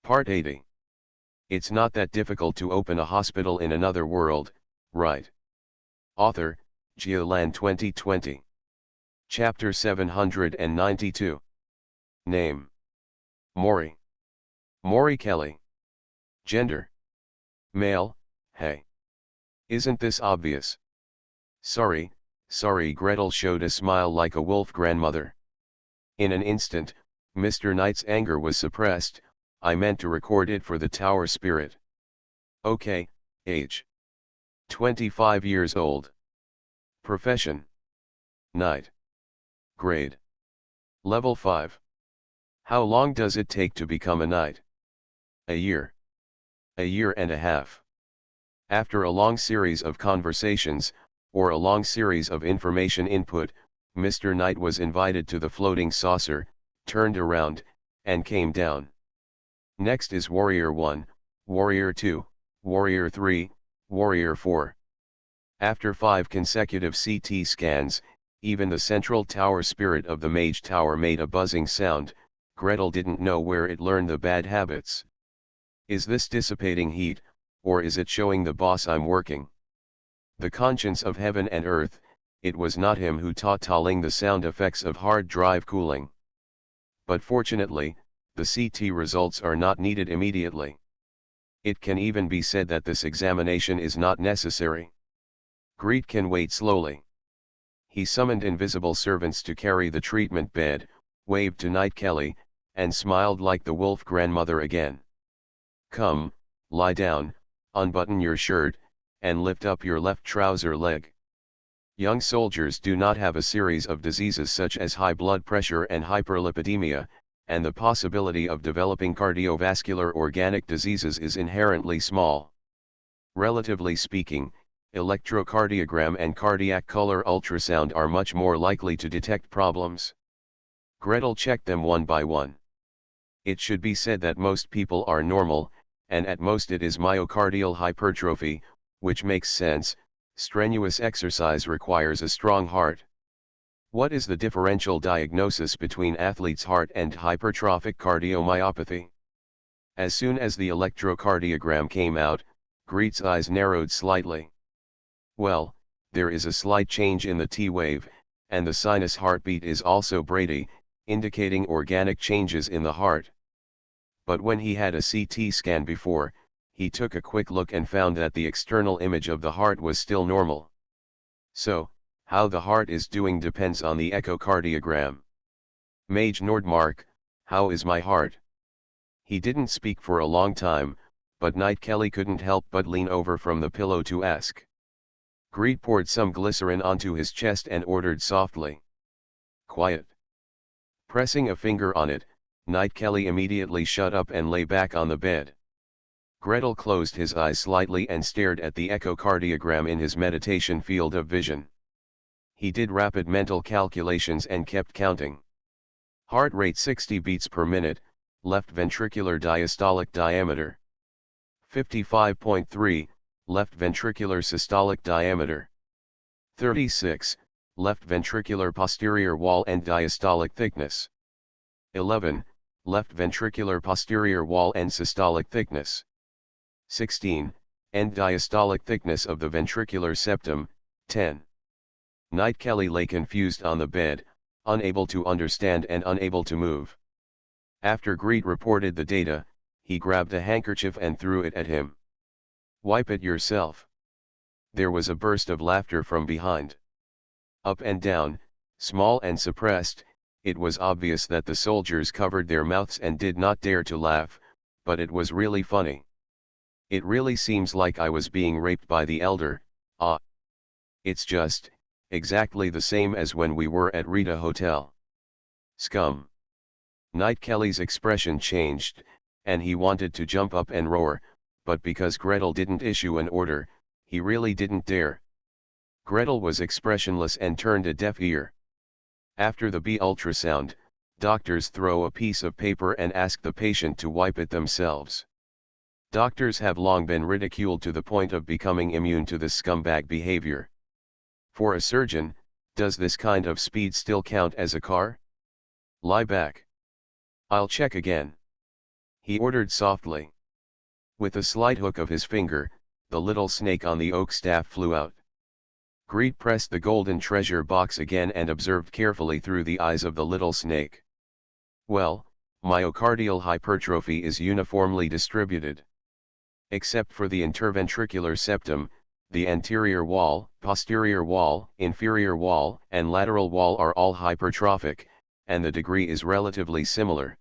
Part 80. It's not that difficult to open a hospital in another world, right? Author, Geolan 2020. Chapter 792. Name: Maury. Maury Kelly. Gender: male. Hey. Isn't this obvious? Sorry, Gretel showed a smile like a wolf grandmother. In an instant, Mr. Knight's anger was suppressed. I meant to record it for the tower spirit. Okay, age: 25 years old. Profession: Knight. Grade: Level 5. How long does it take to become a knight? A year. A year and a half. After a long series of conversations, or a long series of information input, Mr. Knight was invited to the floating saucer, turned around, and came down. Next is Warrior 1, Warrior 2, Warrior 3, Warrior 4. After 5 consecutive CT scans, even the central tower spirit of the Mage Tower made a buzzing sound. Gretel didn't know where it learned the bad habits. Is this dissipating heat, or is it showing the boss I'm working? The conscience of heaven and earth, it was not him who taught Taling the sound effects of hard drive cooling. But fortunately, the CT results are not needed immediately. It can even be said that this examination is not necessary. Greet can wait slowly. He summoned invisible servants to carry the treatment bed, waved to Knight Kelly, and smiled like the wolf grandmother again. Come, lie down, unbutton your shirt, and lift up your left trouser leg. Young soldiers do not have a series of diseases such as high blood pressure and hyperlipidemia, and the possibility of developing cardiovascular organic diseases is inherently small. Relatively speaking, electrocardiogram and cardiac color ultrasound are much more likely to detect problems. Gretel checked them one by one. It should be said that most people are normal, and at most it is myocardial hypertrophy, which makes sense. Strenuous exercise requires a strong heart. What is the differential diagnosis between athlete's heart and hypertrophic cardiomyopathy? As soon as the electrocardiogram came out, Greet's eyes narrowed slightly. Well, there is a slight change in the T wave, and the sinus heartbeat is also Brady, indicating organic changes in the heart. But when he had a CT scan before, he took a quick look and found that the external image of the heart was still normal. So, how the heart is doing depends on the echocardiogram. Mage Nordmark, how is my heart? He didn't speak for a long time, but Knight Kelly couldn't help but lean over from the pillow to ask. Greet poured some glycerin onto his chest and ordered softly. Quiet. Pressing a finger on it, Knight Kelly immediately shut up and lay back on the bed. Gretel closed his eyes slightly and stared at the echocardiogram in his meditation field of vision. He did rapid mental calculations and kept counting. Heart rate 60 beats per minute, left ventricular diastolic diameter 55.3, left ventricular systolic diameter 36, left ventricular posterior wall and diastolic thickness 11, left ventricular posterior wall and systolic thickness 16, end diastolic thickness of the ventricular septum 10. Knight Kelly lay confused on the bed, unable to understand and unable to move. After Greet reported the data, he grabbed a handkerchief and threw it at him. Wipe it yourself. There was a burst of laughter from behind. Up and down, small and suppressed, it was obvious that the soldiers covered their mouths and did not dare to laugh, but it was really funny. It really seems like I was being raped by the elder. It's just, exactly the same as when we were at Rita Hotel. Scum. Knight Kelly's expression changed, and he wanted to jump up and roar, but because Gretel didn't issue an order, he really didn't dare. Gretel was expressionless and turned a deaf ear. After the B ultrasound, doctors throw a piece of paper and ask the patient to wipe it themselves. Doctors have long been ridiculed to the point of becoming immune to this scumbag behavior. For a surgeon, does this kind of speed still count as a car? Lie back. I'll check again. he ordered softly. With a slight hook of his finger, the little snake on the oak staff flew out. Greed pressed the golden treasure box again and observed carefully through the eyes of the little snake. Well, myocardial hypertrophy is uniformly distributed. Except for the interventricular septum, the anterior wall, posterior wall, inferior wall, and lateral wall are all hypertrophic, and the degree is relatively similar.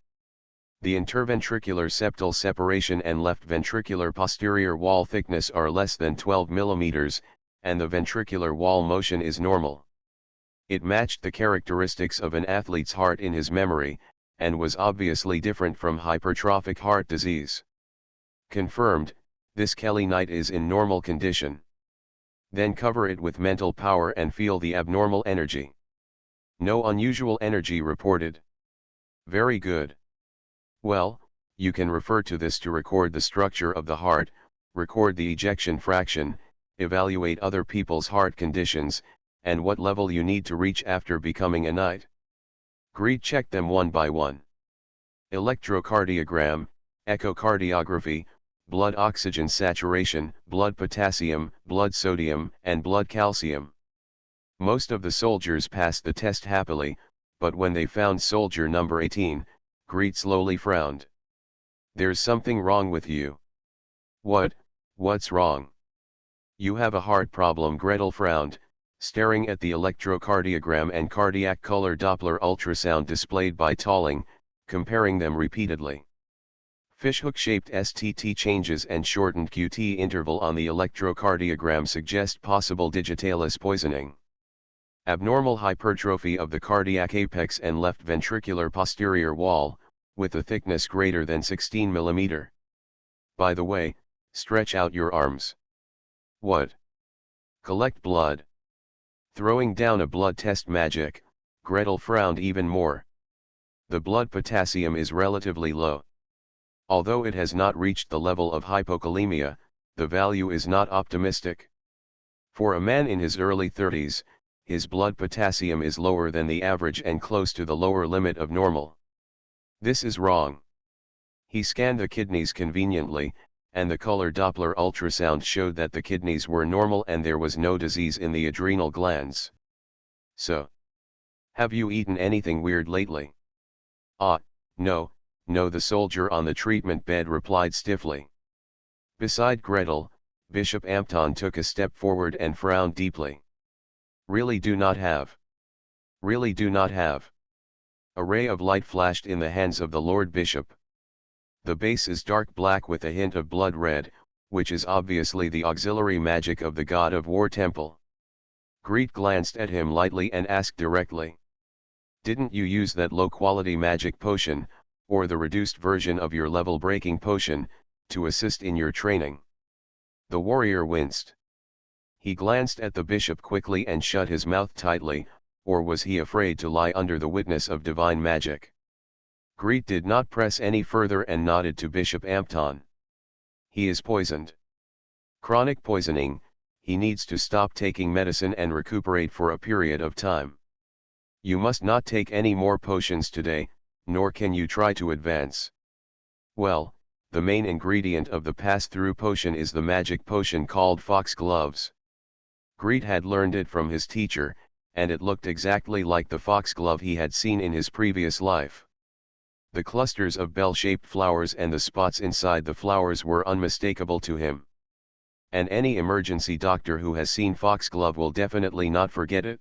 The interventricular septal separation and left ventricular posterior wall thickness are less than 12 mm, and the ventricular wall motion is normal. It matched the characteristics of an athlete's heart in his memory, and was obviously different from hypertrophic heart disease. Confirmed, this Kelly Knight is in normal condition. Then cover it with mental power and feel the abnormal energy. No unusual energy reported. Very good. Well, you can refer to this to record the structure of the heart, record the ejection fraction, evaluate other people's heart conditions, and what level you need to reach after becoming a knight. Greed checked them one by one. Electrocardiogram, echocardiography, blood oxygen saturation, blood potassium, blood sodium, and blood calcium. Most of the soldiers passed the test happily, but when they found soldier number 18, Greed slowly frowned. There's something wrong with you. What's wrong? You have a heart problem. Gretel frowned, staring at the electrocardiogram and cardiac color Doppler ultrasound displayed by Tolling, comparing them repeatedly. Fishhook-shaped STT changes and shortened QT interval on the electrocardiogram suggest possible digitalis poisoning. Abnormal hypertrophy of the cardiac apex and left ventricular posterior wall, with a thickness greater than 16 mm. By the way, stretch out your arms. What? Collect blood. Throwing down a blood test magic, Gretel frowned even more. The blood potassium is relatively low. Although it has not reached the level of hypokalemia, the value is not optimistic. For a man in his early 30s, his blood potassium is lower than the average and close to the lower limit of normal. This is wrong. He scanned the kidneys conveniently, and the color Doppler ultrasound showed that the kidneys were normal and there was no disease in the adrenal glands. So, have you eaten anything weird lately? No, the soldier on the treatment bed replied stiffly. Beside Gretel, Bishop Ampton took a step forward and frowned deeply. Really do not have. Really do not have. A ray of light flashed in the hands of the Lord Bishop. The base is dark black with a hint of blood red, which is obviously the auxiliary magic of the god of war temple. Greed glanced at him lightly and asked directly. Didn't you use that low-quality magic potion, or the reduced version of your level-breaking potion, to assist in your training? The warrior winced. He glanced at the bishop quickly and shut his mouth tightly, or was he afraid to lie under the witness of divine magic? Greed did not press any further and nodded to Bishop Ampton. He is poisoned. Chronic poisoning, he needs to stop taking medicine and recuperate for a period of time. You must not take any more potions today, nor can you try to advance. Well, the main ingredient of the pass-through potion is the magic potion called foxgloves. Greed had learned it from his teacher, and it looked exactly like the foxglove he had seen in his previous life. The clusters of bell-shaped flowers and the spots inside the flowers were unmistakable to him. And any emergency doctor who has seen foxglove will definitely not forget it.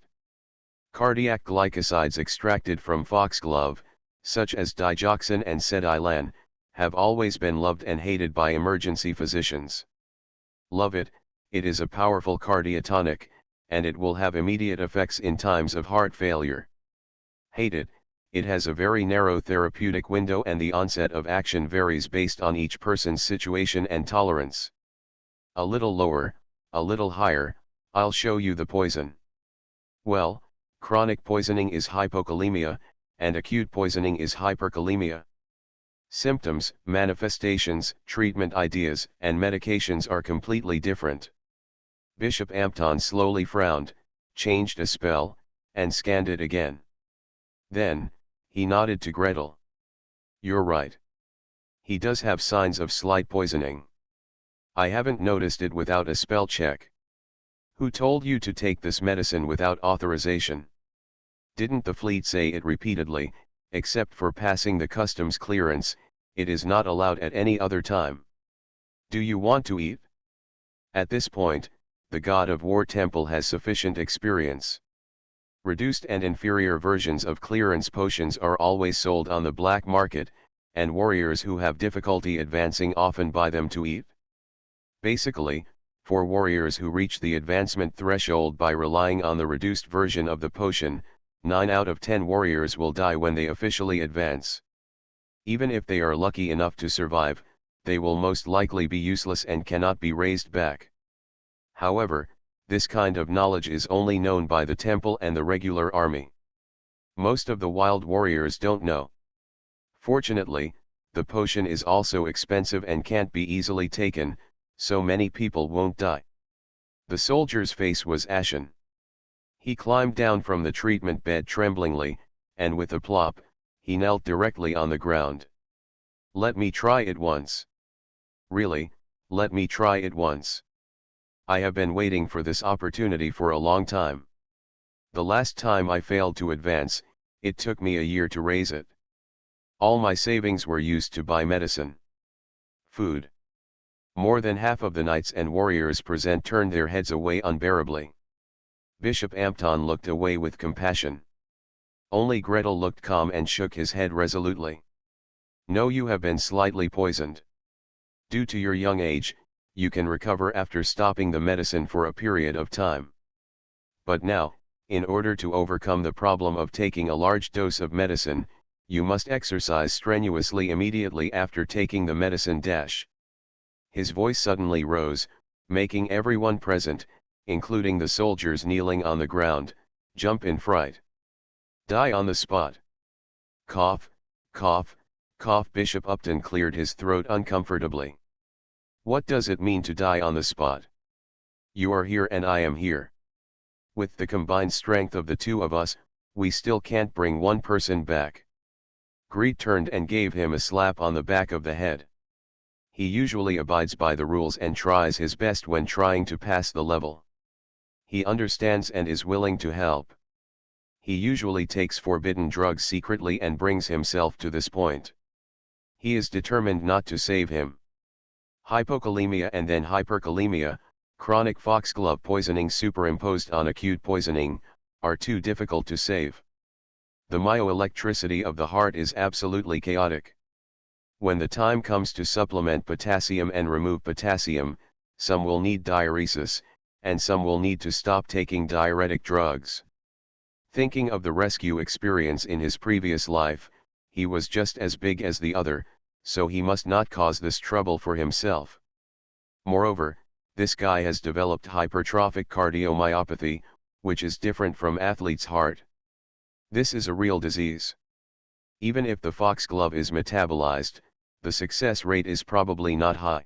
Cardiac glycosides extracted from foxglove, such as digoxin and cedilan, have always been loved and hated by emergency physicians. Love it, it is a powerful cardiotonic, and it will have immediate effects in times of heart failure. Hate it, it has a very narrow therapeutic window and the onset of action varies based on each person's situation and tolerance. A little lower, a little higher, I'll show you the poison. Well, chronic poisoning is hypokalemia, and acute poisoning is hyperkalemia. Symptoms, manifestations, treatment ideas, and medications are completely different. Bishop Ampton slowly frowned, changed a spell, and scanned it again. Then, he nodded to Gretel. You're right. He does have signs of slight poisoning. I haven't noticed it without a spell check. Who told you to take this medicine without authorization? Didn't the fleet say it repeatedly? Except for passing the customs clearance, it is not allowed at any other time. Do you want to eat? At this point, the God of War Temple has sufficient experience. Reduced and inferior versions of clearance potions are always sold on the black market, and warriors who have difficulty advancing often buy them to eat. Basically, for warriors who reach the advancement threshold by relying on the reduced version of the potion, 9 out of 10 warriors will die when they officially advance. Even if they are lucky enough to survive, they will most likely be useless and cannot be raised back. However, this kind of knowledge is only known by the temple and the regular army. Most of the wild warriors don't know. Fortunately, the potion is also expensive and can't be easily taken, so many people won't die. The soldier's face was ashen. He climbed down from the treatment bed tremblingly, and with a plop, he knelt directly on the ground. Let me try it once. Really, let me try it once. I have been waiting for this opportunity for a long time. The last time I failed to advance, it took me a year to raise it. All my savings were used to buy medicine. Food. More than half of the knights and warriors present turned their heads away unbearably. Bishop Ampton looked away with compassion. Only Gretel looked calm and shook his head resolutely. No, you have been slightly poisoned. Due to your young age, you can recover after stopping the medicine for a period of time. But now, in order to overcome the problem of taking a large dose of medicine, you must exercise strenuously immediately after taking the medicine. His voice suddenly rose, making everyone present, including the soldiers kneeling on the ground, jump in fright. Die on the spot. Cough, cough, cough. Bishop Upton cleared his throat uncomfortably. What does it mean to die on the spot? You are here and I am here. With the combined strength of the two of us, we still can't bring one person back. Greed turned and gave him a slap on the back of the head. He usually abides by the rules and tries his best when trying to pass the level. He understands and is willing to help. He usually takes forbidden drugs secretly and brings himself to this point. He is determined not to save him. Hypokalemia and then hyperkalemia, chronic foxglove poisoning superimposed on acute poisoning, are too difficult to save. The myoelectricity of the heart is absolutely chaotic. When the time comes to supplement potassium and remove potassium, some will need diuresis, and some will need to stop taking diuretic drugs. Thinking of the rescue experience in his previous life, he was just as big as the other, so he must not cause this trouble for himself. Moreover, this guy has developed hypertrophic cardiomyopathy, which is different from athlete's heart. This is a real disease. Even if the foxglove is metabolized, the success rate is probably not high.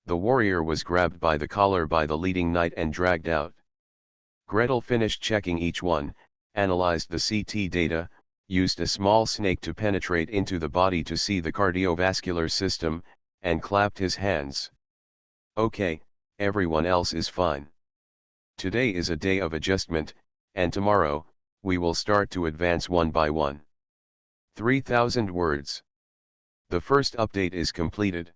The warrior was grabbed by the collar by the leading knight and dragged out. Gretel finished checking each one, analyzed the CT data, used a small snake to penetrate into the body to see the cardiovascular system, and clapped his hands. Okay, everyone else is fine. Today is a day of adjustment, and tomorrow, we will start to advance one by one. 3,000 words. The first update is completed.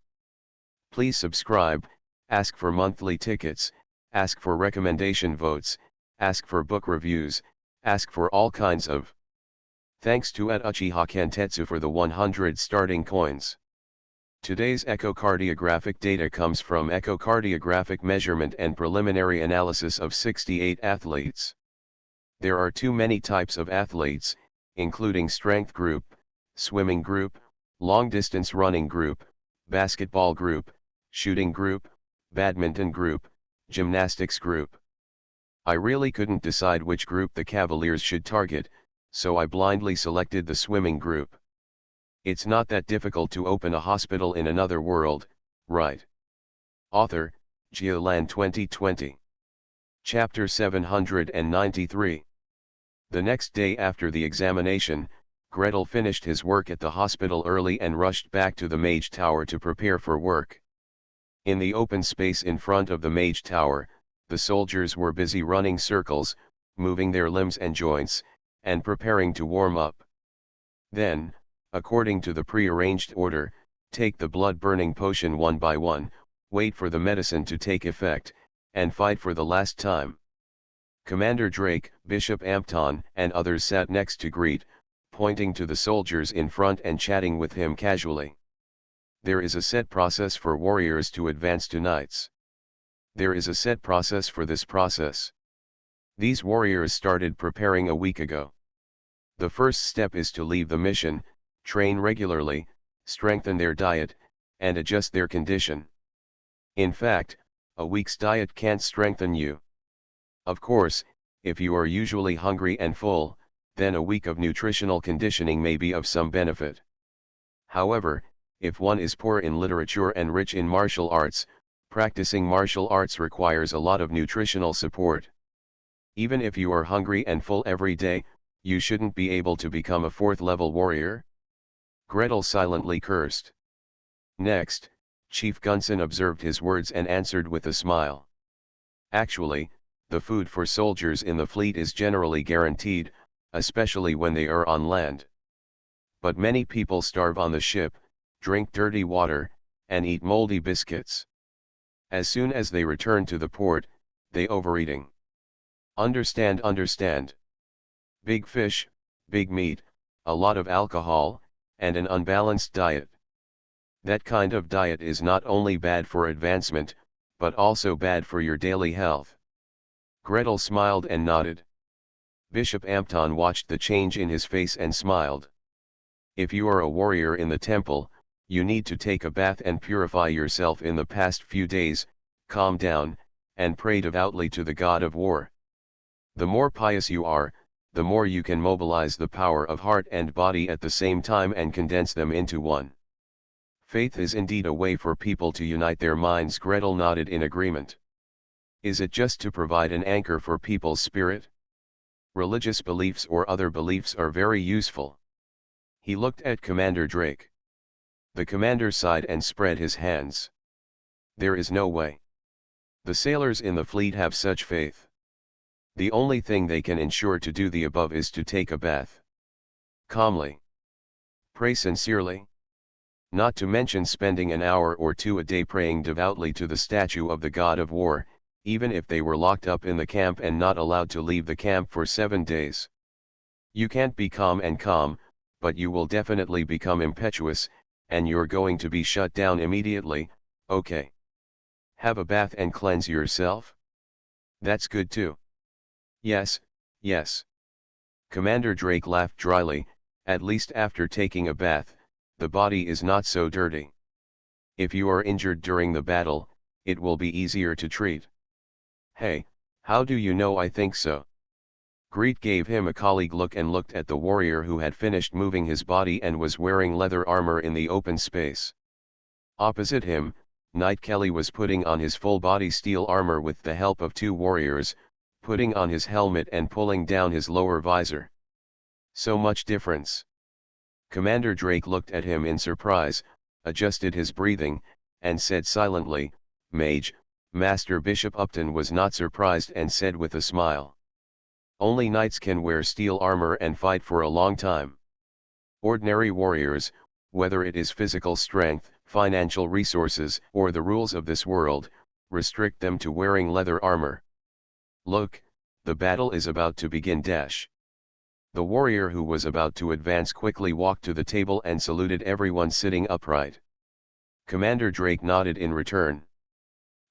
Please subscribe, ask for monthly tickets, ask for recommendation votes, ask for book reviews, ask for all kinds of. Thanks to Uchiha Kentetsu for the 100 starting coins. Today's echocardiographic data comes from echocardiographic measurement and preliminary analysis of 68 athletes. There are too many types of athletes, including strength group, swimming group, long-distance running group, basketball group, shooting group, badminton group, gymnastics group. I really couldn't decide which group the Cavaliers should target, so I blindly selected the swimming group. It's not that difficult to open a hospital in another world, right? Author, Giolan 2020. Chapter 793. The next day after the examination, Gretel finished his work at the hospital early and rushed back to the mage tower to prepare for work. In the open space in front of the mage tower, the soldiers were busy running circles, moving their limbs and joints, and preparing to warm up. Then, according to the pre-arranged order, take the blood-burning potion one by one, wait for the medicine to take effect, and fight for the last time. Commander Drake, Bishop Ampton, and others sat next to Greet, pointing to the soldiers in front and chatting with him casually. There is a set process for warriors to advance to knights. There is a set process for this process. These warriors started preparing a week ago. The first step is to leave the mission, train regularly, strengthen their diet, and adjust their condition. In fact, a week's diet can't strengthen you. Of course, if you are usually hungry and full, then a week of nutritional conditioning may be of some benefit. However, if one is poor in literature and rich in martial arts, practicing martial arts requires a lot of nutritional support. Even if you are hungry and full every day, you shouldn't be able to become a fourth-level warrior. Gretel silently cursed. Next, Chief Gunson observed his words and answered with a smile. Actually, the food for soldiers in the fleet is generally guaranteed, especially when they are on land. But many people starve on the ship, drink dirty water, and eat moldy biscuits. As soon as they return to the port, they overeating. Understand. Big fish, big meat, a lot of alcohol, and an unbalanced diet. That kind of diet is not only bad for advancement, but also bad for your daily health. Gretel smiled and nodded. Bishop Ampton watched the change in his face and smiled. If you are a warrior in the temple, you need to take a bath and purify yourself in the past few days, calm down, and pray devoutly to the god of war. The more pious you are, the more you can mobilize the power of heart and body at the same time and condense them into one. Faith is indeed a way for people to unite their minds. Gretel nodded in agreement. Is it just to provide an anchor for people's spirit? Religious beliefs or other beliefs are very useful. He looked at Commander Drake. The commander sighed and spread his hands. There is no way. The sailors in the fleet have such faith. The only thing they can ensure to do the above is to take a bath. Calmly. Pray sincerely. Not to mention spending an hour or two a day praying devoutly to the statue of the god of war, even if they were locked up in the camp and not allowed to leave the camp for 7 days. You can't be calm, but you will definitely become impetuous, and you're going to be shut down immediately. Okay. Have a bath and cleanse yourself? That's good too. Yes. Commander Drake laughed dryly. At least after taking a bath, the body is not so dirty. If you are injured during the battle, it will be easier to treat. Hey, how do you know I think so? Greet gave him a colleague look and looked at the warrior who had finished moving his body and was wearing leather armor in the open space. Opposite him, Knight Kelly was putting on his full-body steel armor with the help of 2 warriors, putting on his helmet and pulling down his lower visor. So much difference. Commander Drake looked at him in surprise, adjusted his breathing, and said silently, "Mage." Master Bishop Upton was not surprised and said with a smile, "Only knights can wear steel armor and fight for a long time. Ordinary warriors, whether it is physical strength, financial resources, or the rules of this world, restrict them to wearing leather armor. Look, the battle is about to begin. The warrior who was about to advance quickly walked to the table and saluted everyone sitting upright. Commander Drake nodded in return.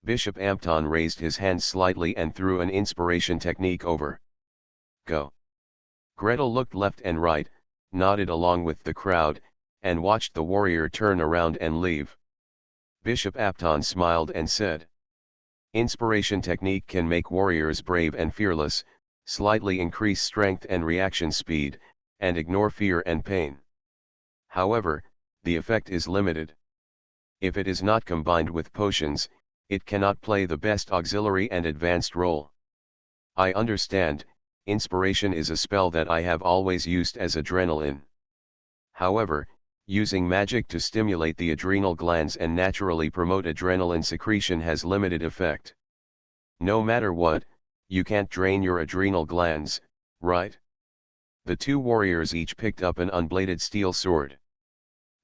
Bishop Ampton raised his hand slightly and threw an inspiration technique over. Go. Gretel looked left and right, nodded along with the crowd, and watched the warrior turn around and leave. Bishop Ampton smiled and said, "Inspiration technique can make warriors brave and fearless, slightly increase strength and reaction speed, and ignore fear and pain. However, the effect is limited. If it is not combined with potions, it cannot play the best auxiliary and advanced role. I understand, inspiration is a spell that I have always used as adrenaline. However, using magic to stimulate the adrenal glands and naturally promote adrenaline secretion has limited effect. No matter what, you can't drain your adrenal glands, right? The two warriors each picked up an unbladed steel sword.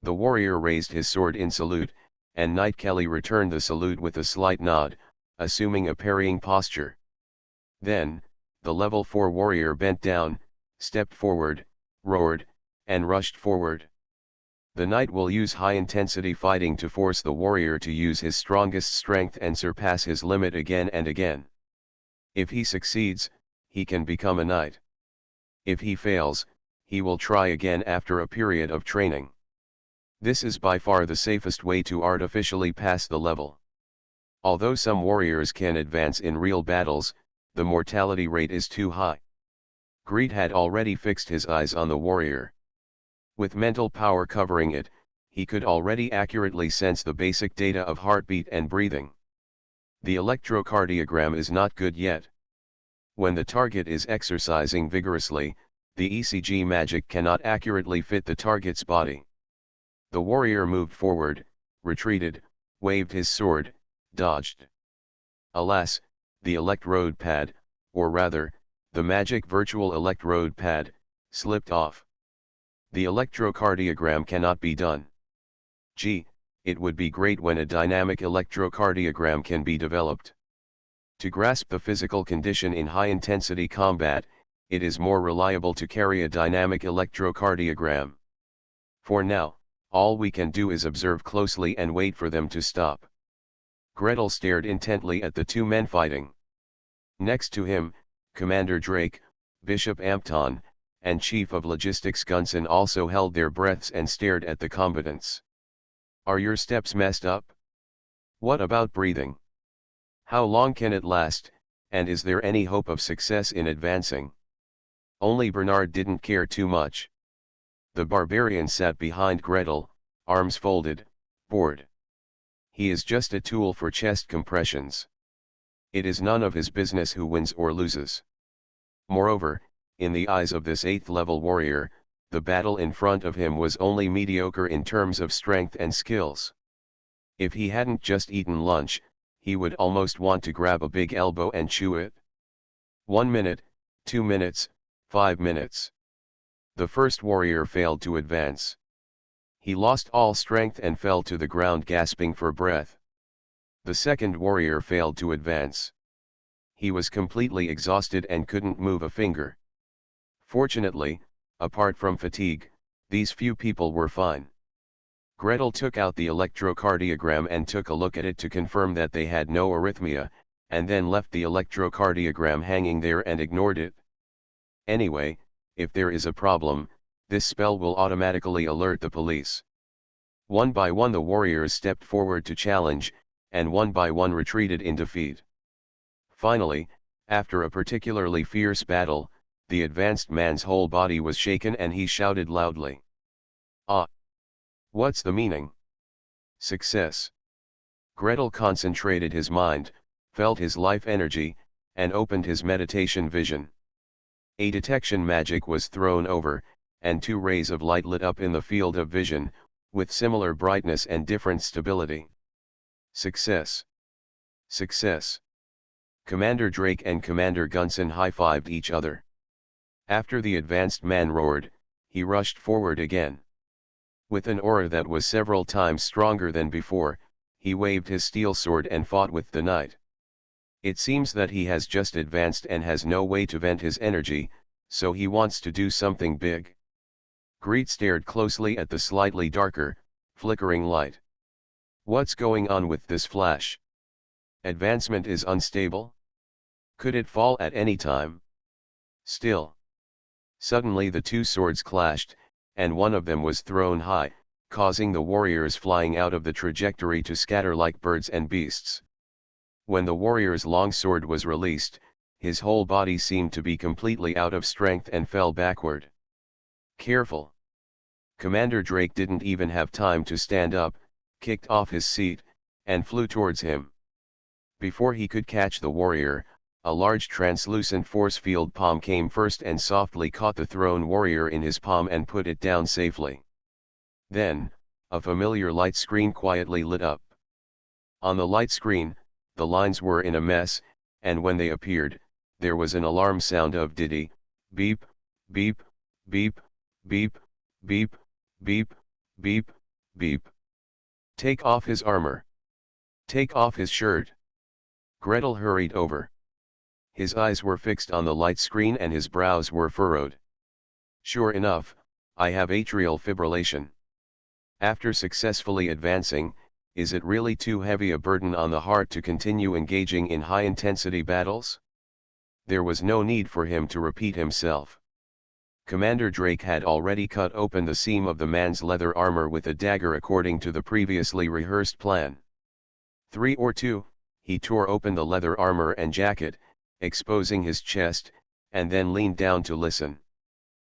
The warrior raised his sword in salute, and Knight Kelly returned the salute with a slight nod, assuming a parrying posture. Then, the level 4 warrior bent down, stepped forward, roared, and rushed forward. The knight will use high-intensity fighting to force the warrior to use his strongest strength and surpass his limit again and again. If he succeeds, he can become a knight. If he fails, he will try again after a period of training. This is by far the safest way to artificially pass the level. Although some warriors can advance in real battles, the mortality rate is too high. Greed had already fixed his eyes on the warrior. With mental power covering it, he could already accurately sense the basic data of heartbeat and breathing. The electrocardiogram is not good yet. When the target is exercising vigorously, the ECG magic cannot accurately fit the target's body. The warrior moved forward, retreated, waved his sword, dodged. Alas, the electrode pad, or rather, the magic virtual electrode pad, slipped off. The electrocardiogram cannot be done. Gee, it would be great when a dynamic electrocardiogram can be developed. To grasp the physical condition in high-intensity combat, it is more reliable to carry a dynamic electrocardiogram. For now, all we can do is observe closely and wait for them to stop. Gretel stared intently at the two men fighting. Next to him, Commander Drake, Bishop Ampton, and Chief of Logistics Gunson also held their breaths and stared at the combatants. Are your steps messed up? What about breathing? How long can it last, and is there any hope of success in advancing? Only Bernard didn't care too much. The barbarian sat behind Gretel, arms folded, bored. He is just a tool for chest compressions. It is none of his business who wins or loses. Moreover, in the eyes of this 8th level warrior, the battle in front of him was only mediocre in terms of strength and skills. If he hadn't just eaten lunch, he would almost want to grab a big elbow and chew it. 1 minute, 2 minutes, 5 minutes. The first warrior failed to advance. He lost all strength and fell to the ground gasping for breath. The second warrior failed to advance. He was completely exhausted and couldn't move a finger. Fortunately, apart from fatigue, these few people were fine. Gretel took out the electrocardiogram and took a look at it to confirm that they had no arrhythmia, and then left the electrocardiogram hanging there and ignored it. Anyway, if there is a problem, this spell will automatically alert the police. One by one the warriors stepped forward to challenge, and one by one retreated in defeat. Finally, after a particularly fierce battle, the advanced man's whole body was shaken and he shouted loudly. Ah! What's the meaning? Success. Gretel concentrated his mind, felt his life energy, and opened his meditation vision. A detection magic was thrown over, and 2 rays of light lit up in the field of vision, with similar brightness and different stability. Success. Success. Commander Drake and Commander Gunson high-fived each other. After the advanced man roared, he rushed forward again. With an aura that was several times stronger than before, he waved his steel sword and fought with the knight. It seems that he has just advanced and has no way to vent his energy, so he wants to do something big. Greed stared closely at the slightly darker, flickering light. What's going on with this flash? Advancement is unstable? Could it fall at any time? Still. Suddenly the 2 swords clashed, and one of them was thrown high, causing the warriors flying out of the trajectory to scatter like birds and beasts. When the warrior's long sword was released, his whole body seemed to be completely out of strength and fell backward. Careful! Commander Drake didn't even have time to stand up, kicked off his seat, and flew towards him. Before he could catch the warrior, a large translucent force field palm came first and softly caught the thrown warrior in his palm and put it down safely. Then, a familiar light screen quietly lit up. On the light screen, the lines were in a mess, and when they appeared, there was an alarm sound of diddy, beep, beep, beep, beep, beep, beep, beep, beep. Take off his armor. Take off his shirt. Gretel hurried over. His eyes were fixed on the light screen and his brows were furrowed. Sure enough, I have atrial fibrillation. After successfully advancing, is it really too heavy a burden on the heart to continue engaging in high-intensity battles? There was no need for him to repeat himself. Commander Drake had already cut open the seam of the man's leather armor with a dagger according to the previously rehearsed plan. 3 or 2, he tore open the leather armor and jacket, exposing his chest, and then leaned down to listen.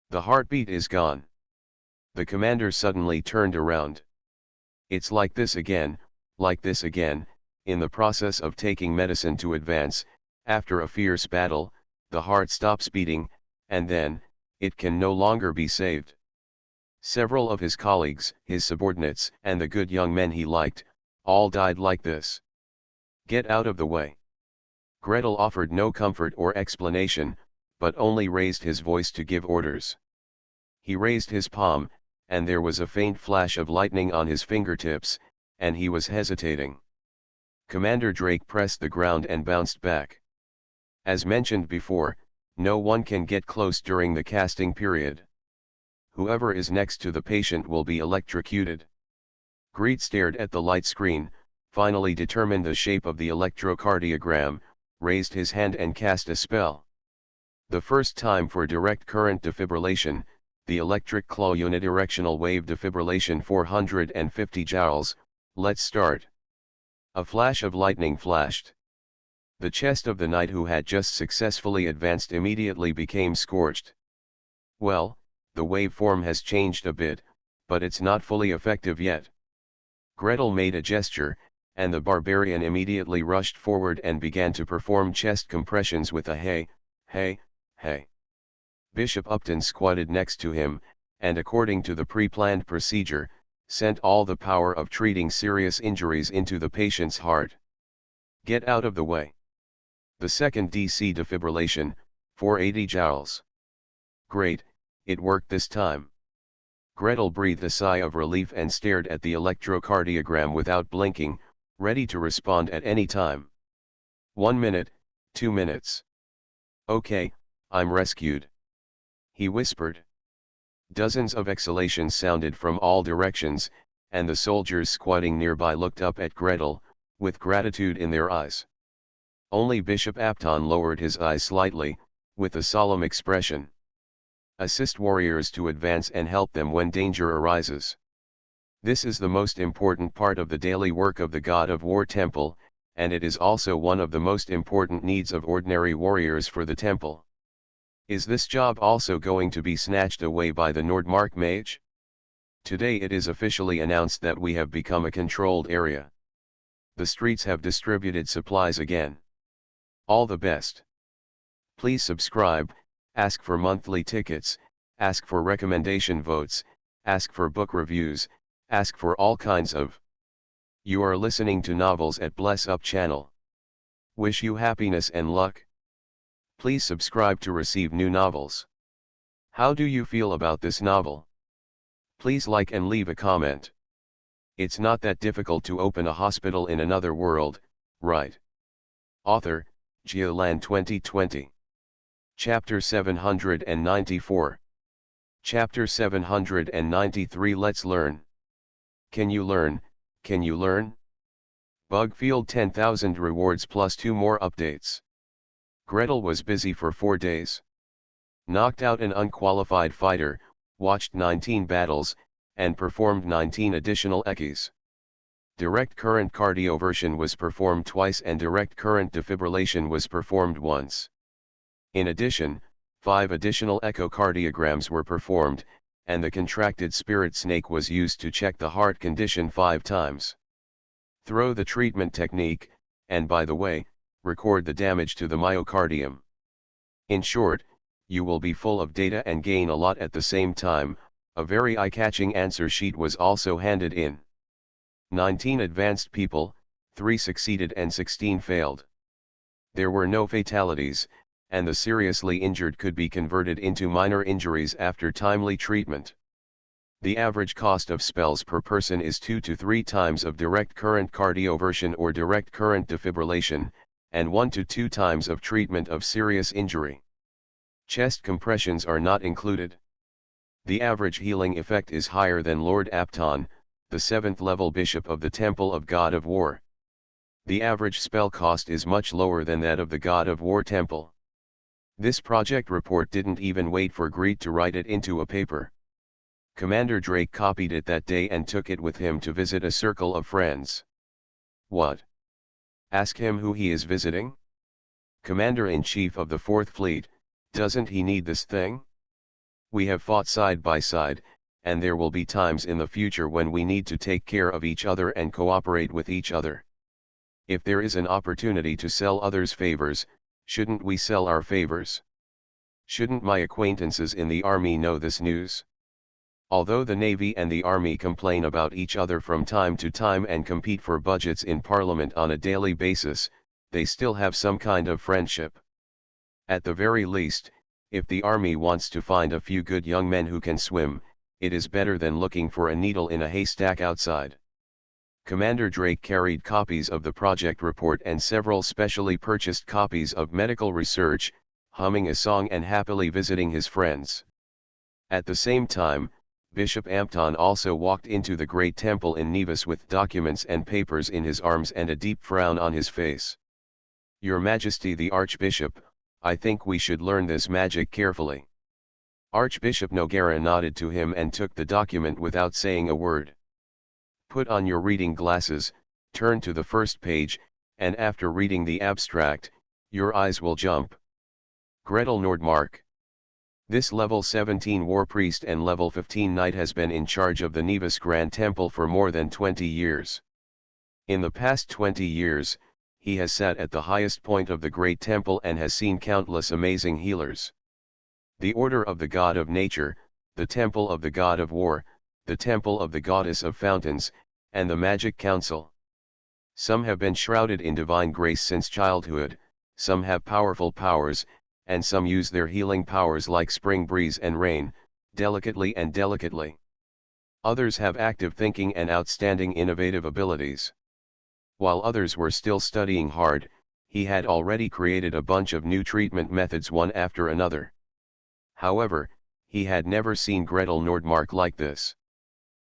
The heartbeat is gone. The commander suddenly turned around. It's like this again, in the process of taking medicine to advance, after a fierce battle, the heart stops beating, and then, it can no longer be saved. Several of his colleagues, his subordinates, and the good young men he liked, all died like this. Get out of the way. Gretel offered no comfort or explanation, but only raised his voice to give orders. He raised his palm, and there was a faint flash of lightning on his fingertips, and he was hesitating. Commander Drake pressed the ground and bounced back. As mentioned before, no one can get close during the casting period. Whoever is next to the patient will be electrocuted. Greet stared at the light screen, finally determined the shape of the electrocardiogram, raised his hand and cast a spell. The first time for direct current defibrillation, the electric claw unidirectional wave defibrillation 450 joules, let's start. A flash of lightning flashed. The chest of the knight who had just successfully advanced immediately became scorched. Well, the waveform has changed a bit, but it's not fully effective yet. Gretel made a gesture, and the barbarian immediately rushed forward and began to perform chest compressions with a hey, hey, hey. Bishop Upton squatted next to him, and according to the pre-planned procedure, sent all the power of treating serious injuries into the patient's heart. Get out of the way. The second DC defibrillation, 480 joules. Great, it worked this time. Gretel breathed a sigh of relief and stared at the electrocardiogram without blinking, ready to respond at any time. 1 minute, 2 minutes. Okay, I'm rescued. He whispered. Dozens of exhalations sounded from all directions, and the soldiers squatting nearby looked up at Gretel, with gratitude in their eyes. Only Bishop Upton lowered his eyes slightly, with a solemn expression. Assist warriors to advance and help them when danger arises. This is the most important part of the daily work of the God of War Temple, and it is also one of the most important needs of ordinary warriors for the temple. Is this job also going to be snatched away by the Nordmark mage? Today it is officially announced that we have become a controlled area. The streets have distributed supplies again. All the best. Please subscribe, ask for monthly tickets, ask for recommendation votes, ask for book reviews, ask for all kinds of. You are listening to Novels at Bless Up channel. Wish you happiness and luck. Please subscribe to receive new novels. How do you feel about this novel? Please like and leave a comment. It's not that difficult to open a hospital in another world, right? Author, Geoland 2020. Chapter 794. Chapter 793. Let's learn. Can you learn? Can you learn? Bugfield 10,000 rewards plus 2 more updates. Gretel was busy for 4 days. Knocked out an unqualified fighter, watched 19 battles, and performed 19 additional echis. Direct current cardioversion was performed twice and direct current defibrillation was performed once. In addition, 5 additional echocardiograms were performed, and the contracted spirit snake was used to check the heart condition 5 times. Throw the treatment technique, and by the way, record the damage to the myocardium. In short, you will be full of data and gain a lot at the same time, A very eye-catching answer sheet was also handed in. 19 advanced people, 3 succeeded and 16 failed. There were no fatalities, and the seriously injured could be converted into minor injuries after timely treatment. The average cost of spells per person is 2 to 3 times of direct current cardioversion or direct current defibrillation, and 1 to 2 times of treatment of serious injury. Chest compressions are not included. The average healing effect is higher than Lord Apton, the 7th level bishop of the Temple of God of War. The average spell cost is much lower than that of the God of War Temple. This project report didn't even wait for Greed to write it into a paper. Commander Drake copied it that day and took it with him to visit a circle of friends. What? Ask him who he is visiting? Commander-in-Chief of the 4th Fleet, doesn't he need this thing? We have fought side by side, and there will be times in the future when we need to take care of each other and cooperate with each other. If there is an opportunity to sell others favors, shouldn't we sell our favors? Shouldn't my acquaintances in the army know this news? Although the Navy and the Army complain about each other from time to time and compete for budgets in Parliament on a daily basis, they still have some kind of friendship. At the very least, if the Army wants to find a few good young men who can swim, it is better than looking for a needle in a haystack outside. Commander Drake carried copies of the project report and several specially purchased copies of medical research, humming a song and happily visiting his friends. At the same time, Bishop Ampton also walked into the great temple in Nevis with documents and papers in his arms and a deep frown on his face. Your Majesty the Archbishop, I think we should learn this magic carefully. Archbishop Noguera nodded to him and took the document without saying a word. Put on your reading glasses, turn to the first page, and after reading the abstract, your eyes will jump. Gretel Nordmark. This level 17 war priest and level 15 knight has been in charge of the Nevis Grand Temple for more than 20 years. In the past 20 years, he has sat at the highest point of the great temple and has seen countless amazing healers. The Order of the God of Nature, the Temple of the God of War, the Temple of the Goddess of Fountains, and the Magic Council. Some have been shrouded in divine grace since childhood, some have powerful powers, and some use their healing powers like spring breeze and rain, delicately and delicately. Others have active thinking and outstanding innovative abilities. While others were still studying hard, he had already created a bunch of new treatment methods one after another. However, he had never seen Gretel Nordmark like this.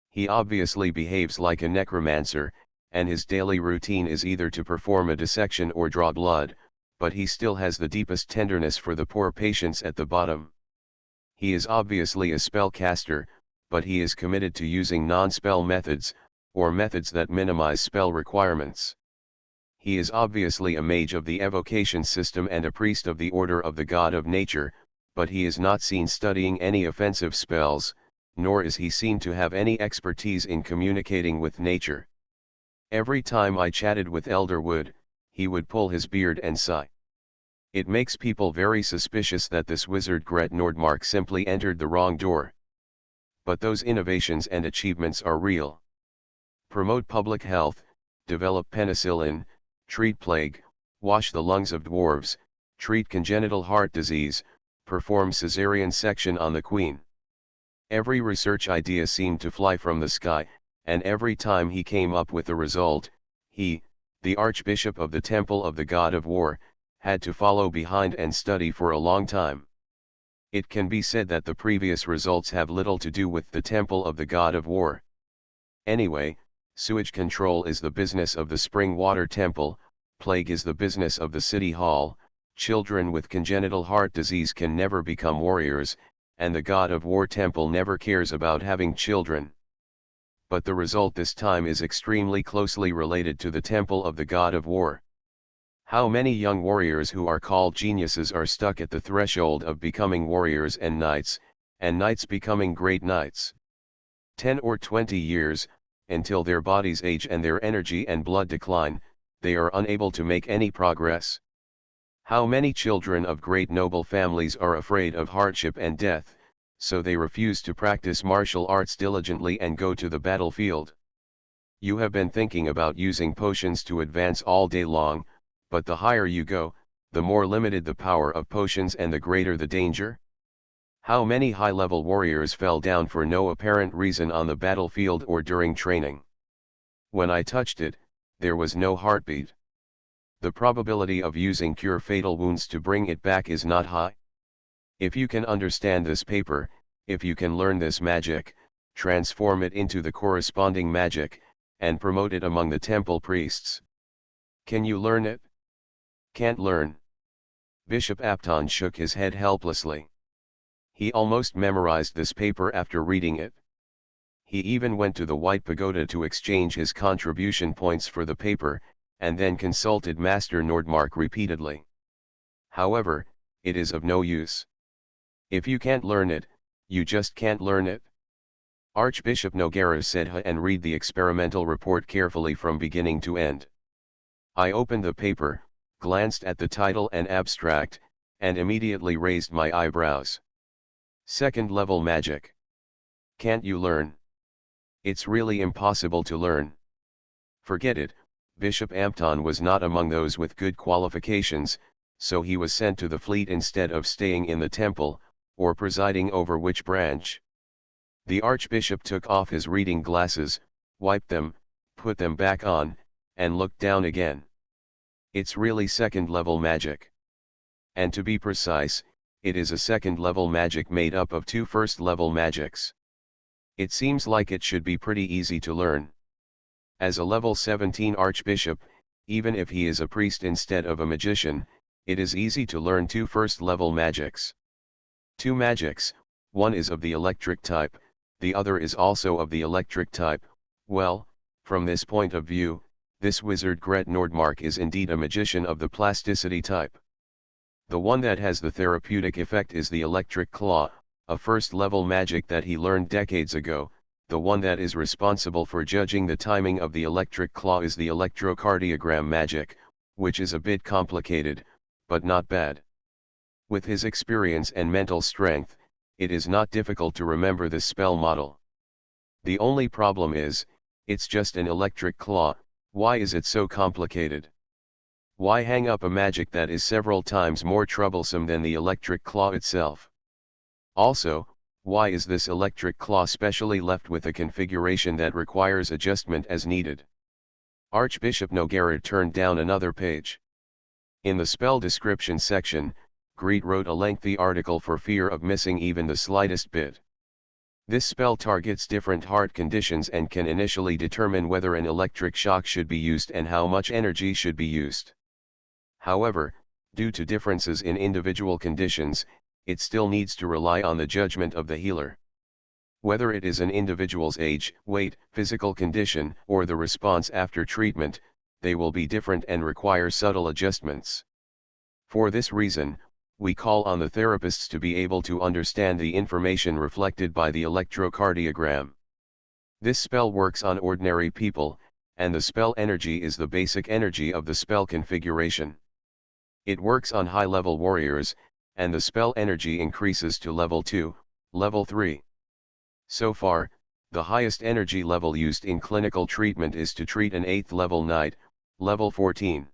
He obviously behaves like a necromancer, and his daily routine is either to perform a dissection or draw blood, but he still has the deepest tenderness for the poor patients at the bottom. He is obviously a spellcaster, but he is committed to using non-spell methods, or methods that minimize spell requirements. He is obviously a mage of the evocation system and a priest of the Order of the God of Nature, but he is not seen studying any offensive spells, nor is he seen to have any expertise in communicating with nature. Every time I chatted with Elderwood, he would pull his beard and sigh. It makes people very suspicious that this wizard Gret Nordmark simply entered the wrong door. But those innovations and achievements are real. Promote public health, develop penicillin, treat plague, wash the lungs of dwarves, treat congenital heart disease, perform caesarean section on the queen. Every research idea seemed to fly from the sky, and every time he came up with a result, he, the Archbishop of the Temple of the God of War, had to follow behind and study for a long time. It can be said that the previous results have little to do with the Temple of the God of War. Anyway, sewage control is the business of the Spring Water Temple, plague is the business of the City Hall, children with congenital heart disease can never become warriors, and the God of War Temple never cares about having children. But the result this time is extremely closely related to the Temple of the God of War. How many young warriors who are called geniuses are stuck at the threshold of becoming warriors and knights becoming great knights? 10 or 20 years, until their bodies age and their energy and blood decline, they are unable to make any progress. How many children of great noble families are afraid of hardship and death, so they refuse to practice martial arts diligently and go to the battlefield. You have been thinking about using potions to advance all day long, but the higher you go, the more limited the power of potions and the greater the danger. How many high-level warriors fell down for no apparent reason on the battlefield or during training? When I touched it, there was no heartbeat. The probability of using cure fatal wounds to bring it back is not high. If you can understand this paper, if you can learn this magic, transform it into the corresponding magic, and promote it among the temple priests. Can you learn it? Can't learn. Bishop Apton shook his head helplessly. He almost memorized this paper after reading it. He even went to the White Pagoda to exchange his contribution points for the paper, and then consulted Master Nordmark repeatedly. However, it is of no use. If you can't learn it, you just can't learn it. Archbishop Noguera said and read the experimental report carefully from beginning to end. I opened the paper, glanced at the title and abstract, and immediately raised my eyebrows. Second level magic. Can't you learn? It's really impossible to learn. Forget it. Bishop Ampton was not among those with good qualifications, so he was sent to the fleet instead of staying in the temple, or presiding over which branch. The archbishop took off his reading glasses, wiped them, put them back on, and looked down again. It's really second-level magic. And to be precise, it is a second-level magic made up of two first-level magics. It seems like it should be pretty easy to learn. As a level 17 archbishop, even if he is a priest instead of a magician, it is easy to learn two first-level magics. Two magics, one is of the electric type, the other is also of the electric type. Well, from this point of view, this wizard Gret Nordmark is indeed a magician of the plasticity type. The one that has the therapeutic effect is the electric claw, a first-level magic that he learned decades ago. The one that is responsible for judging the timing of the electric claw is the electrocardiogram magic, which is a bit complicated, but not bad. With his experience and mental strength, it is not difficult to remember this spell model. The only problem is, it's just an electric claw. Why is it so complicated? Why hang up a magic that is several times more troublesome than the electric claw itself? Also, why is this electric claw specially left with a configuration that requires adjustment as needed? Archbishop Noguera turned down another page. In the spell description section, Greet wrote a lengthy article for fear of missing even the slightest bit. This spell targets different heart conditions and can initially determine whether an electric shock should be used and how much energy should be used. However, due to differences in individual conditions, it still needs to rely on the judgment of the healer. Whether it is an individual's age, weight, physical condition, or the response after treatment, they will be different and require subtle adjustments. For this reason, we call on the therapists to be able to understand the information reflected by the electrocardiogram. This spell works on ordinary people, and the spell energy is the basic energy of the spell configuration. It works on high-level warriors, and the spell energy increases to level 2, level 3. So far, the highest energy level used in clinical treatment is to treat an 8th level knight, level 14.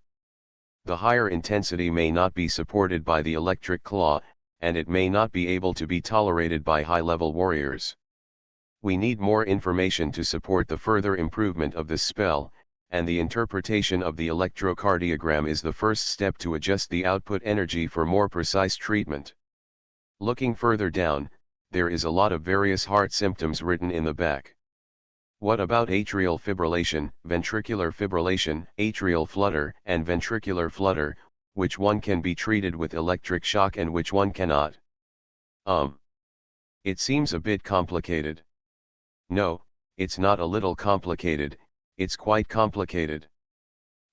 The higher intensity may not be supported by the electric claw, and it may not be able to be tolerated by high-level warriors. We need more information to support the further improvement of this spell, and the interpretation of the electrocardiogram is the first step to adjust the output energy for more precise treatment. Looking further down, there is a lot of various heart symptoms written in the back. What about atrial fibrillation, ventricular fibrillation, atrial flutter, and ventricular flutter? Which one can be treated with electric shock and which one cannot? It seems a bit complicated. No, it's not a little complicated, it's quite complicated.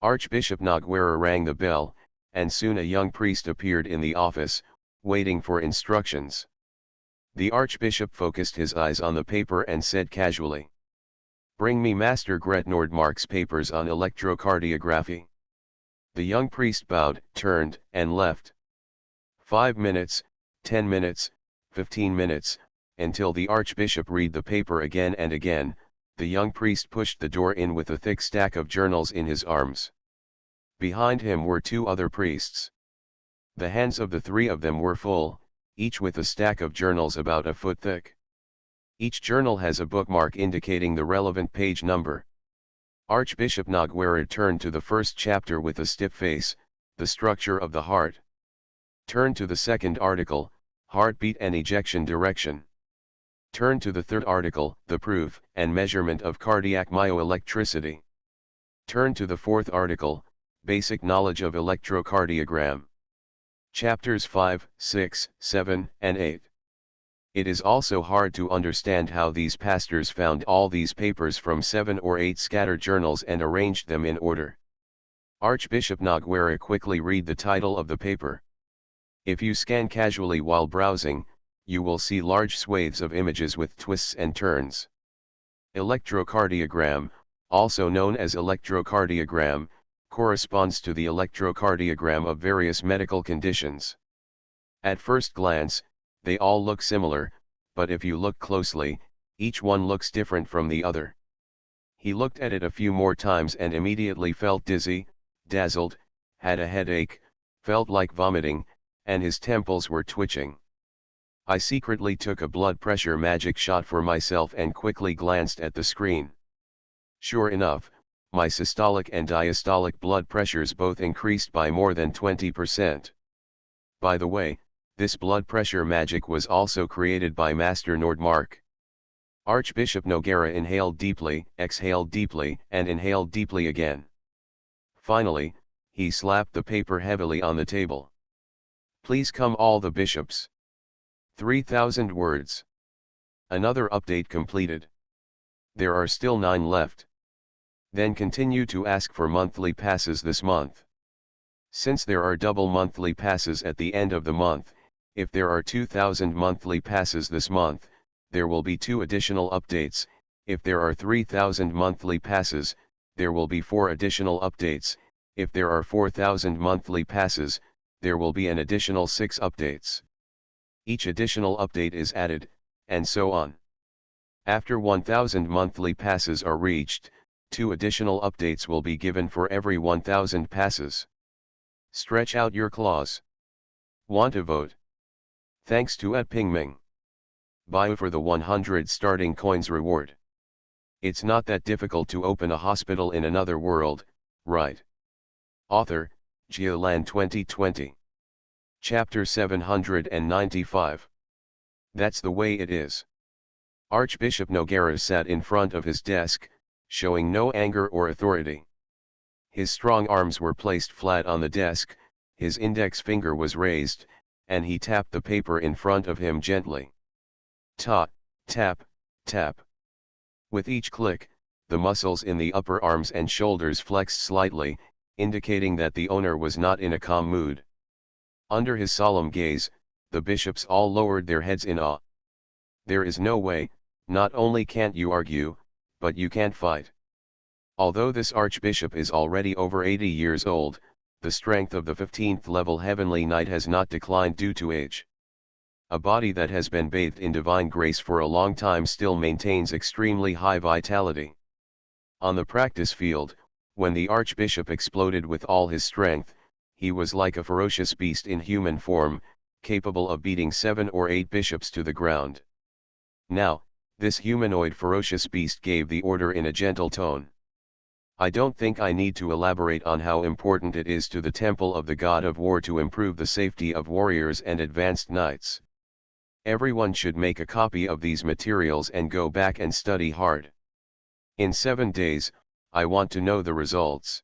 Archbishop Noguera rang the bell, and soon a young priest appeared in the office, waiting for instructions. The archbishop focused his eyes on the paper and said casually, "Bring me Master Gret Nordmark's papers on electrocardiography." The young priest bowed, turned, and left. 5 minutes, 10 minutes, 15 minutes, until the archbishop read the paper again and again. The young priest pushed the door in with a thick stack of journals in his arms. Behind him were two other priests. The hands of the three of them were full, each with a stack of journals about a foot thick. Each journal has a bookmark indicating the relevant page number. Archbishop Noguera turned to the first chapter with a stiff face, the structure of the heart. Turn to the second article, heartbeat and ejection direction. Turn to the third article, the proof and measurement of cardiac myoelectricity. Turn to the fourth article, basic knowledge of electrocardiogram. Chapters 5, 6, 7, and 8. It is also hard to understand how these pastors found all these papers from 7 or 8 scattered journals and arranged them in order. Archbishop Noguera quickly read the title of the paper. If you scan casually while browsing, you will see large swathes of images with twists and turns. Electrocardiogram, also known as electrocardiogram, corresponds to the electrocardiogram of various medical conditions. At first glance, they all look similar, but if you look closely, each one looks different from the other. He looked at it a few more times and immediately felt dizzy, dazzled, had a headache, felt like vomiting, and his temples were twitching. I secretly took a blood pressure magic shot for myself and quickly glanced at the screen. Sure enough, my systolic and diastolic blood pressures both increased by more than 20%. By the way, this blood pressure magic was also created by Master Nordmark. Archbishop Noguera inhaled deeply, exhaled deeply, and inhaled deeply again. Finally, he slapped the paper heavily on the table. Please come all the bishops. 3,000 words. Another update completed. There are still 9 left. Then continue to ask for monthly passes this month. Since there are double monthly passes at the end of the month, if there are 2,000 monthly passes this month, there will be 2 additional updates. If there are 3,000 monthly passes, there will be 4 additional updates. If there are 4,000 monthly passes, there will be an additional 6 updates. Each additional update is added, and so on. After 1,000 monthly passes are reached, 2 additional updates will be given for every 1,000 passes. Stretch out your claws. Want to vote? Thanks to @Pingming. Buy for the 100 starting coins reward. It's not that difficult to open a hospital in another world, right? Author, Geoland 2020. Chapter 795. That's the way it is. Archbishop Noguera sat in front of his desk, showing no anger or authority. His strong arms were placed flat on the desk, his index finger was raised, and he tapped the paper in front of him gently. Ta, tap, tap. With each click, the muscles in the upper arms and shoulders flexed slightly, indicating that the owner was not in a calm mood. Under his solemn gaze, the bishops all lowered their heads in awe. There is no way, not only can't you argue, but you can't fight. Although this archbishop is already over 80 years old, the strength of the 15th level heavenly knight has not declined due to age. A body that has been bathed in divine grace for a long time still maintains extremely high vitality. On the practice field, when the archbishop exploded with all his strength, he was like a ferocious beast in human form, capable of beating 7 or 8 bishops to the ground. Now, this humanoid ferocious beast gave the order in a gentle tone. I don't think I need to elaborate on how important it is to the temple of the god of war to improve the safety of warriors and advanced knights. Everyone should make a copy of these materials and go back and study hard. In 7 days, I want to know the results.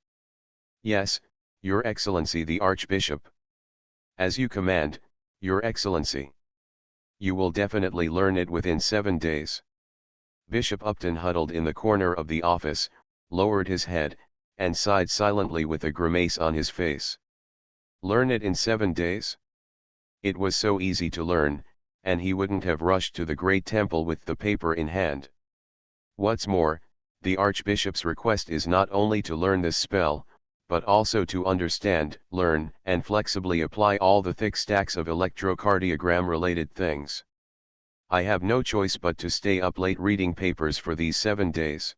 Yes, Your Excellency the Archbishop. As you command, Your Excellency. You will definitely learn it within 7 days. Bishop Upton huddled in the corner of the office, lowered his head, and sighed silently with a grimace on his face. Learn it in 7 days? It was so easy to learn, and he wouldn't have rushed to the great temple with the paper in hand. What's more, the Archbishop's request is not only to learn this spell, but also to understand, learn, and flexibly apply all the thick stacks of electrocardiogram-related things. I have no choice but to stay up late reading papers for these 7 days.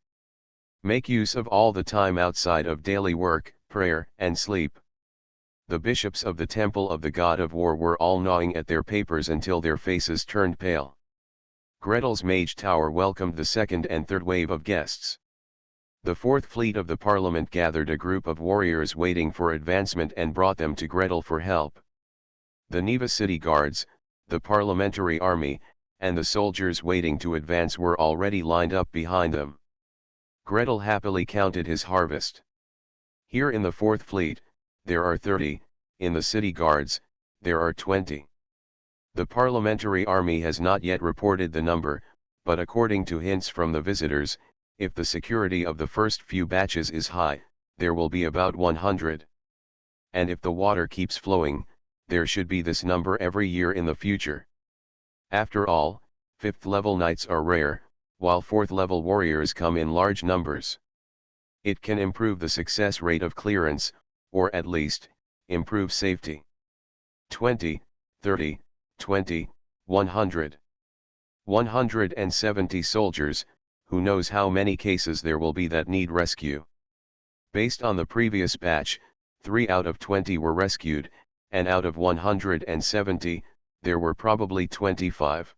Make use of all the time outside of daily work, prayer, and sleep. The bishops of the temple of the god of war were all gnawing at their papers until their faces turned pale. Gretel's mage tower welcomed the second and third wave of guests. The fourth fleet of the parliament gathered a group of warriors waiting for advancement and brought them to Gretel for help. The Neva city guards, the parliamentary army, and the soldiers waiting to advance were already lined up behind them. Gretel happily counted his harvest. Here in the fourth fleet, there are 30, in the city guards, there are 20. The parliamentary army has not yet reported the number, but according to hints from the visitors, if the security of the first few batches is high, there will be about 100. And if the water keeps flowing, there should be this number every year in the future. After all, 5th level knights are rare, while 4th level warriors come in large numbers. It can improve the success rate of clearance, or at least, improve safety. 20, 30, 20, 100. 170 soldiers, who knows how many cases there will be that need rescue. Based on the previous batch, 3 out of 20 were rescued, and out of 170, there were probably 25.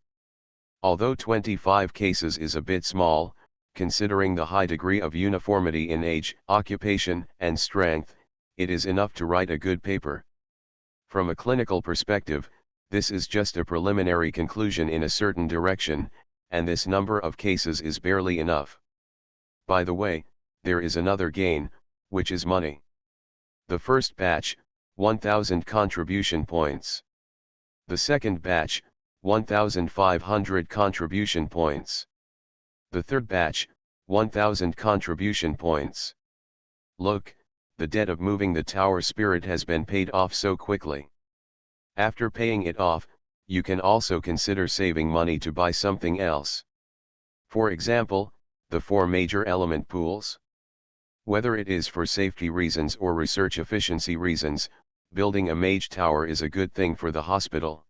Although 25 cases is a bit small, considering the high degree of uniformity in age, occupation, and strength, it is enough to write a good paper. From a clinical perspective, this is just a preliminary conclusion in a certain direction, and this number of cases is barely enough. By the way, there is another gain, which is money. The first batch, 1,000 contribution points. The second batch, 1,500 contribution points. The third batch, 1,000 contribution points. Look, the debt of moving the tower spirit has been paid off so quickly. After paying it off, you can also consider saving money to buy something else. For example, the 4 major element pools. Whether it is for safety reasons or research efficiency reasons, building a mage tower is a good thing for the hospital.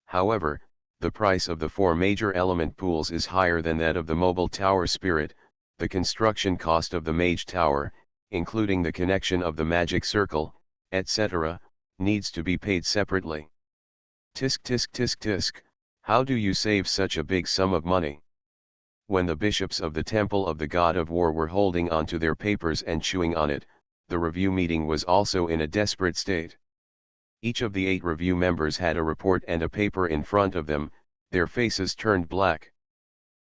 However, the price of the 4 major element pools is higher than that of the mobile tower spirit. The construction cost of the mage tower, including the connection of the magic circle, etc., needs to be paid separately. Tisk tisk tisk tisk, how do you save such a big sum of money? When the bishops of the temple of the god of war were holding on to their papers and chewing on it, the review meeting was also in a desperate state. Each of the 8 review members had a report and a paper in front of them, their faces turned black.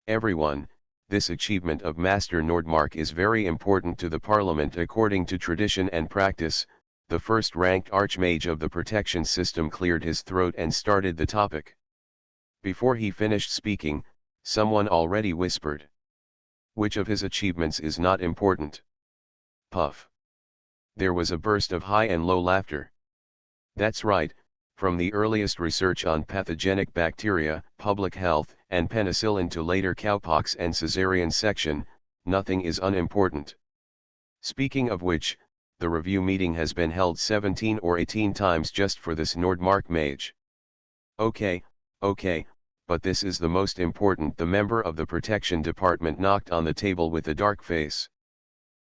Everyone, this achievement of Master Nordmark is very important to the Parliament according to tradition and practice. The first-ranked archmage of the protection system cleared his throat and started the topic. Before he finished speaking, someone already whispered. Which of his achievements is not important? Puff. There was a burst of high and low laughter. That's right, from the earliest research on pathogenic bacteria, public health, and penicillin to later cowpox and caesarean section, nothing is unimportant. Speaking of which, the review meeting has been held 17 or 18 times just for this Nordmark mage. Okay, but this is the most important. The member of the protection department knocked on the table with a dark face.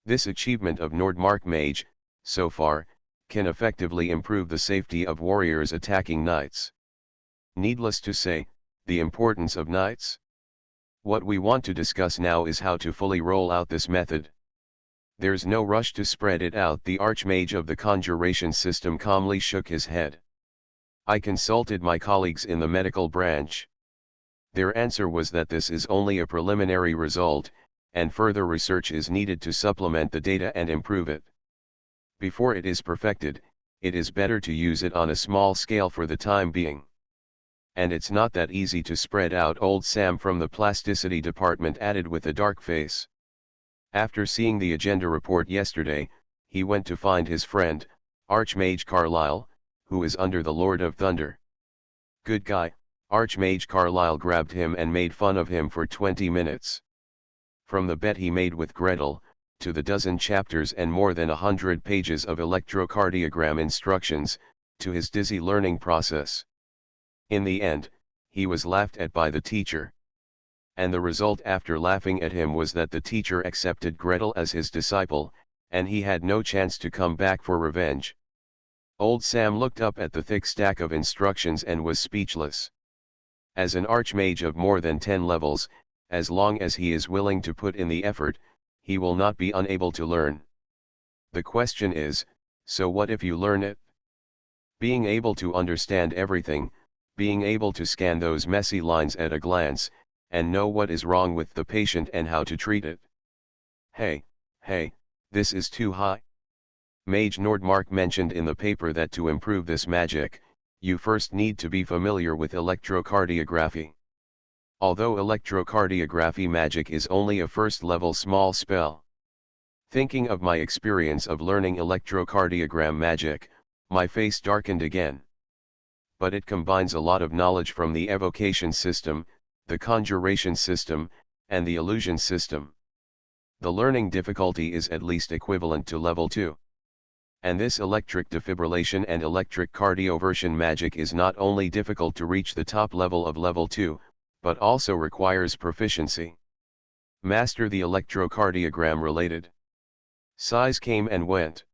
This achievement of Nordmark mage, so far, can effectively improve the safety of warriors attacking knights. Needless to say, the importance of knights. What we want to discuss now is how to fully roll out this method. There's no rush to spread it out. The archmage of the conjuration system calmly shook his head. I consulted my colleagues in the medical branch. Their answer was that this is only a preliminary result, and further research is needed to supplement the data and improve it. Before it is perfected, it is better to use it on a small scale for the time being. And it's not that easy to spread out. Old Sam from the plasticity department added with a dark face. After seeing the agenda report yesterday, he went to find his friend, Archmage Carlyle, who is under the Lord of Thunder. Good guy. Archmage Carlyle grabbed him and made fun of him for 20 minutes. From the bet he made with Gretel, to the dozen chapters and more than 100 pages of electrocardiogram instructions, to his dizzy learning process. In the end, he was laughed at by the teacher. And the result after laughing at him was that the teacher accepted Gretel as his disciple, and he had no chance to come back for revenge. Old Sam looked up at the thick stack of instructions and was speechless. As an archmage of more than 10 levels, as long as he is willing to put in the effort, he will not be unable to learn. The question is, so what if you learn it? Being able to understand everything, being able to scan those messy lines at a glance, and know what is wrong with the patient and how to treat it. Hey, this is too high. Mage Nordmark mentioned in the paper that to improve this magic, you first need to be familiar with electrocardiography. Although electrocardiography magic is only a first-level small spell. Thinking of my experience of learning electrocardiogram magic, my face darkened again. But it combines a lot of knowledge from the evocation system, the conjuration system, and the illusion system. The learning difficulty is at least equivalent to level 2. And this electric defibrillation and electric cardioversion magic is not only difficult to reach the top level of level 2, but also requires proficiency. Master the electrocardiogram related. Sighs came and went.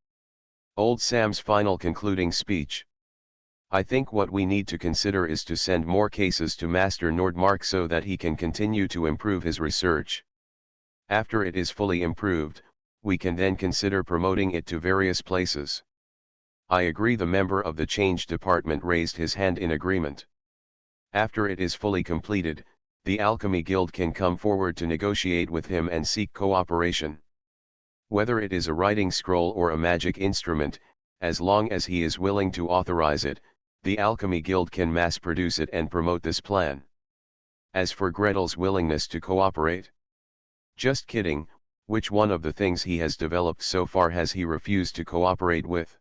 Old Sam's final concluding speech. I think what we need to consider is to send more cases to Master Nordmark so that he can continue to improve his research. After it is fully improved, we can then consider promoting it to various places. I agree. The member of the change department raised his hand in agreement. After it is fully completed, the Alchemy Guild can come forward to negotiate with him and seek cooperation. Whether it is a writing scroll or a magic instrument, as long as he is willing to authorize it, the Alchemy Guild can mass produce it and promote this plan. As for Gretel's willingness to cooperate? Just kidding, which one of the things he has developed so far has he refused to cooperate with?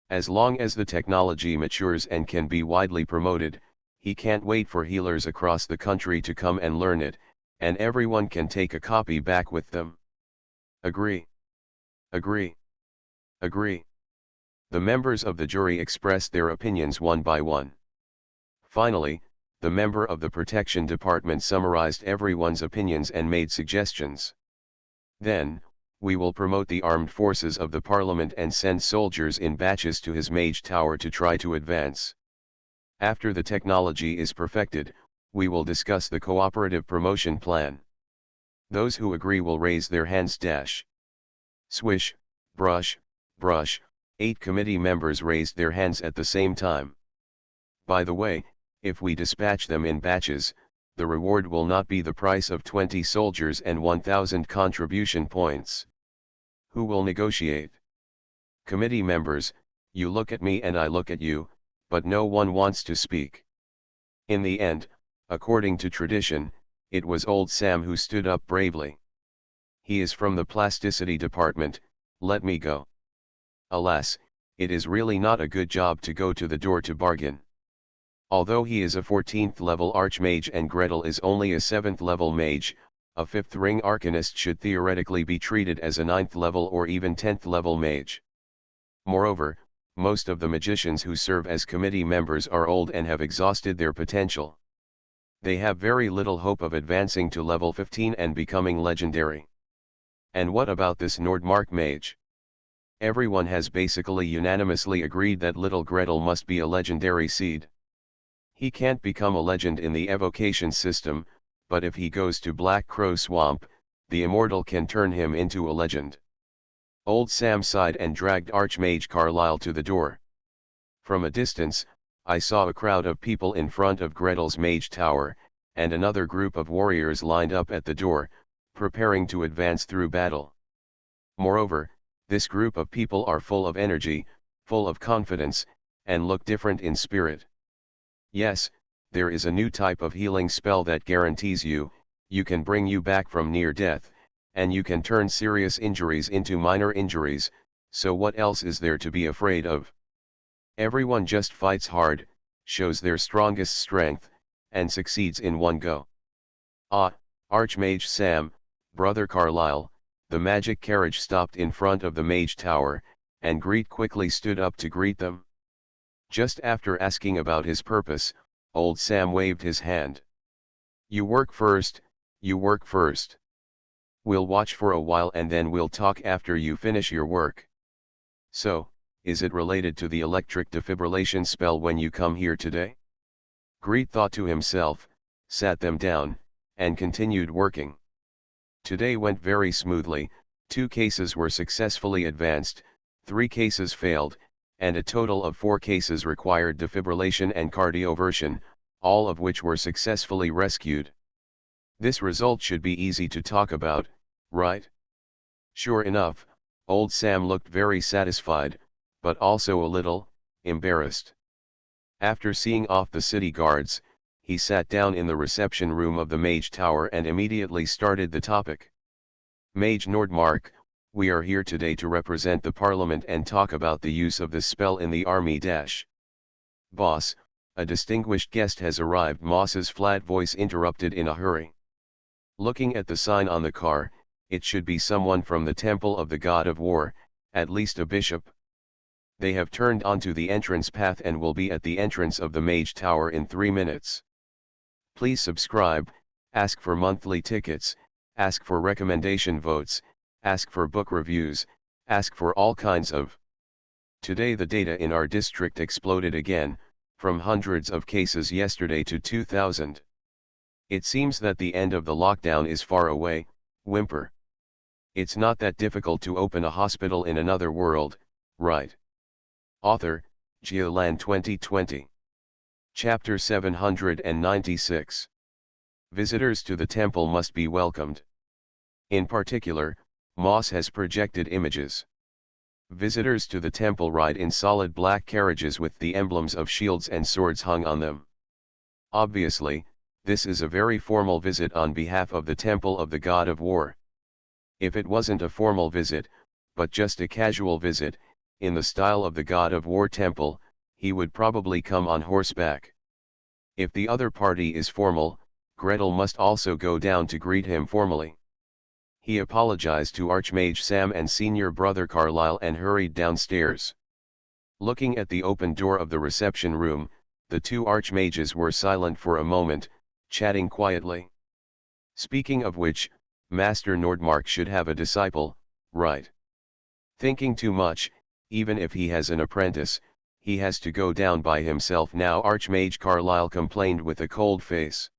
As long as the technology matures and can be widely promoted, he can't wait for healers across the country to come and learn it, and everyone can take a copy back with them. Agree. Agree. Agree. The members of the jury expressed their opinions one by one. Finally, the member of the protection department summarized everyone's opinions and made suggestions. Then, we will promote the armed forces of the parliament and send soldiers in batches to his mage tower to try to advance. After the technology is perfected, we will discuss the cooperative promotion plan. Those who agree will raise their hands. Swish, brush, brush. 8 committee members raised their hands at the same time. By the way, if we dispatch them in batches, the reward will not be the price of 20 soldiers and 1,000 contribution points. Who will negotiate? Committee members, you look at me and I look at you, but no one wants to speak. In the end, according to tradition, it was old Sam who stood up bravely. He is from the plasticity department, let me go. Alas, it is really not a good job to go to the door to bargain. Although he is a 14th level archmage and Gretel is only a 7th level mage, a 5th ring arcanist should theoretically be treated as a 9th level or even 10th level mage. Moreover, most of the magicians who serve as committee members are old and have exhausted their potential. They have very little hope of advancing to level 15 and becoming legendary. And what about this Nordmark mage? Everyone has basically unanimously agreed that little Gretel must be a legendary seed. He can't become a legend in the evocation system, but if he goes to Black Crow Swamp, the immortal can turn him into a legend. Old Sam sighed and dragged Archmage Carlyle to the door. From a distance, I saw a crowd of people in front of Gretel's mage tower, and another group of warriors lined up at the door, preparing to advance through battle. Moreover, this group of people are full of energy, full of confidence, and look different in spirit. Yes, there is a new type of healing spell that guarantees you can bring you back from near death, and you can turn serious injuries into minor injuries, so what else is there to be afraid of? Everyone just fights hard, shows their strongest strength, and succeeds in one go. Ah, Archmage Sam, Brother Carlyle. The magic carriage stopped in front of the mage tower, and Greet quickly stood up to greet them. Just after asking about his purpose, Old Sam waved his hand. You work first, you work first. We'll watch for a while and then we'll talk after you finish your work. So, is it related to the electric defibrillation spell when you come here today? Greet thought to himself, sat them down, and continued working. Today went very smoothly. 2 cases were successfully advanced, 3 cases failed, and a total of 4 cases required defibrillation and cardioversion, all of which were successfully rescued. This result should be easy to talk about, right? Sure enough, old Sam looked very satisfied, but also a little embarrassed. After seeing off the city guards, he sat down in the reception room of the Mage Tower and immediately started the topic. Mage Nordmark, we are here today to represent the Parliament and talk about the use of this spell in the army. Boss, a distinguished guest has arrived. Moss's flat voice interrupted in a hurry. Looking at the sign on the car, it should be someone from the Temple of the God of War, at least a bishop. They have turned onto the entrance path and will be at the entrance of the Mage Tower in 3 minutes. Please subscribe, ask for monthly tickets, ask for recommendation votes, ask for book reviews, ask for all kinds of. Today the data in our district exploded again, from hundreds of cases yesterday to 2,000. It seems that the end of the lockdown is far away. Whimper. It's not that difficult to open a hospital in another world, right? Author, Geoland 2020. Chapter 796. Visitors to the temple must be welcomed. In particular, Moss has projected images. Visitors to the temple ride in solid black carriages with the emblems of shields and swords hung on them. Obviously, this is a very formal visit on behalf of the Temple of the God of War. If it wasn't a formal visit, but just a casual visit, in the style of the God of War temple, he would probably come on horseback. If the other party is formal, Gretel must also go down to greet him formally. He apologized to Archmage Sam and senior brother Carlyle and hurried downstairs. Looking at the open door of the reception room, the 2 archmages were silent for a moment, chatting quietly. Speaking of which, Master Nordmark should have a disciple, right? Thinking too much, even if he has an apprentice, he has to go down by himself now. Archmage Carlyle complained with a cold face.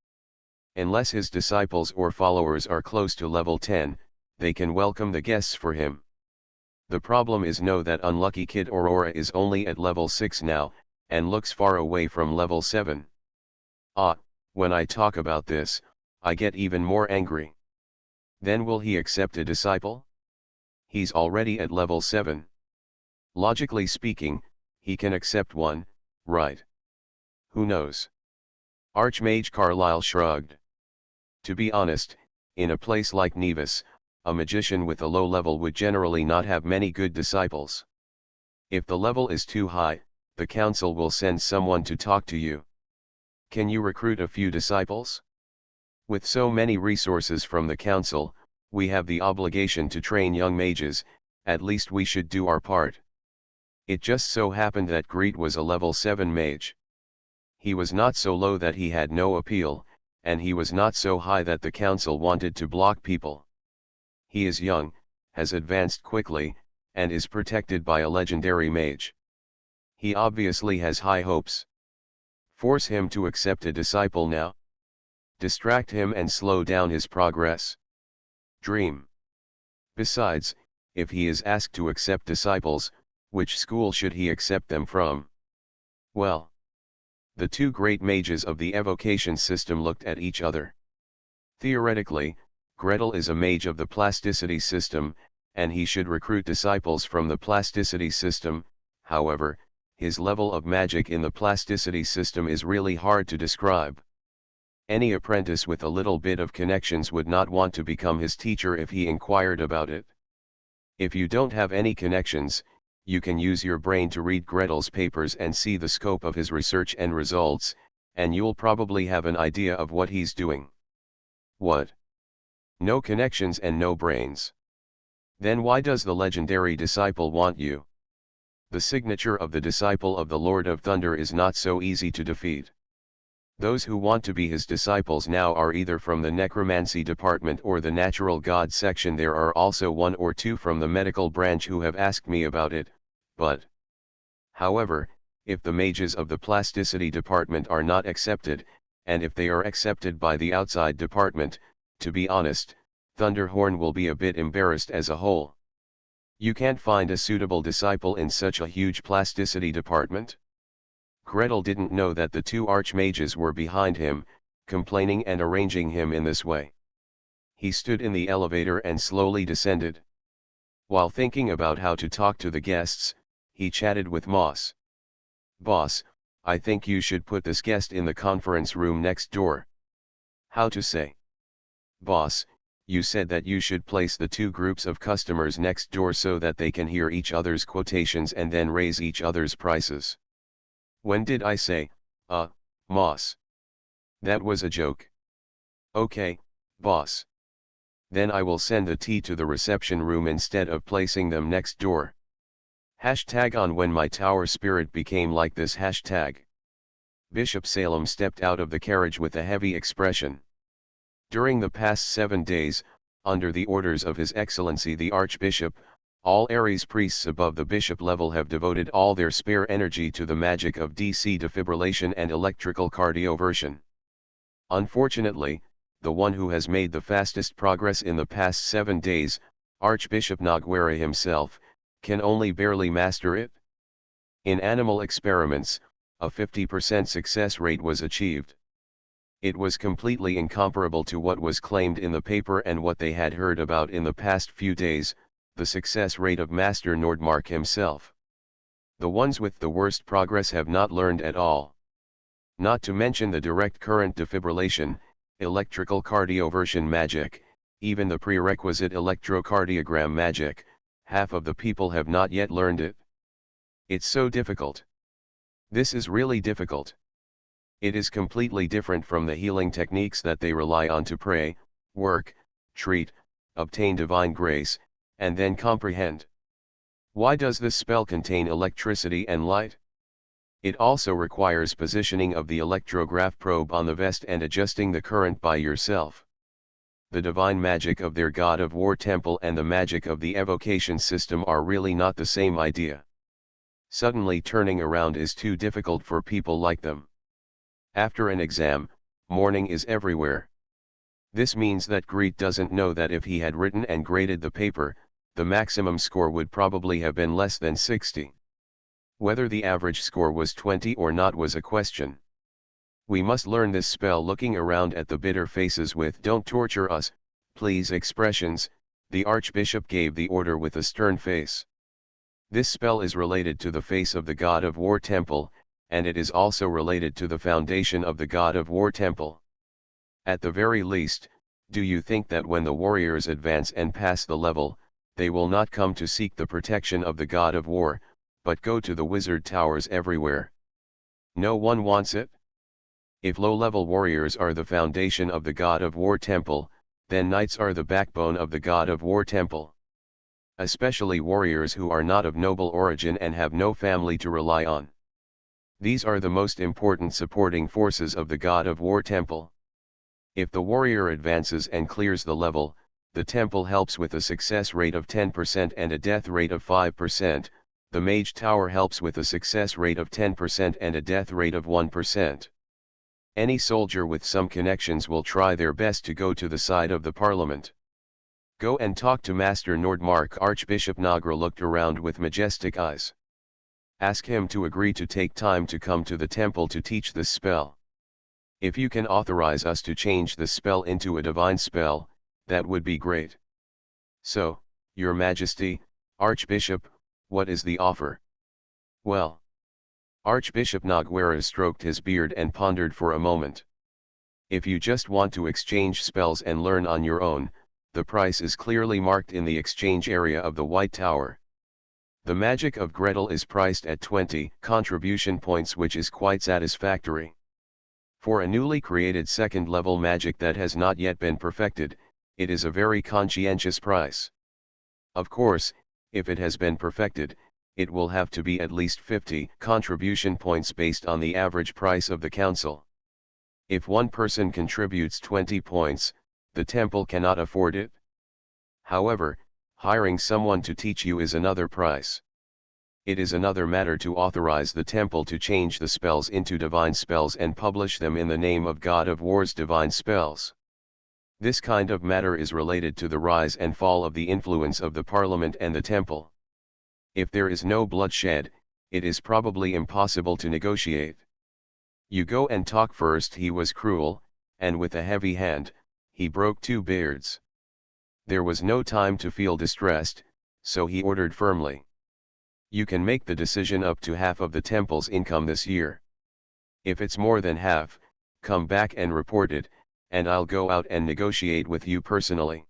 Unless his disciples or followers are close to level 10, they can welcome the guests for him. The problem is that unlucky kid Aurora is only at level 6 now, and looks far away from level 7. When I talk about this, I get even more angry. Then will he accept a disciple? He's already at level 7. Logically speaking, he can accept one, right? Who knows? Archmage Carlyle shrugged. To be honest, in a place like Nevis, a magician with a low level would generally not have many good disciples. If the level is too high, the council will send someone to talk to you. Can you recruit a few disciples? With so many resources from the council, we have the obligation to train young mages. At least we should do our part. It just so happened that Greet was a level 7 mage. He was not so low that he had no appeal, and he was not so high that the council wanted to block people. He is young, has advanced quickly, and is protected by a legendary mage. He obviously has high hopes. Force him to accept a disciple now? Distract him and slow down his progress? Dream. Besides, if he is asked to accept disciples, which school should he accept them from? Well, the 2 great mages of the evocation system looked at each other. Theoretically, Gretel is a mage of the plasticity system, and he should recruit disciples from the plasticity system. However, his level of magic in the plasticity system is really hard to describe. Any apprentice with a little bit of connections would not want to become his teacher if he inquired about it. If you don't have any connections, you can use your brain to read Gretel's papers and see the scope of his research and results, and you'll probably have an idea of what he's doing. What? No connections and no brains. Then why does the legendary disciple want you? The signature of the disciple of the Lord of Thunder is not so easy to defeat. Those who want to be his disciples now are either from the necromancy department or the natural god section. There are also one or two from the medical branch who have asked me about it, but however, if the mages of the plasticity department are not accepted, and if they are accepted by the outside department, to be honest, Thunderhorn will be a bit embarrassed as a whole. You can't find a suitable disciple in such a huge plasticity department. Gretel didn't know that the two archmages were behind him, complaining and arranging him in this way. He stood in the elevator and slowly descended. While thinking about how to talk to the guests, he chatted with Moss. "Boss, I think you should put this guest in the conference room next door." "How to say?" "Boss, you said that you should place the two groups of customers next door so that they can hear each other's quotations and then raise each other's prices." "When did I say, Moss? That was a joke." "Okay, boss. Then I will send the tea to the reception room instead of placing them next door." #on when my tower spirit became like this #. Bishop Salem stepped out of the carriage with a heavy expression. During the past 7 days, under the orders of His Excellency the Archbishop, all Ares priests above the bishop level have devoted all their spare energy to the magic of DC defibrillation and electrical cardioversion. Unfortunately, the one who has made the fastest progress in the past 7 days, Archbishop Noguera himself, can only barely master it. In animal experiments, a 50% success rate was achieved. It was completely incomparable to what was claimed in the paper and what they had heard about in the past few days, the success rate of Master Nordmark himself. The ones with the worst progress have not learned at all. Not to mention the direct current defibrillation, electrical cardioversion magic, even the prerequisite electrocardiogram magic, half of the people have not yet learned it. It's so difficult. This is really difficult. It is completely different from the healing techniques that they rely on to pray, work, treat, obtain divine grace, and then comprehend. Why does this spell contain electricity and light? It also requires positioning of the electrograph probe on the vest and adjusting the current by yourself. The divine magic of their god of war temple and the magic of the evocation system are really not the same idea. Suddenly turning around is too difficult for people like them. After an exam, mourning is everywhere. This means that Greet doesn't know that if he had written and graded the paper, the maximum score would probably have been less than 60. Whether the average score was 20 or not was a question. We must learn this spell looking around at the bitter faces with "don't torture us, please" expressions. The Archbishop gave the order with a stern face. This spell is related to the face of the God of War Temple, and it is also related to the foundation of the God of War Temple. At the very least, do you think that when the warriors advance and pass the level, they will not come to seek the protection of the God of War, but go to the wizard towers everywhere? No one wants it. If low-level warriors are the foundation of the God of War Temple, then knights are the backbone of the God of War Temple. Especially warriors who are not of noble origin and have no family to rely on. These are the most important supporting forces of the God of War Temple. If the warrior advances and clears the level, the temple helps with a success rate of 10% and a death rate of 5%, the mage tower helps with a success rate of 10% and a death rate of 1%. Any soldier with some connections will try their best to go to the side of the parliament. Go and talk to Master Nordmark. Archbishop Nagra looked around with majestic eyes. Ask him to agree to take time to come to the temple to teach this spell. If you can authorize us to change the spell into a divine spell, that would be great. So, Your Majesty, Archbishop, what is the offer? Well. Archbishop Noguera stroked his beard and pondered for a moment. If you just want to exchange spells and learn on your own, the price is clearly marked in the exchange area of the White Tower. The magic of Gretel is priced at 20 contribution points, which is quite satisfactory. For a newly created second-level magic that has not yet been perfected, it is a very conscientious price. Of course, if it has been perfected, it will have to be at least 50 contribution points based on the average price of the council. If one person contributes 20 points, the temple cannot afford it. However, hiring someone to teach you is another price. It is another matter to authorize the temple to change the spells into divine spells and publish them in the name of God of War's divine spells. This kind of matter is related to the rise and fall of the influence of the parliament and the temple. If there is no bloodshed, it is probably impossible to negotiate. You go and talk first. He was cruel, and with a heavy hand, he broke 2 beards. There was no time to feel distressed, so he ordered firmly. You can make the decision up to half of the temple's income this year. If it's more than half, come back and report it, and I'll go out and negotiate with you personally.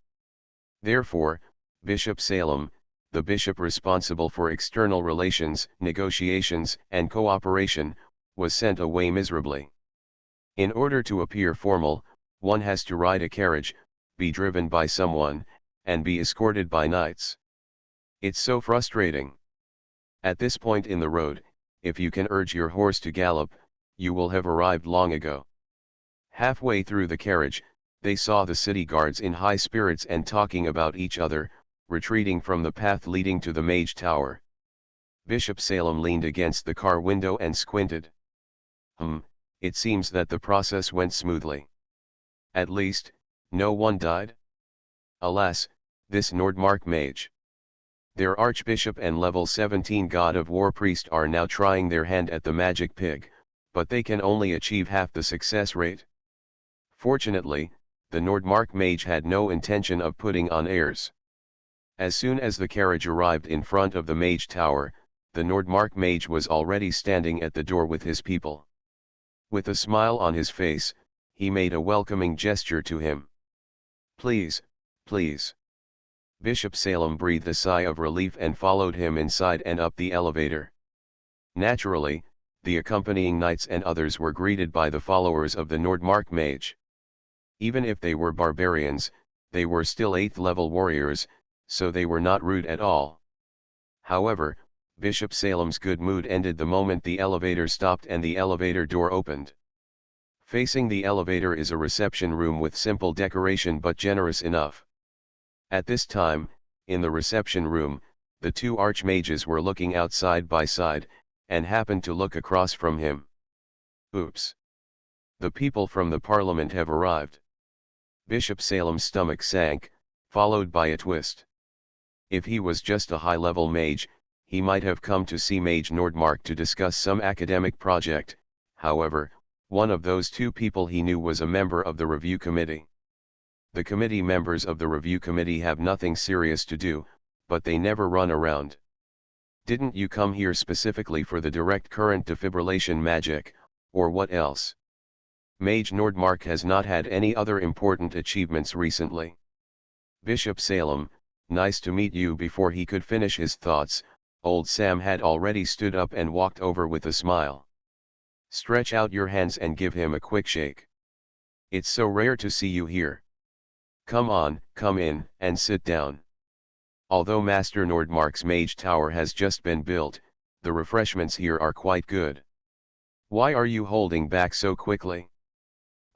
Therefore, Bishop Salem, the bishop responsible for external relations, negotiations, and cooperation, was sent away miserably. In order to appear formal, one has to ride a carriage, be driven by someone, and be escorted by knights. It's so frustrating. At this point in the road, if you can urge your horse to gallop, you will have arrived long ago. Halfway through the carriage, they saw the city guards in high spirits and talking about each other, retreating from the path leading to the Mage Tower. Bishop Salem leaned against the car window and squinted. It seems that the process went smoothly. At least, no one died? Alas, this Nordmark mage. Their archbishop and level 17 god of war priest are now trying their hand at the magic pig, but they can only achieve half the success rate. Fortunately, the Nordmark mage had no intention of putting on airs. As soon as the carriage arrived in front of the Mage Tower, the Nordmark mage was already standing at the door with his people. With a smile on his face, he made a welcoming gesture to him. Please, please. Bishop Salem breathed a sigh of relief and followed him inside and up the elevator. Naturally, the accompanying knights and others were greeted by the followers of the Nordmark mage. Even if they were barbarians, they were still 8th level warriors, so they were not rude at all. However, Bishop Salem's good mood ended the moment the elevator stopped and the elevator door opened. Facing the elevator is a reception room with simple decoration but generous enough. At this time, in the reception room, the 2 archmages were looking out side by side, and happened to look across from him. Oops! The people from the parliament have arrived. Bishop Salem's stomach sank, followed by a twist. If he was just a high-level mage, he might have come to see Mage Nordmark to discuss some academic project. However, one of those 2 people he knew was a member of the review committee. The committee members of the review committee have nothing serious to do, but they never run around. Didn't you come here specifically for the direct current defibrillation magic, or what else? Mage Nordmark has not had any other important achievements recently. Bishop Salem, nice to meet you. Before he could finish his thoughts, old Sam had already stood up and walked over with a smile. Stretch out your hands and give him a quick shake. It's so rare to see you here. Come on, come in, and sit down. Although Master Nordmark's Mage Tower has just been built, the refreshments here are quite good. Why are you holding back so quickly?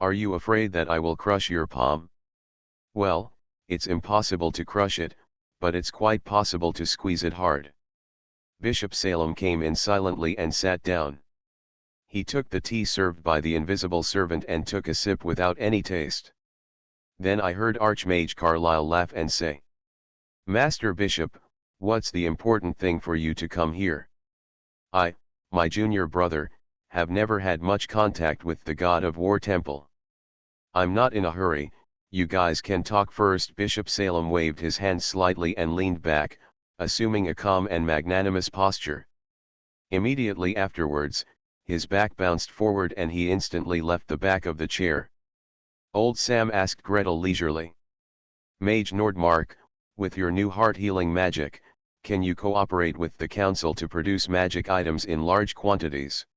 Are you afraid that I will crush your palm? Well, it's impossible to crush it, but it's quite possible to squeeze it hard. Bishop Salem came in silently and sat down. He took the tea served by the invisible servant and took a sip without any taste. Then I heard Archmage Carlyle laugh and say, Master Bishop, what's the important thing for you to come here? I, my junior brother, have never had much contact with the God of War Temple. I'm not in a hurry, you guys can talk first. Bishop Salem waved his hand slightly and leaned back, assuming a calm and magnanimous posture. Immediately afterwards, his back bounced forward and he instantly left the back of the chair. Old Sam asked Gretel leisurely. Mage Nordmark, with your new heart-healing magic, can you cooperate with the council to produce magic items in large quantities?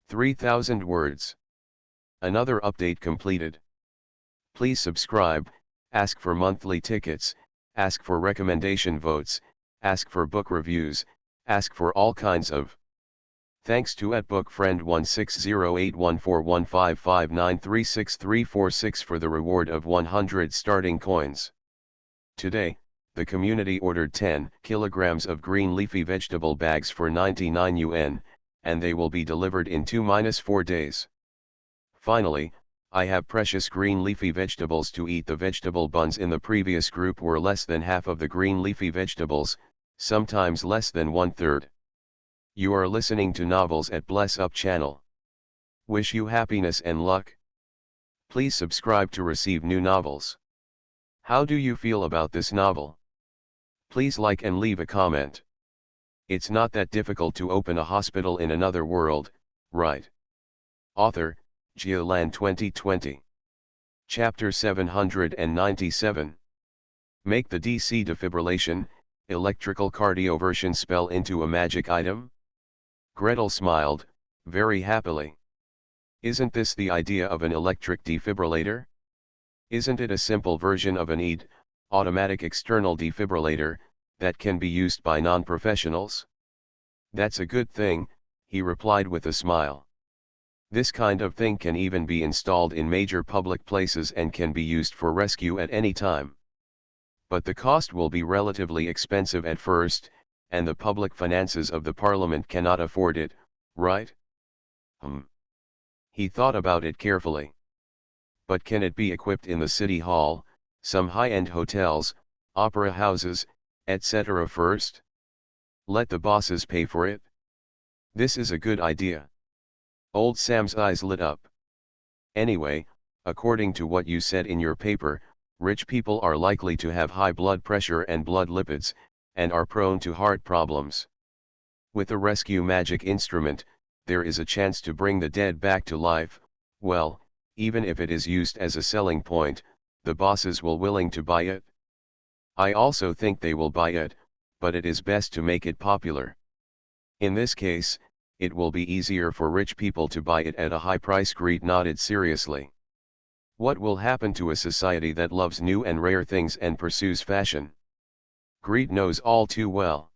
3,000 words. Another update completed. Please subscribe, ask for monthly tickets, ask for recommendation votes, ask for book reviews, ask for all kinds of Thanks to @bookfriend 1608141559363446 for the reward of 100 starting coins. Today, the community ordered 10 kilograms of green leafy vegetable bags for 99 yuan, and they will be delivered in 2-4 days. Finally, I have precious green leafy vegetables to eat. The vegetable buns in the previous group were less than half of the green leafy vegetables, sometimes less than 1/3. You are listening to Novels at Bless Up channel. Wish you happiness and luck. Please subscribe to receive new novels. How do you feel about this novel? Please like and leave a comment. It's not that difficult to open a hospital in another world, right? Author, Lan 2020. Chapter 797. Make the DC defibrillation, electrical cardioversion spell into a magic item? Gretel smiled, very happily. Isn't this the idea of an electric defibrillator? Isn't it a simple version of an ED, automatic external defibrillator, that can be used by non-professionals? That's a good thing, he replied with a smile. This kind of thing can even be installed in major public places and can be used for rescue at any time. But the cost will be relatively expensive at first, and the public finances of the parliament cannot afford it, right? He thought about it carefully. But can it be equipped in the city hall, some high-end hotels, opera houses, etc. first? Let the bosses pay for it? This is a good idea. Old Sam's eyes lit up. Anyway, according to what you said in your paper, rich people are likely to have high blood pressure and blood lipids, and are prone to heart problems. With a rescue magic instrument, there is a chance to bring the dead back to life. Well, even if it is used as a selling point, the bosses will willing to buy it. I also think they will buy it, but it is best to make it popular. In this case, it will be easier for rich people to buy it at a high price. Greet nodded seriously. What will happen to a society that loves new and rare things and pursues fashion? Greet knows all too well.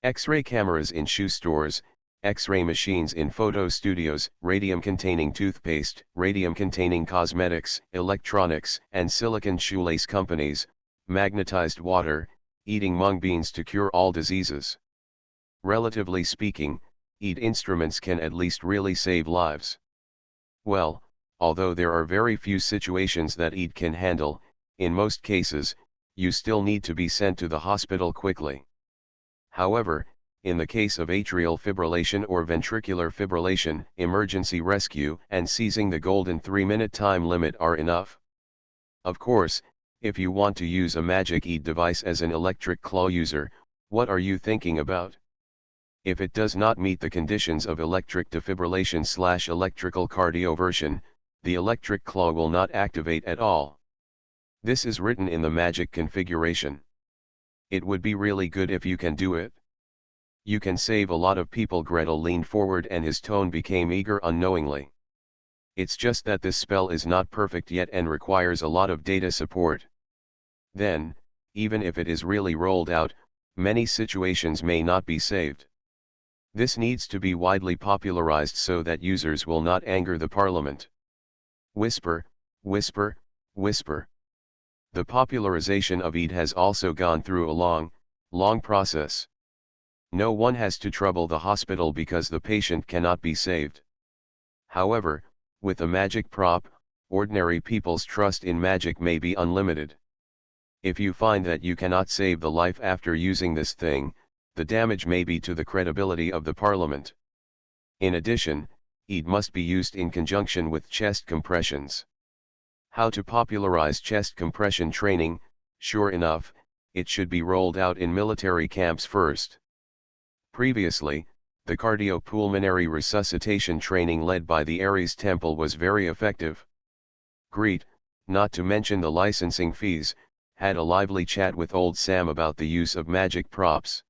X-ray cameras in shoe stores, X-ray machines in photo studios, radium-containing toothpaste, radium-containing cosmetics, electronics, and silicon shoelace companies, magnetized water, eating mung beans to cure all diseases. Relatively speaking, ED instruments can at least really save lives. Well, although there are very few situations that ED can handle, in most cases, you still need to be sent to the hospital quickly. However, in the case of atrial fibrillation or ventricular fibrillation, emergency rescue and seizing the golden 3-minute time limit are enough. Of course, if you want to use a magic ED device as an electric claw user, what are you thinking about? If it does not meet the conditions of electric defibrillation/electrical cardioversion, the electric claw will not activate at all. This is written in the magic configuration. It would be really good if you can do it. You can save a lot of people. Gretel leaned forward and his tone became eager unknowingly. It's just that this spell is not perfect yet and requires a lot of data support. Then, even if it is really rolled out, many situations may not be saved. This needs to be widely popularized so that users will not anger the parliament. Whisper, whisper, whisper. The popularization of ED has also gone through a long process. No one has to trouble the hospital because the patient cannot be saved. However, with a magic prop, ordinary people's trust in magic may be unlimited. If you find that you cannot save the life after using this thing, the damage may be to the credibility of the parliament. In addition, ED must be used in conjunction with chest compressions. How to popularize chest compression training? Sure enough, it should be rolled out in military camps first. Previously, the cardiopulmonary resuscitation training led by the Ares Temple was very effective. Greet, not to mention the licensing fees, had a lively chat with old Sam about the use of magic props.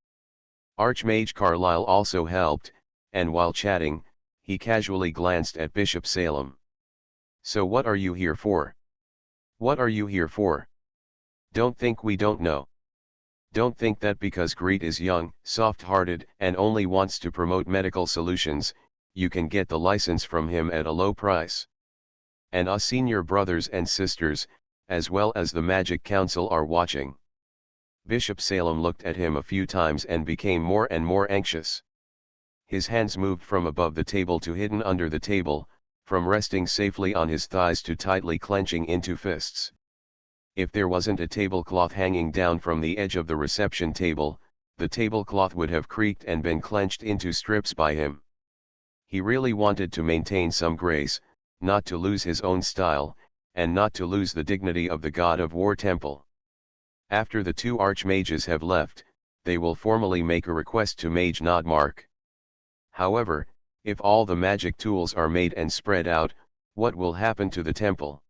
Archmage Carlyle also helped, and while chatting, he casually glanced at Bishop Salem. So what are you here for? What are you here for? Don't think we don't know. Don't think that because Greet is young, soft-hearted, and only wants to promote medical solutions, you can get the license from him at a low price. And us senior brothers and sisters, as well as the Magic Council are watching. Bishop Salem looked at him a few times and became more and more anxious. His hands moved from above the table to hidden under the table, from resting safely on his thighs to tightly clenching into fists. If there wasn't a tablecloth hanging down from the edge of the reception table, the tablecloth would have creaked and been clenched into strips by him. He really wanted to maintain some grace, not to lose his own style, and not to lose the dignity of the God of War Temple. After the two archmages have left, they will formally make a request to Mage Nodmark. However, if all the magic tools are made and spread out, what will happen to the temple?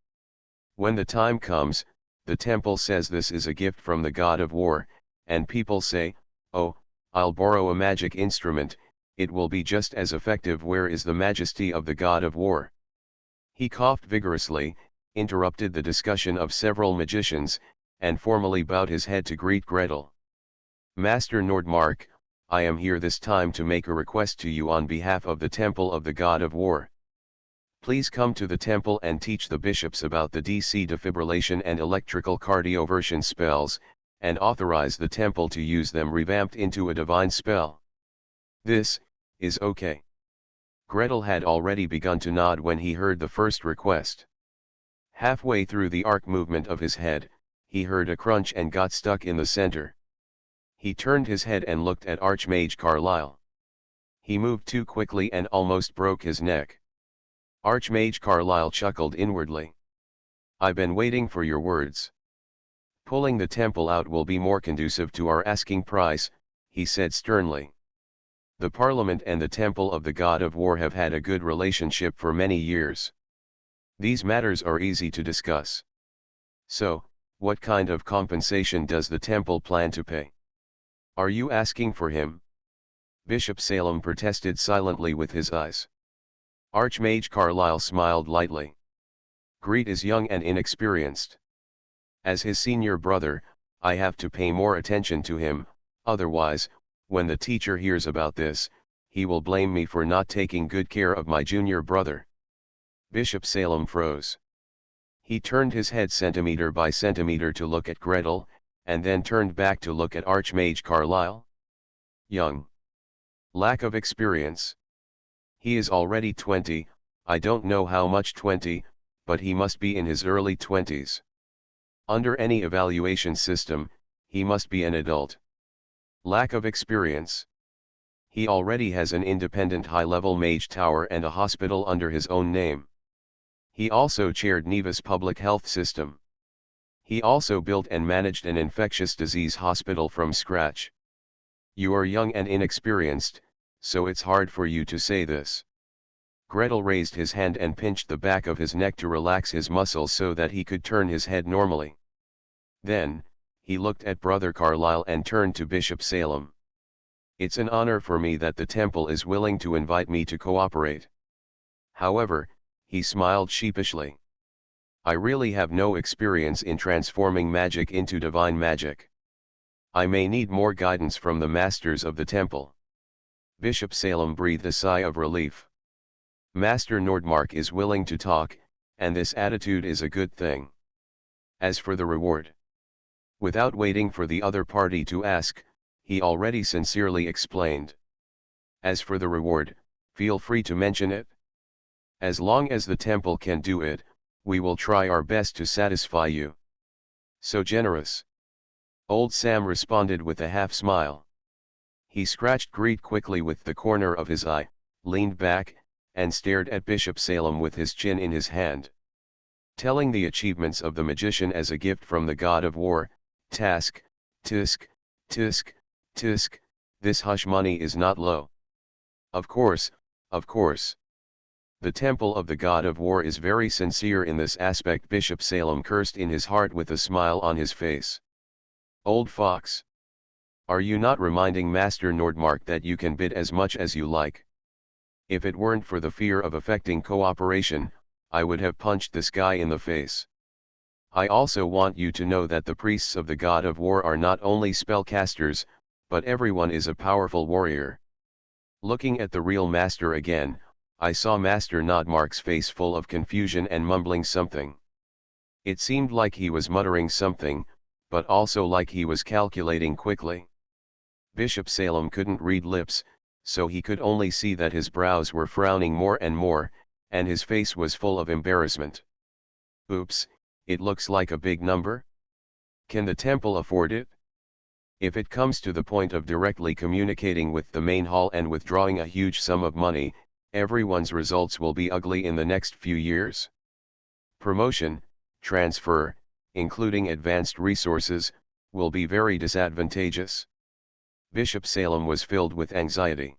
When the time comes, the temple says this is a gift from the God of War, and people say, oh, I'll borrow a magic instrument, it will be just as effective. Where is the majesty of the God of War? He coughed vigorously, interrupted the discussion of several magicians, and formally bowed his head to greet Gretel. Master Nordmark, I am here this time to make a request to you on behalf of the Temple of the God of War. Please come to the temple and teach the bishops about the DC defibrillation and electrical cardioversion spells, and authorize the temple to use them revamped into a divine spell. This is okay. Gretel had already begun to nod when he heard the first request. Halfway through the arc movement of his head, he heard a crunch and got stuck in the center. He turned his head and looked at Archmage Carlyle. He moved too quickly and almost broke his neck. Archmage Carlyle chuckled inwardly. I've been waiting for your words. Pulling the temple out will be more conducive to our asking price, he said sternly. The Parliament and the Temple of the God of War have had a good relationship for many years. These matters are easy to discuss. So, what kind of compensation does the temple plan to pay? Are you asking for him? Bishop Salem protested silently with his eyes. Archmage Carlyle smiled lightly. Greet is young and inexperienced. As his senior brother, I have to pay more attention to him, otherwise, when the teacher hears about this, he will blame me for not taking good care of my junior brother. Bishop Salem froze. He turned his head centimeter by centimeter to look at Gretel, and then turned back to look at Archmage Carlyle. Young. Lack of experience. He is already 20, I don't know how much 20, but he must be in his early 20s. Under any evaluation system, he must be an adult. Lack of experience. He already has an independent high-level mage tower and a hospital under his own name. He also chaired Neva's public health system. He also built and managed an infectious disease hospital from scratch. You are young and inexperienced, so it's hard for you to say this. Gretel raised his hand and pinched the back of his neck to relax his muscles so that he could turn his head normally. Then, he looked at Brother Carlyle and turned to Bishop Salem. It's an honor for me that the temple is willing to invite me to cooperate. However, he smiled sheepishly. I really have no experience in transforming magic into divine magic. I may need more guidance from the masters of the temple. Bishop Salem breathed a sigh of relief. Master Nordmark is willing to talk, and this attitude is a good thing. As for the reward. Without waiting for the other party to ask, he already sincerely explained. As for the reward, feel free to mention it. As long as the temple can do it, we will try our best to satisfy you. So generous. Old Sam responded with a half smile. He scratched Greet quickly with the corner of his eye, leaned back, and stared at Bishop Salem with his chin in his hand. Telling the achievements of the magician as a gift from the God of War, tisk, tisk, tisk, tisk, this hush money is not low. Of course, of course. The temple of the God of War is very sincere in this aspect. Bishop Salem cursed in his heart with a smile on his face. Old fox. Are you not reminding Master Nordmark that you can bid as much as you like? If it weren't for the fear of affecting cooperation, I would have punched this guy in the face. I also want you to know that the priests of the god of war are not only spellcasters, but everyone is a powerful warrior. Looking at the real master again, I saw Master Nodmark's face full of confusion and mumbling something. It seemed like he was muttering something, but also like he was calculating quickly. Bishop Salem couldn't read lips, so he could only see that his brows were frowning more and more, and his face was full of embarrassment. Oops, it looks like a big number? Can the temple afford it? If it comes to the point of directly communicating with the main hall and withdrawing a huge sum of money, everyone's results will be ugly in the next few years. Promotion, transfer, including advanced resources, will be very disadvantageous. Bishop Salem was filled with anxiety.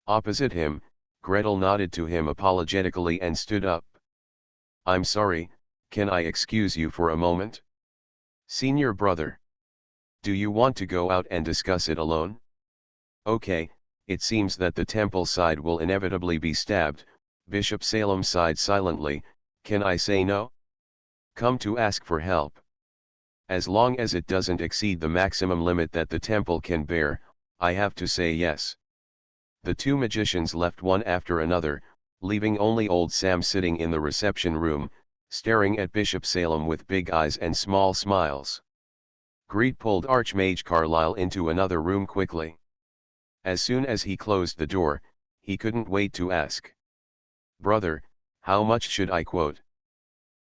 Opposite him, Gretel nodded to him apologetically and stood up. I'm sorry, can I excuse you for a moment? Senior brother. Do you want to go out and discuss it alone? Okay, it seems that the temple side will inevitably be stabbed. Bishop Salem sighed silently. Can I say no? Come to ask for help. As long as it doesn't exceed the maximum limit that the temple can bear, I have to say yes. The two magicians left one after another, leaving only old Sam sitting in the reception room, staring at Bishop Salem with big eyes and small smiles. Greed pulled Archmage Carlyle into another room quickly. As soon as he closed the door, he couldn't wait to ask. Brother, how much should I quote?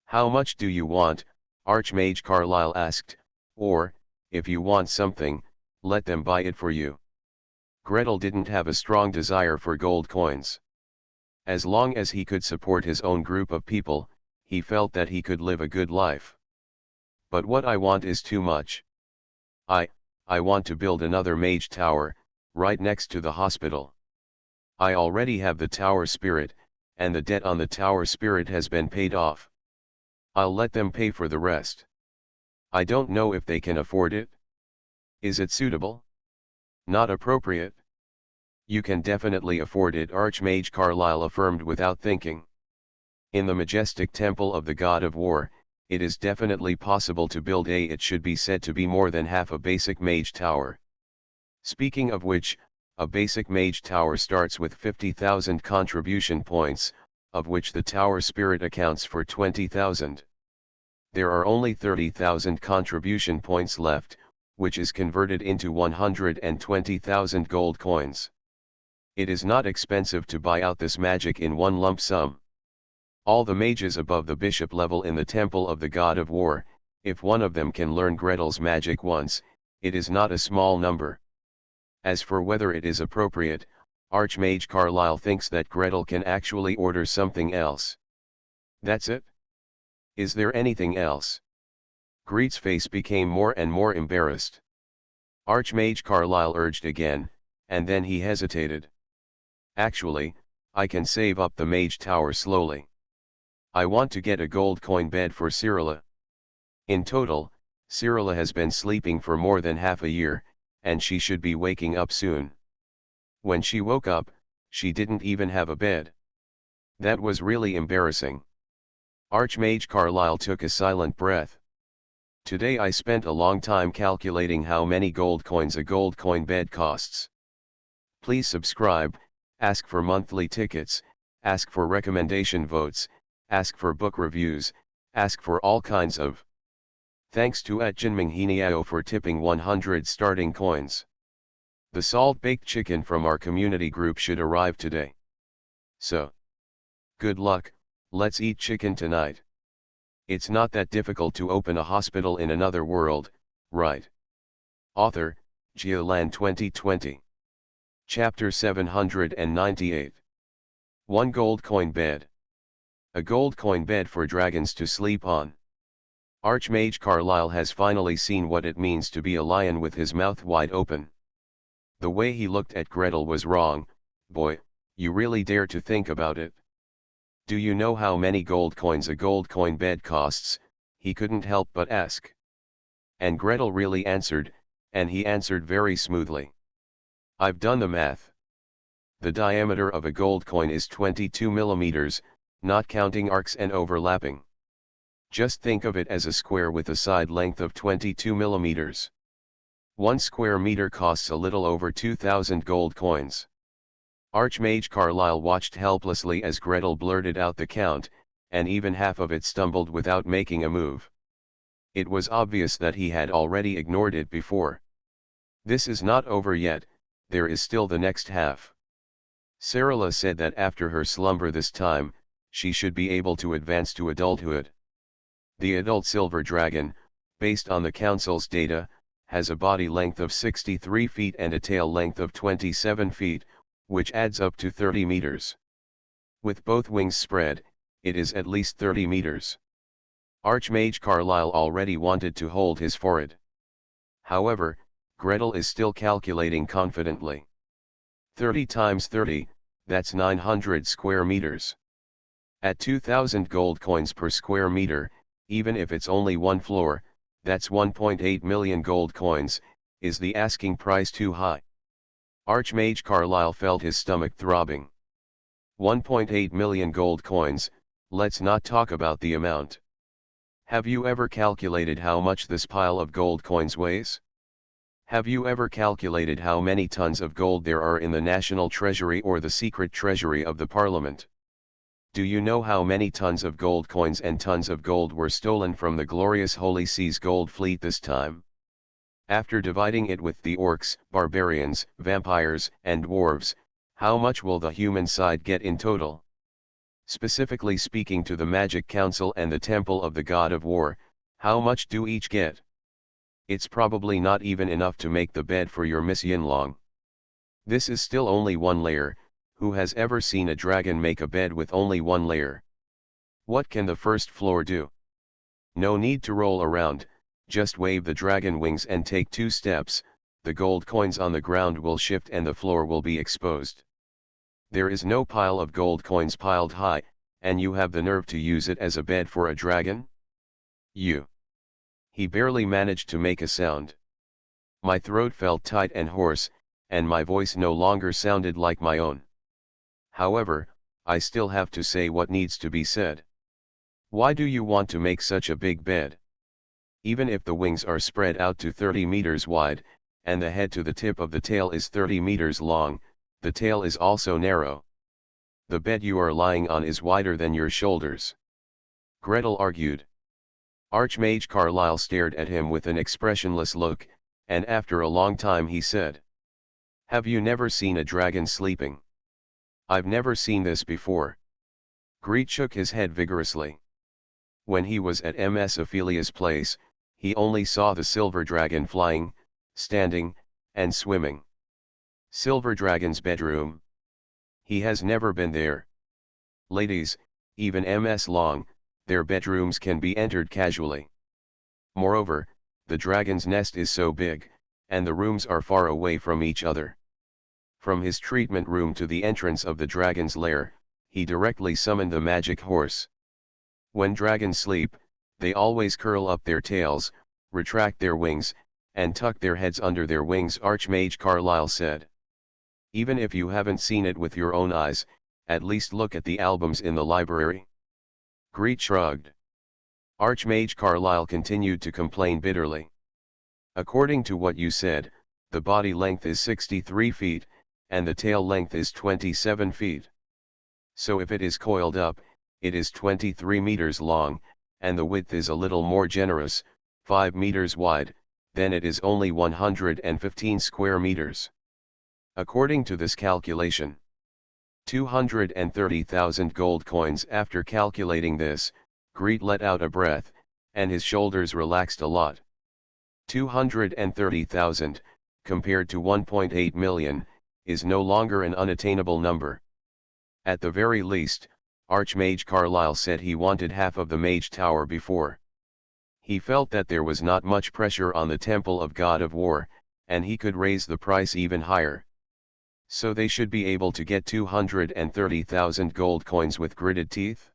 How much do you want? Archmage Carlyle asked, or, if you want something, let them buy it for you. Gretel didn't have a strong desire for gold coins. As long as he could support his own group of people, he felt that he could live a good life. But what I want is too much. I want to build another mage tower, right next to the hospital. I already have the tower spirit, and the debt on the tower spirit has been paid off. I'll let them pay for the rest. I don't know if they can afford it. Is it suitable? Not appropriate? You can definitely afford it, Archmage Carlyle affirmed without thinking. In the majestic temple of the god of war, it is definitely possible to build it should be said to be more than half a basic mage tower. Speaking of which, a basic mage tower starts with 50,000 contribution points, of which the tower spirit accounts for 20,000. There are only 30,000 contribution points left, which is converted into 120,000 gold coins. It is not expensive to buy out this magic in one lump sum. All the mages above the bishop level in the temple of the god of war, if one of them can learn Gretel's magic once, it is not a small number. As for whether it is appropriate, Archmage Carlyle thinks that Gretel can actually order something else. That's it? Is there anything else? Greet's face became more and more embarrassed. Archmage Carlyle urged again, and then he hesitated. Actually, I can save up the mage tower slowly. I want to get a gold coin bed for Cyrilla. In total, Cyrilla has been sleeping for more than half a year, and she should be waking up soon. When she woke up, she didn't even have a bed. That was really embarrassing. Archmage Carlyle took a silent breath. Today I spent a long time calculating how many gold coins a gold coin bed costs. Please subscribe, ask for monthly tickets, ask for recommendation votes, ask for book reviews, ask for all kinds of. Thanks to @JinmingHeniao for tipping 100 starting coins. The salt-baked chicken from our community group should arrive today. So, good luck, let's eat chicken tonight. It's not that difficult to open a hospital in another world, right? Author, Giolan 2020. Chapter 798. One gold coin bed. A gold coin bed for dragons to sleep on. Archmage Carlyle has finally seen what it means to be a lion with his mouth wide open. The way he looked at Gretel was wrong. Boy, you really dare to think about it. Do you know how many gold coins a gold coin bed costs? He couldn't help but ask. And Gretel really answered, and he answered very smoothly. I've done the math. The diameter of a gold coin is 22 millimeters, not counting arcs and overlapping. Just think of it as a square with a side length of 22 millimeters. 1 square meter costs a little over 2,000 gold coins. Archmage Carlyle watched helplessly as Gretel blurted out the count, and even half of it stumbled without making a move. It was obvious that he had already ignored it before. This is not over yet, there is still the next half. Sarala said that after her slumber this time, she should be able to advance to adulthood. The adult silver dragon, based on the council's data, has a body length of 63 feet and a tail length of 27 feet, which adds up to 30 meters. With both wings spread, it is at least 30 meters. Archmage Carlyle already wanted to hold his forehead. However, Gretel is still calculating confidently. 30 times 30, that's 900 square meters. At 2,000 gold coins per square meter, even if it's only one floor, that's 1.8 million gold coins. Is the asking price too high? Archmage Carlyle felt his stomach throbbing. 1.8 million gold coins, let's not talk about the amount. Have you ever calculated how much this pile of gold coins weighs? Have you ever calculated how many tons of gold there are in the National Treasury or the secret treasury of the Parliament? Do you know how many tons of gold coins and tons of gold were stolen from the glorious Holy Sea's gold fleet this time? After dividing it with the orcs, barbarians, vampires, and dwarves, how much will the human side get in total? Specifically speaking to the Magic Council and the Temple of the God of War, how much do each get? It's probably not even enough to make the bed for your Miss Yinlong. This is still only one layer. Who has ever seen a dragon make a bed with only one layer? What can the first floor do? No need to roll around, just wave the dragon wings and take 2 steps, the gold coins on the ground will shift and the floor will be exposed. There is no pile of gold coins piled high, and you have the nerve to use it as a bed for a dragon? You. He barely managed to make a sound. My throat felt tight and hoarse, and my voice no longer sounded like my own. However, I still have to say what needs to be said. Why do you want to make such a big bed? Even if the wings are spread out to 30 meters wide, and the head to the tip of the tail is 30 meters long, the tail is also narrow. The bed you are lying on is wider than your shoulders. Gretel argued. Archmage Carlyle stared at him with an expressionless look, and after a long time he said, "Have you never seen a dragon sleeping?" "I've never seen this before." Greet shook his head vigorously. When he was at Ms. Ophelia's place, he only saw the silver dragon flying, standing, and swimming. Silver Dragon's bedroom. He has never been there. Ladies, even Ms. Long, their bedrooms can be entered casually. Moreover, the dragon's nest is so big, and the rooms are far away from each other. From his treatment room to the entrance of the dragon's lair, he directly summoned the magic horse. When dragons sleep, they always curl up their tails, retract their wings, and tuck their heads under their wings, Archmage Carlyle said. Even if you haven't seen it with your own eyes, at least look at the albums in the library. Greet shrugged. Archmage Carlyle continued to complain bitterly. According to what you said, the body length is 63 feet, and the tail length is 27 feet. So if it is coiled up, it is 23 meters long, and the width is a little more generous, 5 meters wide, then it is only 115 square meters. According to this calculation, 230,000 gold coins. After calculating this, Greet let out a breath, and his shoulders relaxed a lot. 230,000, compared to 1.8 million, is no longer an unattainable number. At the very least, Archmage Carlyle said he wanted half of the Mage Tower before. He felt that there was not much pressure on the Temple of God of War, and he could raise the price even higher. So they should be able to get 230,000 gold coins with gritted teeth?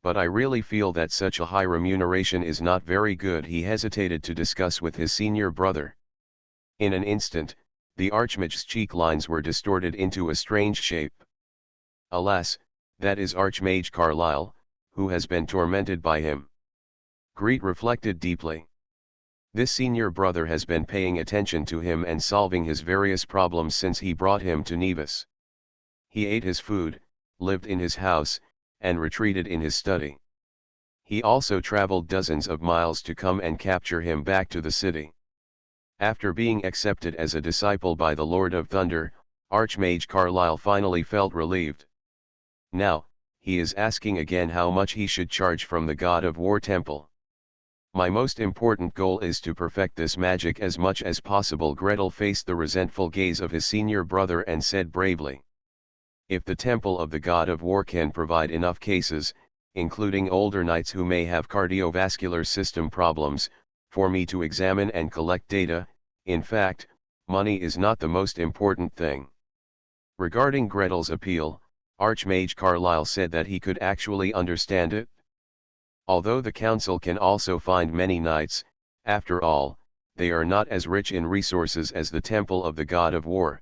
But I really feel that such a high remuneration is not very good, he hesitated to discuss with his senior brother. In an instant, the Archmage's cheek lines were distorted into a strange shape. Alas, that is Archmage Carlyle, who has been tormented by him. Greet reflected deeply. This senior brother has been paying attention to him and solving his various problems since he brought him to Nevis. He ate his food, lived in his house, and retreated in his study. He also traveled dozens of miles to come and capture him back to the city. After being accepted as a disciple by the Lord of Thunder, Archmage Carlyle finally felt relieved. Now, he is asking again how much he should charge from the God of War temple. My most important goal is to perfect this magic as much as possible. Gretel faced the resentful gaze of his senior brother and said bravely. If the temple of the God of War can provide enough cases, including older knights who may have cardiovascular system problems, for me to examine and collect data, in fact, money is not the most important thing. Regarding Gretel's appeal, Archmage Carlyle said that he could actually understand it. Although the council can also find many knights, after all, they are not as rich in resources as the temple of the God of War.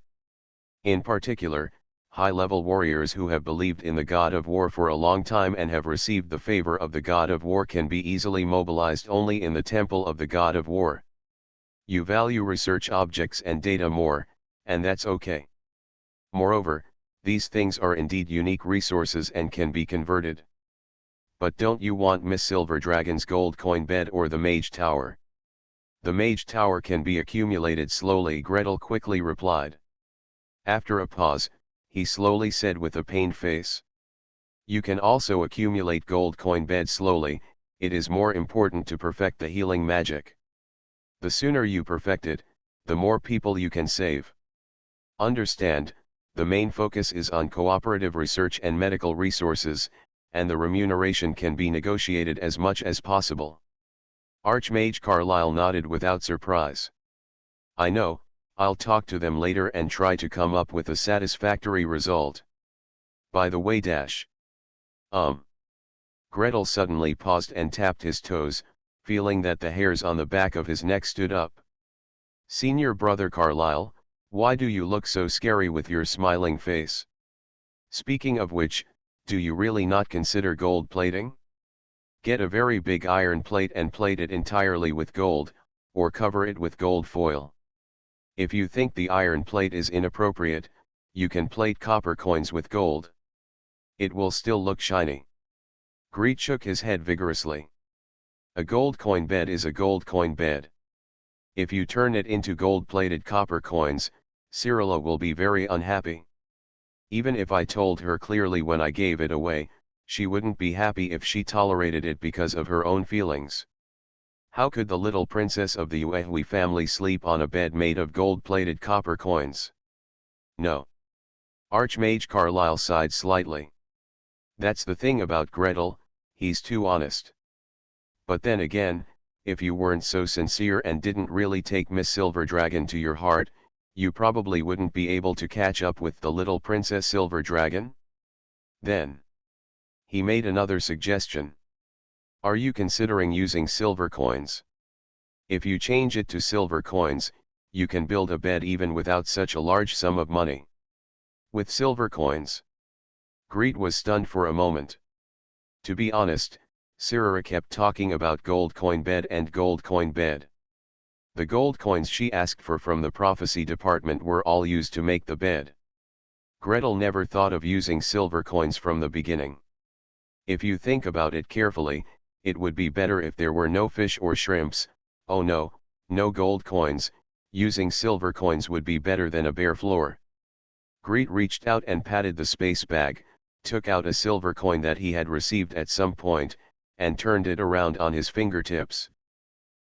In particular, high-level warriors who have believed in the God of War for a long time and have received the favor of the God of War can be easily mobilized only in the temple of the God of War. You value research objects and data more, and that's okay. Moreover, these things are indeed unique resources and can be converted. But don't you want Miss Silver Dragon's gold coin bed or the Mage Tower? The Mage Tower can be accumulated slowly, Gretel quickly replied. After a pause, he slowly said with a pained face. You can also accumulate gold coin bed slowly, it is more important to perfect the healing magic. The sooner you perfect it, the more people you can save. Understand, the main focus is on cooperative research and medical resources, and the remuneration can be negotiated as much as possible. Archmage Carlyle nodded without surprise. I know, I'll talk to them later and try to come up with a satisfactory result. By the way Gretel suddenly paused and tapped his toes, feeling that the hairs on the back of his neck stood up. Senior brother Carlyle, why do you look so scary with your smiling face? Speaking of which, do you really not consider gold plating? Get a very big iron plate and plate it entirely with gold, or cover it with gold foil. If you think the iron plate is inappropriate, you can plate copper coins with gold. It will still look shiny. Greet shook his head vigorously. A gold coin bed is a gold coin bed. If you turn it into gold-plated copper coins, Cyrilla will be very unhappy. Even if I told her clearly when I gave it away, she wouldn't be happy if she tolerated it because of her own feelings. How could the little princess of the Uehui family sleep on a bed made of gold-plated copper coins? No. Archmage Carlyle sighed slightly. That's the thing about Gretel, he's too honest. But then again, if you weren't so sincere and didn't really take Miss Silver Dragon to your heart, you probably wouldn't be able to catch up with the little Princess Silver Dragon? Then he made another suggestion. Are you considering using silver coins? If you change it to silver coins, you can build a bed even without such a large sum of money. With silver coins? Greet was stunned for a moment. To be honest, Cyrilla kept talking about gold coin bed and gold coin bed. The gold coins she asked for from the prophecy department were all used to make the bed. Gretel never thought of using silver coins from the beginning. If you think about it carefully, it would be better if there were no fish or shrimps. Oh no, no gold coins, using silver coins would be better than a bare floor. Greet reached out and patted the space bag, took out a silver coin that he had received at some point, and turned it around on his fingertips.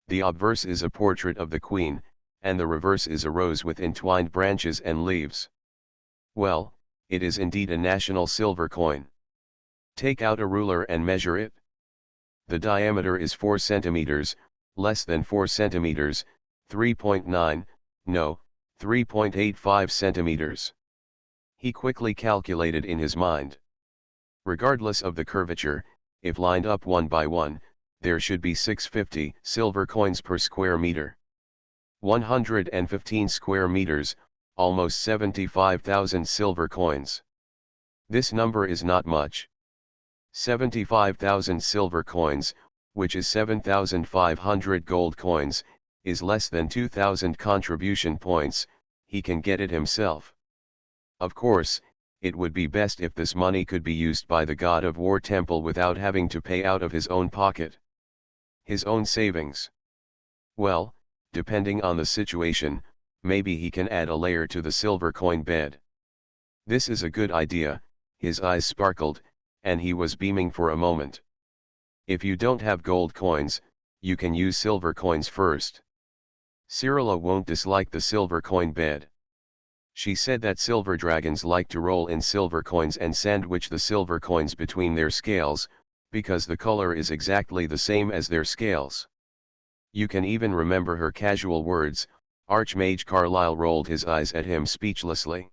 The obverse is a portrait of the queen, and the reverse is a rose with entwined branches and leaves. Well, it is indeed a national silver coin. Take out a ruler and measure it. The diameter is 4 centimeters, less than 4 centimeters, 3.9, no, 3.85 centimeters. He quickly calculated in his mind. Regardless of the curvature, if lined up one by one, there should be 650 silver coins per square meter. 115 square meters, almost 75,000 silver coins. This number is not much. 75,000 silver coins, which is 7,500 gold coins, is less than 2,000 contribution points. He can get it himself. Of course, it would be best if this money could be used by the God of War temple without having to pay out of his own pocket. His own savings. Well, depending on the situation, maybe he can add a layer to the silver coin bed. This is a good idea. His eyes sparkled, and he was beaming for a moment. If you don't have gold coins, you can use silver coins first. Cyrilla won't dislike the silver coin bed. She said that silver dragons like to roll in silver coins and sandwich the silver coins between their scales, because the color is exactly the same as their scales. You can even remember her casual words. Archmage Carlyle rolled his eyes at him speechlessly.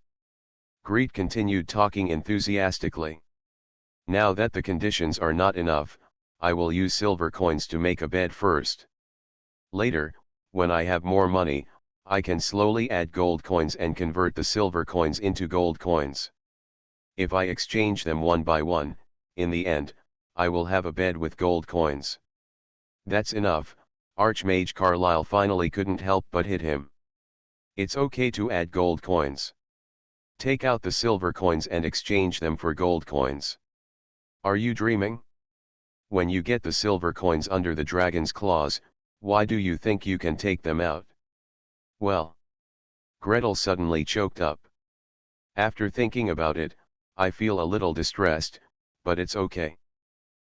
Greet continued talking enthusiastically. Now that the conditions are not enough, I will use silver coins to make a bed first. Later, when I have more money, I can slowly add gold coins and convert the silver coins into gold coins. If I exchange them one by one, in the end, I will have a bed with gold coins. That's enough. Archmage Carlyle finally couldn't help but hit him. It's okay to add gold coins. Take out the silver coins and exchange them for gold coins. Are you dreaming? When you get the silver coins under the dragon's claws, why do you think you can take them out? Well. Gretel suddenly choked up. After thinking about it, I feel a little distressed, but it's okay.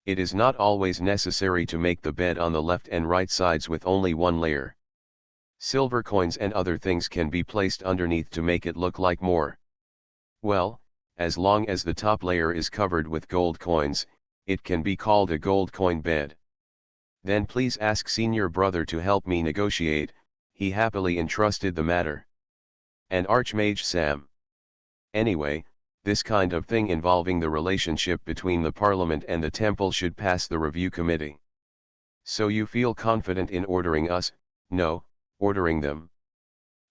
It is not always necessary to make the bed on the left and right sides with only one layer. Silver coins and other things can be placed underneath to make it look like more. Well, as long as the top layer is covered with gold coins, it can be called a gold coin bed. Then please ask senior brother to help me negotiate. He happily entrusted the matter. And Archmage Sam. Anyway, this kind of thing involving the relationship between the Parliament and the Temple should pass the review committee. So you feel confident in ordering us? No, ordering them.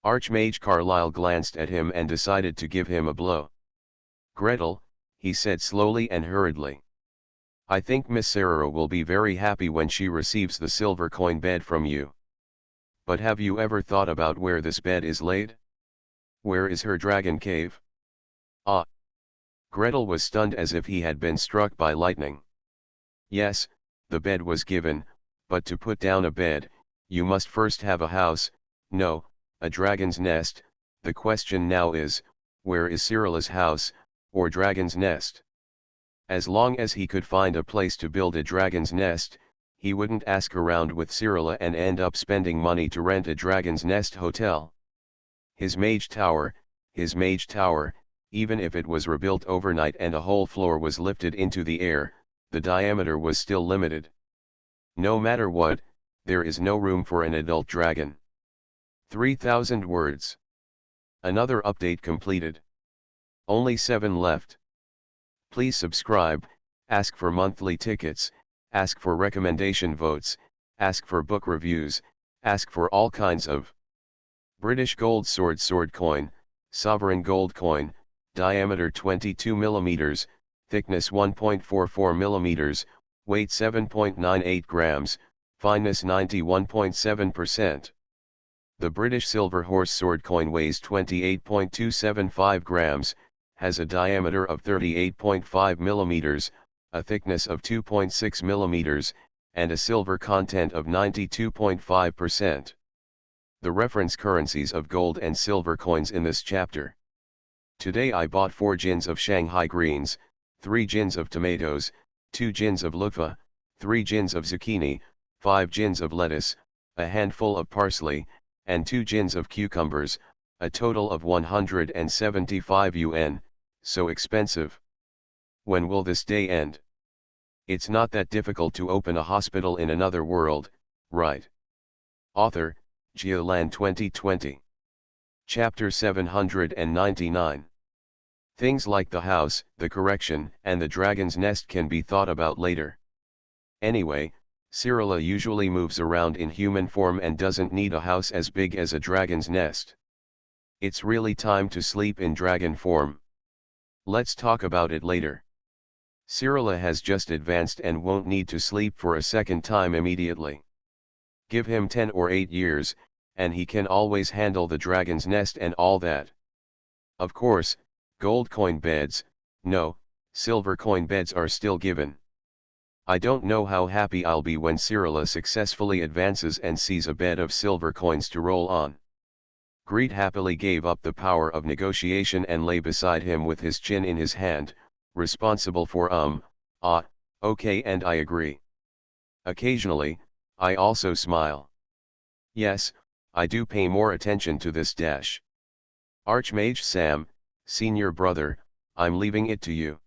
Archmage Carlyle glanced at him and decided to give him a blow. Gretel, he said slowly and hurriedly. I think Miss Sarah will be very happy when she receives the silver coin bed from you. But have you ever thought about where this bed is laid? Where is her dragon cave? Ah! Gretel was stunned as if he had been struck by lightning. Yes, the bed was given, but to put down a bed, you must first have a house, no, a dragon's nest. The question now is, where is Cyrilla's house, or dragon's nest? As long as he could find a place to build a dragon's nest, he wouldn't ask around with Cyrilla and end up spending money to rent a dragon's nest hotel. His mage tower, even if it was rebuilt overnight and a whole floor was lifted into the air, the diameter was still limited. No matter what, there is no room for an adult dragon. 3,000 words. Another update completed. Only 7 left. Please subscribe, ask for monthly tickets, ask for recommendation votes, ask for book reviews, ask for all kinds of British gold sword coin, sovereign gold coin, diameter 22 mm, thickness 1.44 mm, weight 7.98 grams, fineness 91.7%. The British silver horse sword coin weighs 28.275 grams, has a diameter of 38.5 mm, a thickness of 2.6 mm, and a silver content of 92.5%. The reference currencies of gold and silver coins in this chapter. Today I bought 4 gins of Shanghai greens, 3 gins of tomatoes, 2 gins of loofah, 3 gins of zucchini, 5 gins of lettuce, a handful of parsley, and 2 gins of cucumbers, a total of 175 yuan, so expensive. When will this day end? It's not that difficult to open a hospital in another world, right? Author, Lan 2020. Chapter 799. Things like the house, the correction, and the dragon's nest can be thought about later. Anyway, Cyrilla usually moves around in human form and doesn't need a house as big as a dragon's nest. It's really time to sleep in dragon form. Let's talk about it later. Cyrilla has just advanced and won't need to sleep for a second time immediately. Give him 10 or 8 years, and he can always handle the dragon's nest and all that. Of course, gold coin beds, no, silver coin beds are still given. I don't know how happy I'll be when Cyrilla successfully advances and sees a bed of silver coins to roll on. Greed happily gave up the power of negotiation and lay beside him with his chin in his hand, responsible for okay, and I agree. Occasionally, I also smile. Yes, I do pay more attention to this dash. Archmage Sam, senior brother, I'm leaving it to you.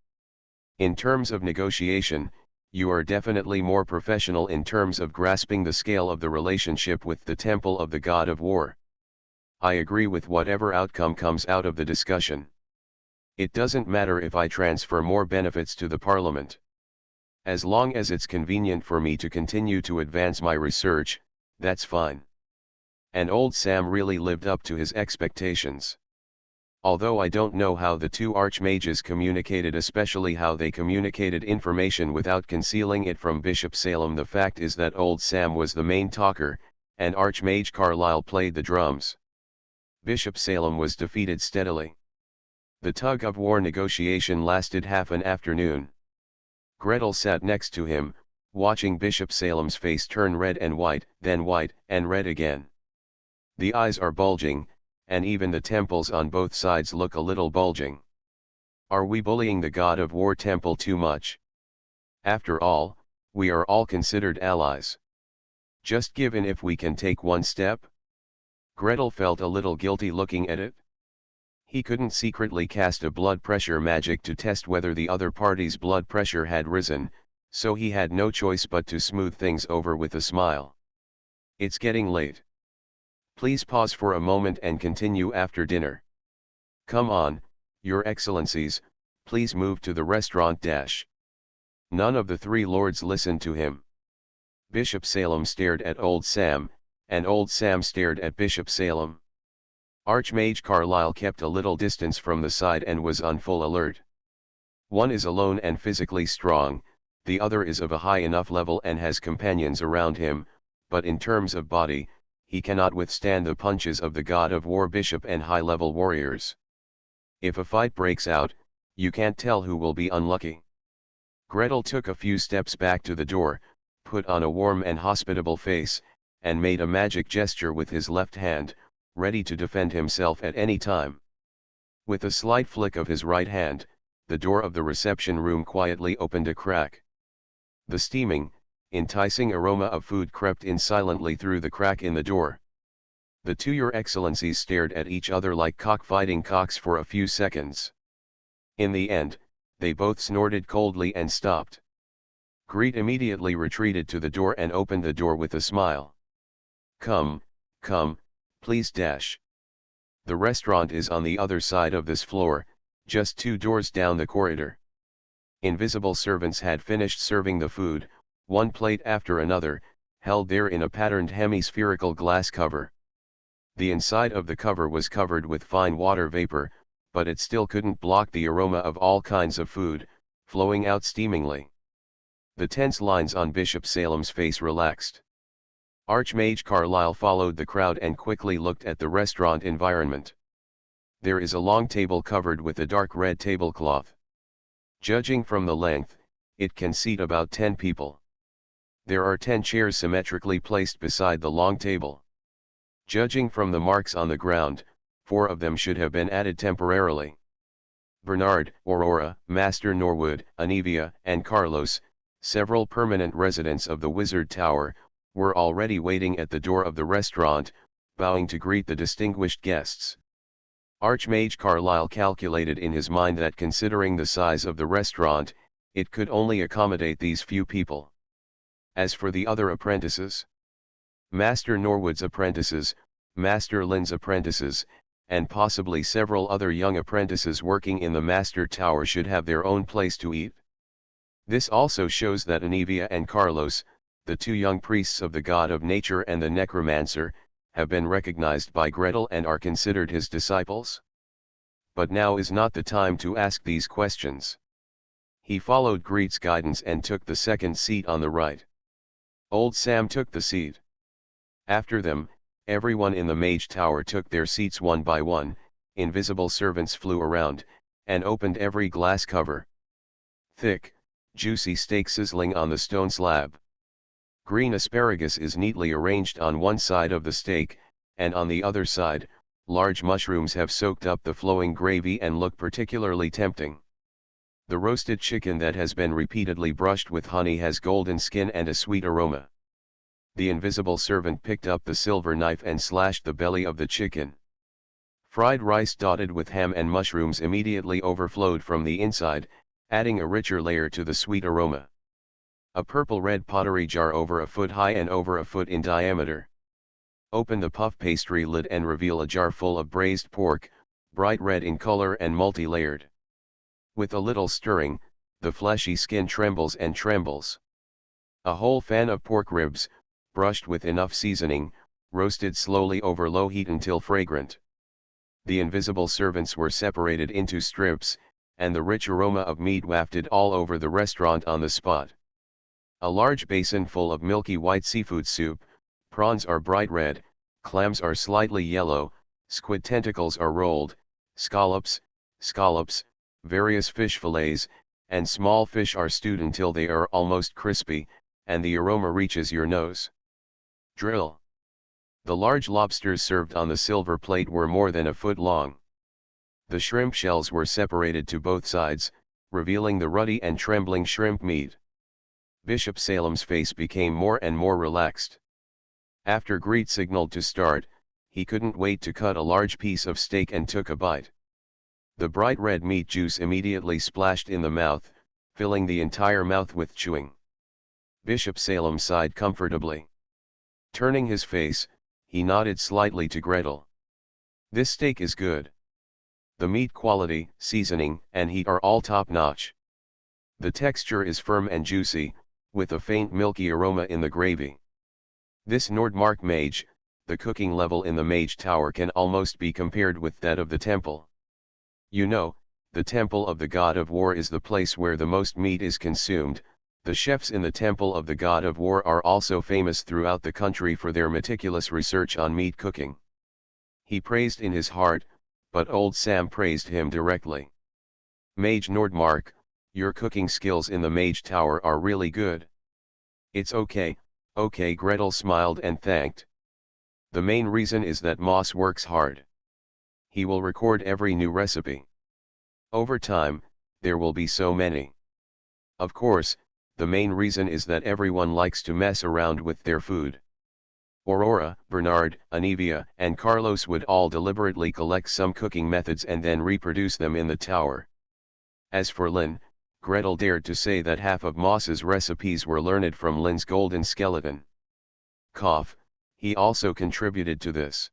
In terms of negotiation, you are definitely more professional in terms of grasping the scale of the relationship with the Temple of the God of War. I agree with whatever outcome comes out of the discussion. It doesn't matter if I transfer more benefits to the Parliament. As long as it's convenient for me to continue to advance my research, that's fine. And old Sam really lived up to his expectations. Although I don't know how the two archmages communicated, especially how they communicated information without concealing it from Bishop Salem, the fact is that old Sam was the main talker, and Archmage Carlyle played the drums. Bishop Salem was defeated steadily. The tug-of-war negotiation lasted half an afternoon. Gretel sat next to him, watching Bishop Salem's face turn red and white, then white and red again. The eyes are bulging, and even the temples on both sides look a little bulging. Are we bullying the God of War temple too much? After all, we are all considered allies. Just give in if we can take one step? Gretel felt a little guilty looking at it. He couldn't secretly cast a blood pressure magic to test whether the other party's blood pressure had risen, so he had no choice but to smooth things over with a smile. It's getting late. Please pause for a moment and continue after dinner. Come on, Your Excellencies, please move to the restaurant dash. None of the three lords listened to him. Bishop Salem stared at old Sam, and old Sam stared at Bishop Salem. Archmage Carlyle kept a little distance from the side and was on full alert. One is alone and physically strong, the other is of a high enough level and has companions around him, but in terms of body, he cannot withstand the punches of the God of War bishop and high-level warriors. If a fight breaks out, you can't tell who will be unlucky. Gretel took a few steps back to the door, put on a warm and hospitable face, and made a magic gesture with his left hand, ready to defend himself at any time. With a slight flick of his right hand, the door of the reception room quietly opened a crack. The steaming, enticing aroma of food crept in silently through the crack in the door. The two Your Excellencies stared at each other like cockfighting cocks for a few seconds. In the end, they both snorted coldly and stopped. Greet immediately retreated to the door and opened the door with a smile. Come, please dash. The restaurant is on the other side of this floor, just 2 doors down the corridor. Invisible servants had finished serving the food, one plate after another, held there in a patterned hemispherical glass cover. The inside of the cover was covered with fine water vapor, but it still couldn't block the aroma of all kinds of food, flowing out steamingly. The tense lines on Bishop Salem's face relaxed. Archmage Carlyle followed the crowd and quickly looked at the restaurant environment. There is a long table covered with a dark red tablecloth. Judging from the length, it can seat about 10 people. There are 10 chairs symmetrically placed beside the long table. Judging from the marks on the ground, 4 of them should have been added temporarily. Bernard, Aurora, Master Norwood, Anivia, and Carlos, several permanent residents of the Wizard Tower, were already waiting at the door of the restaurant, bowing to greet the distinguished guests. Archmage Carlyle calculated in his mind that considering the size of the restaurant, it could only accommodate these few people. As for the other apprentices, Master Norwood's apprentices, Master Lynn's apprentices, and possibly several other young apprentices working in the Master Tower should have their own place to eat. This also shows that Anivia and Carlos, the 2 young priests of the god of nature and the necromancer, have been recognized by Gretel and are considered his disciples. But now is not the time to ask these questions. He followed Greet's guidance and took the second seat on the right. Old Sam took the seat. After them, everyone in the mage tower took their seats one by one. Invisible servants flew around, and opened every glass cover. Thick, juicy steak sizzling on the stone slab. Green asparagus is neatly arranged on one side of the steak, and on the other side, large mushrooms have soaked up the flowing gravy and look particularly tempting. The roasted chicken that has been repeatedly brushed with honey has golden skin and a sweet aroma. The invisible servant picked up the silver knife and slashed the belly of the chicken. Fried rice dotted with ham and mushrooms immediately overflowed from the inside, adding a richer layer to the sweet aroma. A purple-red pottery jar over a foot high and over a foot in diameter. Open the puff pastry lid and reveal a jar full of braised pork, bright red in color and multi-layered. With a little stirring, the fleshy skin trembles and trembles. A whole fan of pork ribs, brushed with enough seasoning, roasted slowly over low heat until fragrant. The invisible servants were separated into strips, and the rich aroma of meat wafted all over the restaurant on the spot. A large basin full of milky white seafood soup, prawns are bright red, clams are slightly yellow, squid tentacles are rolled, scallops, various fish fillets, and small fish are stewed until they are almost crispy, and the aroma reaches your nose. Drill. The large lobsters served on the silver plate were more than a foot long. The shrimp shells were separated to both sides, revealing the ruddy and trembling shrimp meat. Bishop Salem's face became more and more relaxed. After Greet signaled to start, he couldn't wait to cut a large piece of steak and took a bite. The bright red meat juice immediately splashed in the mouth, filling the entire mouth with chewing. Bishop Salem sighed comfortably. Turning his face, he nodded slightly to Gretel. This steak is good. The meat quality, seasoning, and heat are all top-notch. The texture is firm and juicy, with a faint milky aroma in the gravy. This Nordmark mage, the cooking level in the mage tower can almost be compared with that of the temple. You know, the temple of the god of war is the place where the most meat is consumed. The chefs in the temple of the god of war are also famous throughout the country for their meticulous research on meat cooking. He praised in his heart, but old Sam praised him directly. Mage Nordmark, your cooking skills in the mage tower are really good. It's okay, Gretel smiled and thanked. The main reason is that Moss works hard. He will record every new recipe. Over time, there will be so many. Of course, the main reason is that everyone likes to mess around with their food. Aurora, Bernard, Anivia, and Carlos would all deliberately collect some cooking methods and then reproduce them in the tower. As for Lynn, Gretel dared to say that half of Moss's recipes were learned from Lynn's golden skeleton. Cough, he also contributed to this.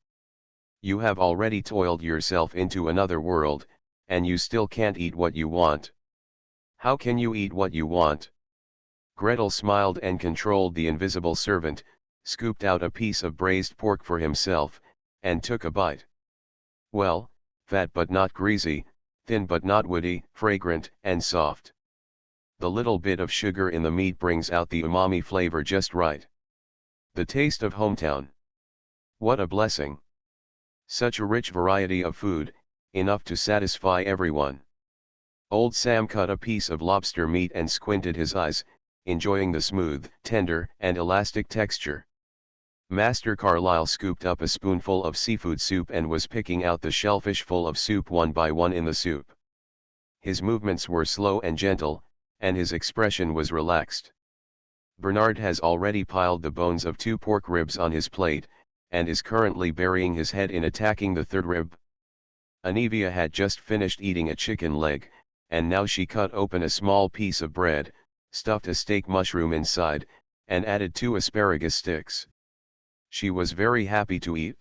You have already toiled yourself into another world, and you still can't eat what you want. How can you eat what you want? Gretel smiled and controlled the invisible servant, scooped out a piece of braised pork for himself, and took a bite. Well, fat but not greasy, thin but not woody, fragrant and soft. The little bit of sugar in the meat brings out the umami flavor just right. The taste of hometown. What a blessing. Such a rich variety of food, enough to satisfy everyone. Old Sam cut a piece of lobster meat and squinted his eyes, enjoying the smooth, tender, and elastic texture. Master Carlyle scooped up a spoonful of seafood soup and was picking out the shellfish full of soup one by one in the soup. His movements were slow and gentle, and his expression was relaxed. Bernard has already piled the bones of 2 pork ribs on his plate, and is currently burying his head in attacking the 3rd rib. Anivia had just finished eating a chicken leg, and now she cut open a small piece of bread, stuffed a steak mushroom inside, and added 2 asparagus sticks. She was very happy to eat.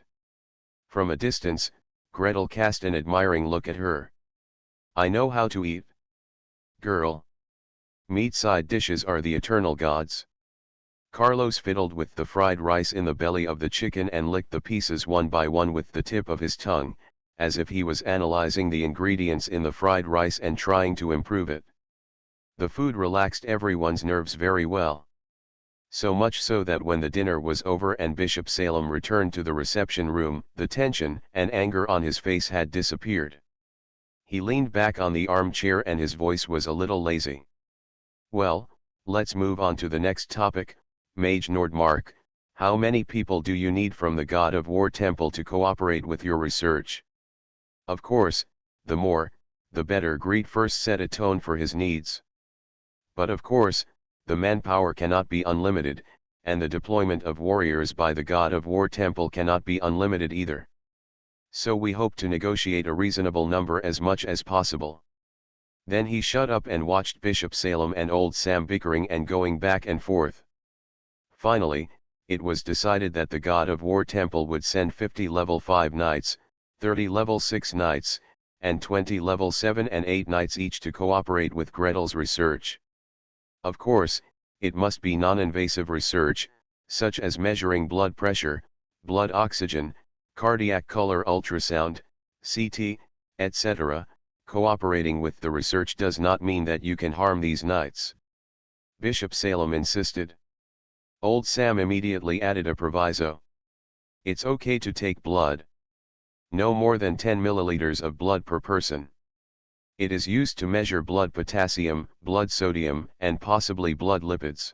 From a distance, Gretel cast an admiring look at her. I know how to eat. Girl. Meat side dishes are the eternal gods. Carlos fiddled with the fried rice in the belly of the chicken and licked the pieces one by one with the tip of his tongue, as if he was analyzing the ingredients in the fried rice and trying to improve it. The food relaxed everyone's nerves very well. So much so that when the dinner was over and Bishop Salem returned to the reception room, the tension and anger on his face had disappeared. He leaned back on the armchair and his voice was a little lazy. Well, let's move on to the next topic. Mage Nordmark, how many people do you need from the God of War Temple to cooperate with your research? Of course, the more, the better. Greed first set a tone for his needs. But of course, the manpower cannot be unlimited, and the deployment of warriors by the God of War Temple cannot be unlimited either. So we hope to negotiate a reasonable number as much as possible. Then he shut up and watched Bishop Salem and Old Sam bickering and going back and forth. Finally, it was decided that the God of War Temple would send 50 level 5 knights, 30 level 6 knights, and 20 level 7 and 8 knights each to cooperate with Gretel's research. Of course, it must be non-invasive research, such as measuring blood pressure, blood oxygen, cardiac color ultrasound, CT, etc. Cooperating with the research does not mean that you can harm these knights. Bishop Salem insisted. Old Sam immediately added a proviso. It's okay to take blood. No more than 10 milliliters of blood per person. It is used to measure blood potassium, blood sodium, and possibly blood lipids.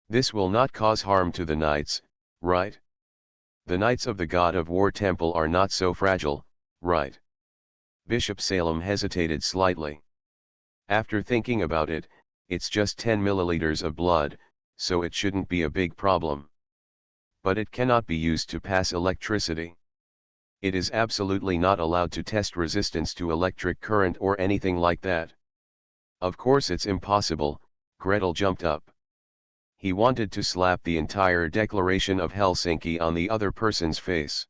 This will not cause harm to the knights, right? The knights of the God of War Temple are not so fragile, right? Bishop Salem hesitated slightly. After thinking about it, it's just 10 milliliters of blood, so it shouldn't be a big problem. But it cannot be used to pass electricity. It is absolutely not allowed to test resistance to electric current or anything like that. Of course it's impossible. Gretel jumped up. He wanted to slap the entire Declaration of Helsinki on the other person's face.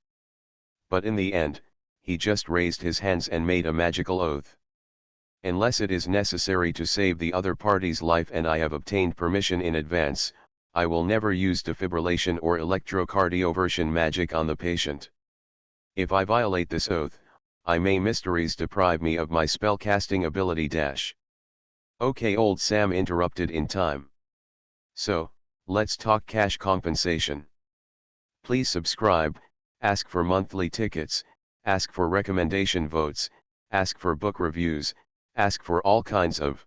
But in the end, he just raised his hands and made a magical oath. Unless it is necessary to save the other party's life and I have obtained permission in advance, I will never use defibrillation or electrocardioversion magic on the patient. If I violate this oath, I may mysteries deprive me of my spellcasting ability dash. Okay, Old Sam interrupted in time. So, let's talk cash compensation. Please subscribe, ask for monthly tickets, ask for recommendation votes, ask for book reviews, ask for all kinds of.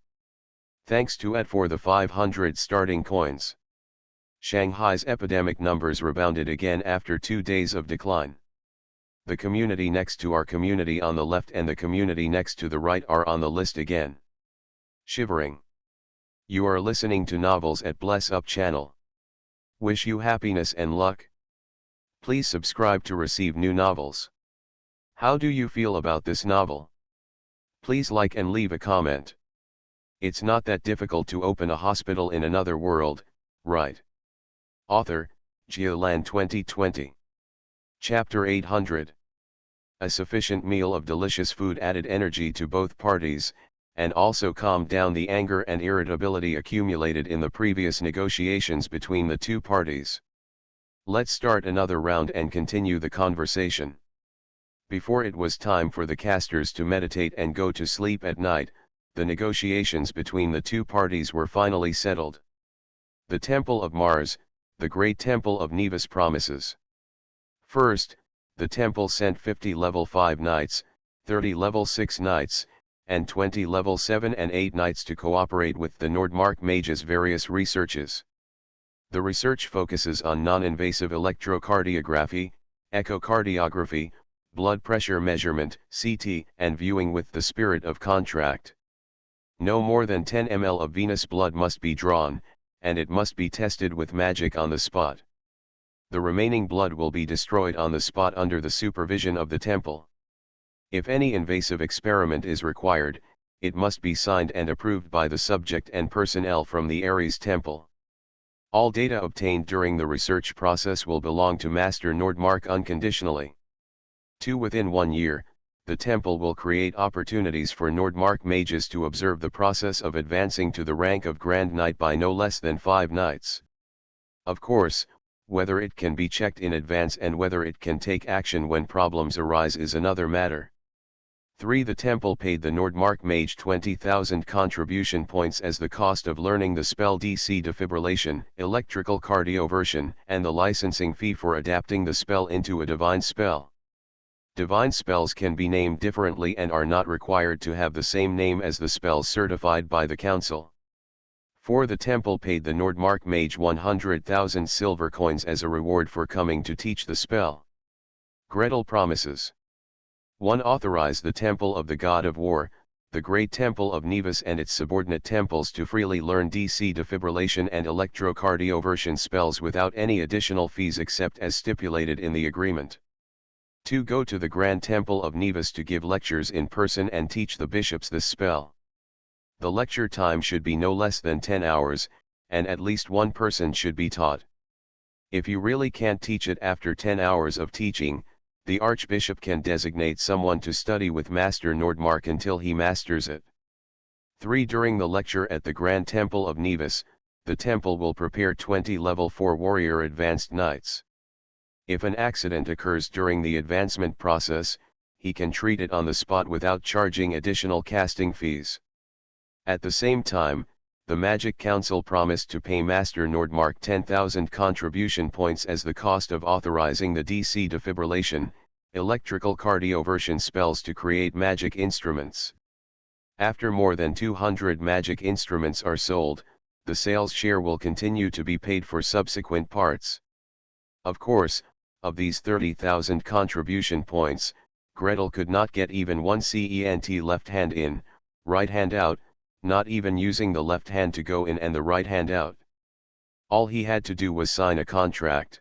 Thanks to Ed for the 500 starting coins. Shanghai's epidemic numbers rebounded again after 2 days of decline. The community next to our community on the left and the community next to the right are on the list again. Shivering. You are listening to Novels at Bless Up channel. Wish you happiness and luck. Please subscribe to receive new novels. How do you feel about this novel? Please like and leave a comment. It's not that difficult to open a hospital in another world, right? Author, Geoland 2020. Chapter 800. A sufficient meal of delicious food added energy to both parties, and also calmed down the anger and irritability accumulated in the previous negotiations between the two parties. Let's start another round and continue the conversation. Before it was time for the casters to meditate and go to sleep at night, the negotiations between the two parties were finally settled. The Temple of Mars, the Great Temple of Nevis promises. First, the temple sent 50 level 5 knights, 30 level 6 knights, and 20 level 7 and 8 knights to cooperate with the Nordmark mages' various researches. The research focuses on non-invasive electrocardiography, echocardiography, blood pressure measurement, CT, and viewing with the spirit of contract. No more than 10 ml of venous blood must be drawn, and it must be tested with magic on the spot. The remaining blood will be destroyed on the spot under the supervision of the temple. If any invasive experiment is required, it must be signed and approved by the subject and personnel from the Ares temple. All data obtained during the research process will belong to Master Nordmark unconditionally. 2. Within 1 year, the temple will create opportunities for Nordmark mages to observe the process of advancing to the rank of Grand Knight by no less than 5 knights. Of course, whether it can be checked in advance and whether it can take action when problems arise is another matter. 3. The temple paid the Nordmark mage 20,000 contribution points as the cost of learning the spell DC defibrillation, electrical cardioversion, and the licensing fee for adapting the spell into a divine spell. Divine spells can be named differently and are not required to have the same name as the spells certified by the council. 4. The temple paid the Nordmark mage 100,000 silver coins as a reward for coming to teach the spell. Gretel promises. 1. Authorize the temple of the god of war, the great temple of Nevis and its subordinate temples to freely learn DC defibrillation and electrocardioversion spells without any additional fees except as stipulated in the agreement. 2. Go to the Grand Temple of Nevis to give lectures in person and teach the bishops this spell. The lecture time should be no less than 10 hours, and at least one person should be taught. If you really can't teach it after 10 hours of teaching, the archbishop can designate someone to study with Master Nordmark until he masters it. 3. During the lecture at the Grand Temple of Nevis, the temple will prepare 20 level 4 warrior advanced knights. If an accident occurs during the advancement process, he can treat it on the spot without charging additional casting fees. At the same time, the Magic Council promised to pay Master Nordmark 10,000 contribution points as the cost of authorizing the DC defibrillation, electrical cardioversion spells to create magic instruments. After more than 200 magic instruments are sold, the sales share will continue to be paid for subsequent parts. Of course, of these 30,000 contribution points, Gretel could not get even one cent left hand in, right hand out, not even using the left hand to go in and the right hand out. All he had to do was sign a contract.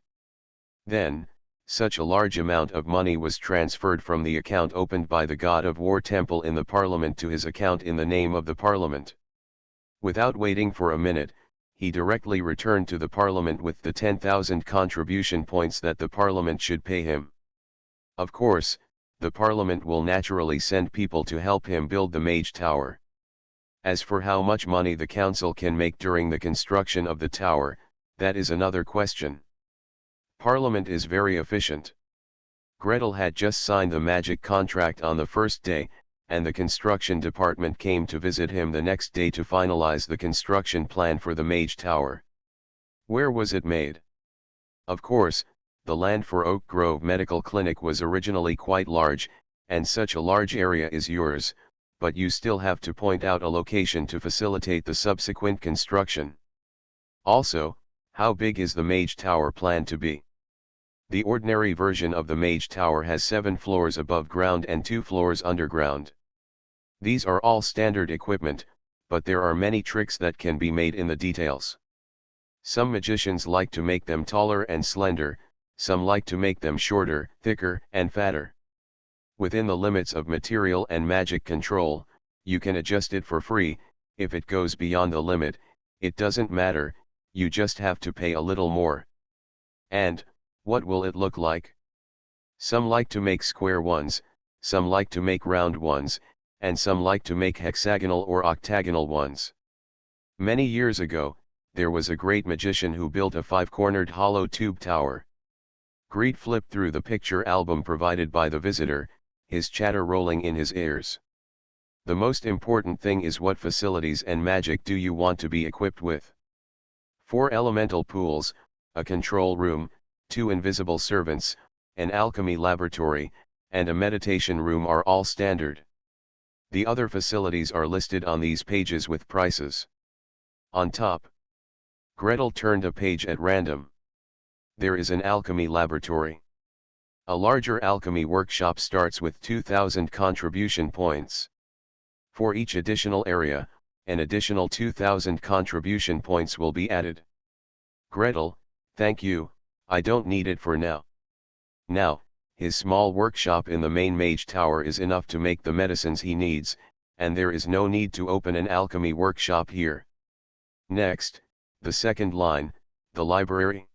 Then, such a large amount of money was transferred from the account opened by the God of War Temple in the Parliament to his account in the name of the Parliament. Without waiting for a minute, he directly returned to the Parliament with the 10,000 contribution points that the Parliament should pay him. Of course, the Parliament will naturally send people to help him build the Mage Tower. As for how much money the council can make during the construction of the tower, that is another question. Parliament is very efficient. Gretel had just signed the magic contract on the first day, and the construction department came to visit him the next day to finalize the construction plan for the Mage Tower. Where was it made? Of course, the land for Oak Grove Medical Clinic was originally quite large, and such a large area is yours, but you still have to point out a location to facilitate the subsequent construction. Also, how big is the Mage Tower planned to be? The ordinary version of the Mage Tower has 7 floors above ground and 2 floors underground. These are all standard equipment, but there are many tricks that can be made in the details. Some magicians like to make them taller and slender, some like to make them shorter, thicker, and fatter. Within the limits of material and magic control, you can adjust it for free. If it goes beyond the limit, it doesn't matter, you just have to pay a little more. And, what will it look like? Some like to make square ones, some like to make round ones, and some like to make hexagonal or octagonal ones. Many years ago, there was a great magician who built a 5-cornered hollow tube tower. Greet flipped through the picture album provided by the visitor, his chatter rolling in his ears. The most important thing is what facilities and magic do you want to be equipped with? 4 elemental pools, a control room, 2 invisible servants, an alchemy laboratory, and a meditation room are all standard. The other facilities are listed on these pages with prices. On top. Gretel turned a page at random. There is an alchemy laboratory. A larger alchemy workshop starts with 2,000 contribution points. For each additional area, an additional 2,000 contribution points will be added. Gretel, thank you, I don't need it for now. Now, his small workshop in the main Mage Tower is enough to make the medicines he needs, and there is no need to open an alchemy workshop here. Next, the second line, the library.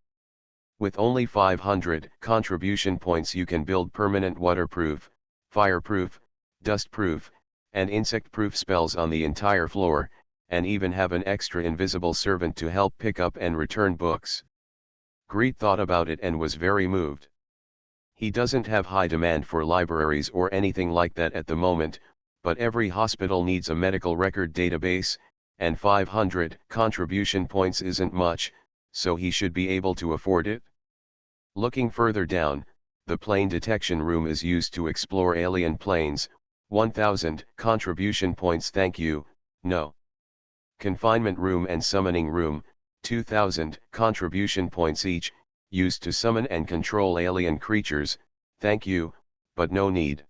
With only 500 contribution points you can build permanent waterproof, fireproof, dustproof, and insect-proof spells on the entire floor, and even have an extra invisible servant to help pick up and return books. Greet thought about it and was very moved. He doesn't have high demand for libraries or anything like that at the moment, but every hospital needs a medical record database, and 500 contribution points isn't much, so he should be able to afford it. Looking further down, the plane detection room is used to explore alien planes, 1000 contribution points, thank you, no. Confinement room and summoning room, 2000 contribution points each, used to summon and control alien creatures, thank you, but no need.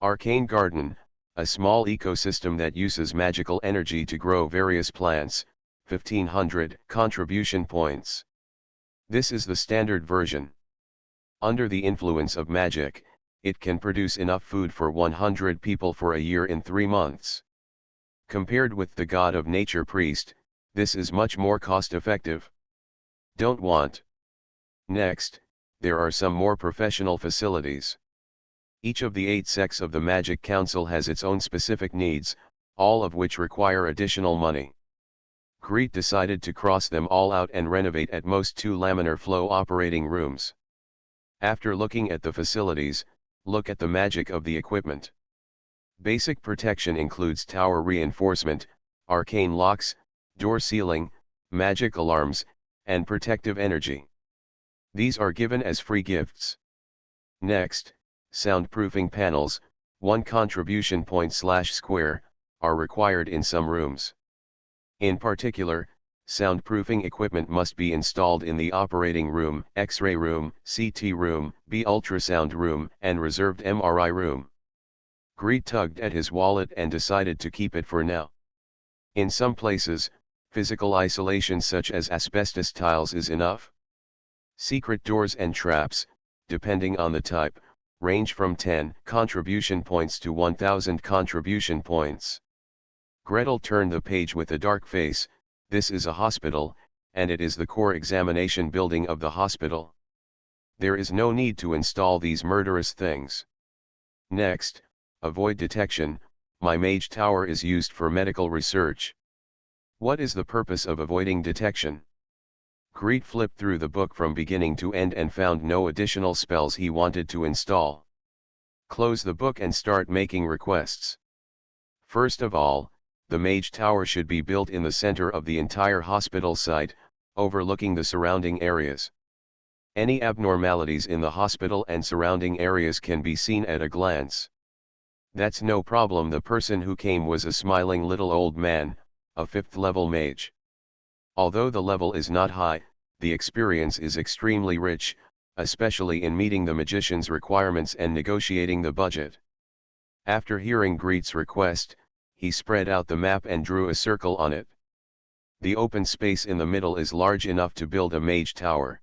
Arcane garden, a small ecosystem that uses magical energy to grow various plants, 1500 contribution points. This is the standard version. Under the influence of magic, it can produce enough food for 100 people for a year in 3 months. Compared with the God of Nature priest, this is much more cost-effective. Don't want. Next, there are some more professional facilities. Each of the 8 sects of the Magic Council has its own specific needs, all of which require additional money. Greet decided to cross them all out and renovate at most 2 laminar flow operating rooms. After looking at the facilities, look at the magic of the equipment. Basic protection includes tower reinforcement, arcane locks, door sealing, magic alarms, and protective energy. These are given as free gifts. Next, soundproofing panels, 1 contribution point/square, are required in some rooms. In particular, soundproofing equipment must be installed in the operating room, X-ray room, CT room, B ultrasound room, and reserved MRI room. Greet tugged at his wallet and decided to keep it for now. In some places, physical isolation such as asbestos tiles is enough. Secret doors and traps, depending on the type, range from 10 contribution points to 1000 contribution points. Gretel turned the page with a dark face. This is a hospital, and it is the core examination building of the hospital. There is no need to install these murderous things. Next, avoid detection. My mage tower is used for medical research. What is the purpose of avoiding detection? Greet flipped through the book from beginning to end and found no additional spells he wanted to install. Close the book and start making requests. First of all, the mage tower should be built in the center of the entire hospital site, overlooking the surrounding areas. Any abnormalities in the hospital and surrounding areas can be seen at a glance. That's no problem. The person who came was a smiling little old man, a 5th level mage. Although the level is not high, the experience is extremely rich, especially in meeting the magician's requirements and negotiating the budget. After hearing Greet's request, he spread out the map and drew a circle on it. The open space in the middle is large enough to build a mage tower.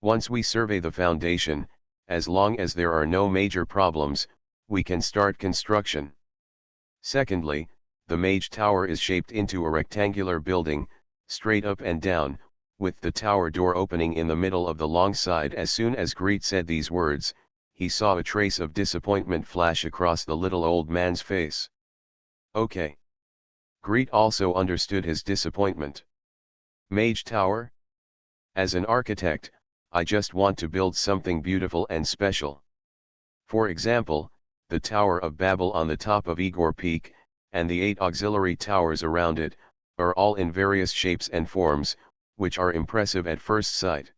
Once we survey the foundation, as long as there are no major problems, we can start construction. Secondly, the mage tower is shaped into a rectangular building, straight up and down, with the tower door opening in the middle of the long side. As soon as Greet said these words, he saw a trace of disappointment flash across the little old man's face. Okay. Greet also understood his disappointment. Mage tower? As an architect, I just want to build something beautiful and special. For example, the Tower of Babel on the top of Igor Peak, and the 8 auxiliary towers around it, are all in various shapes and forms, which are impressive at first sight.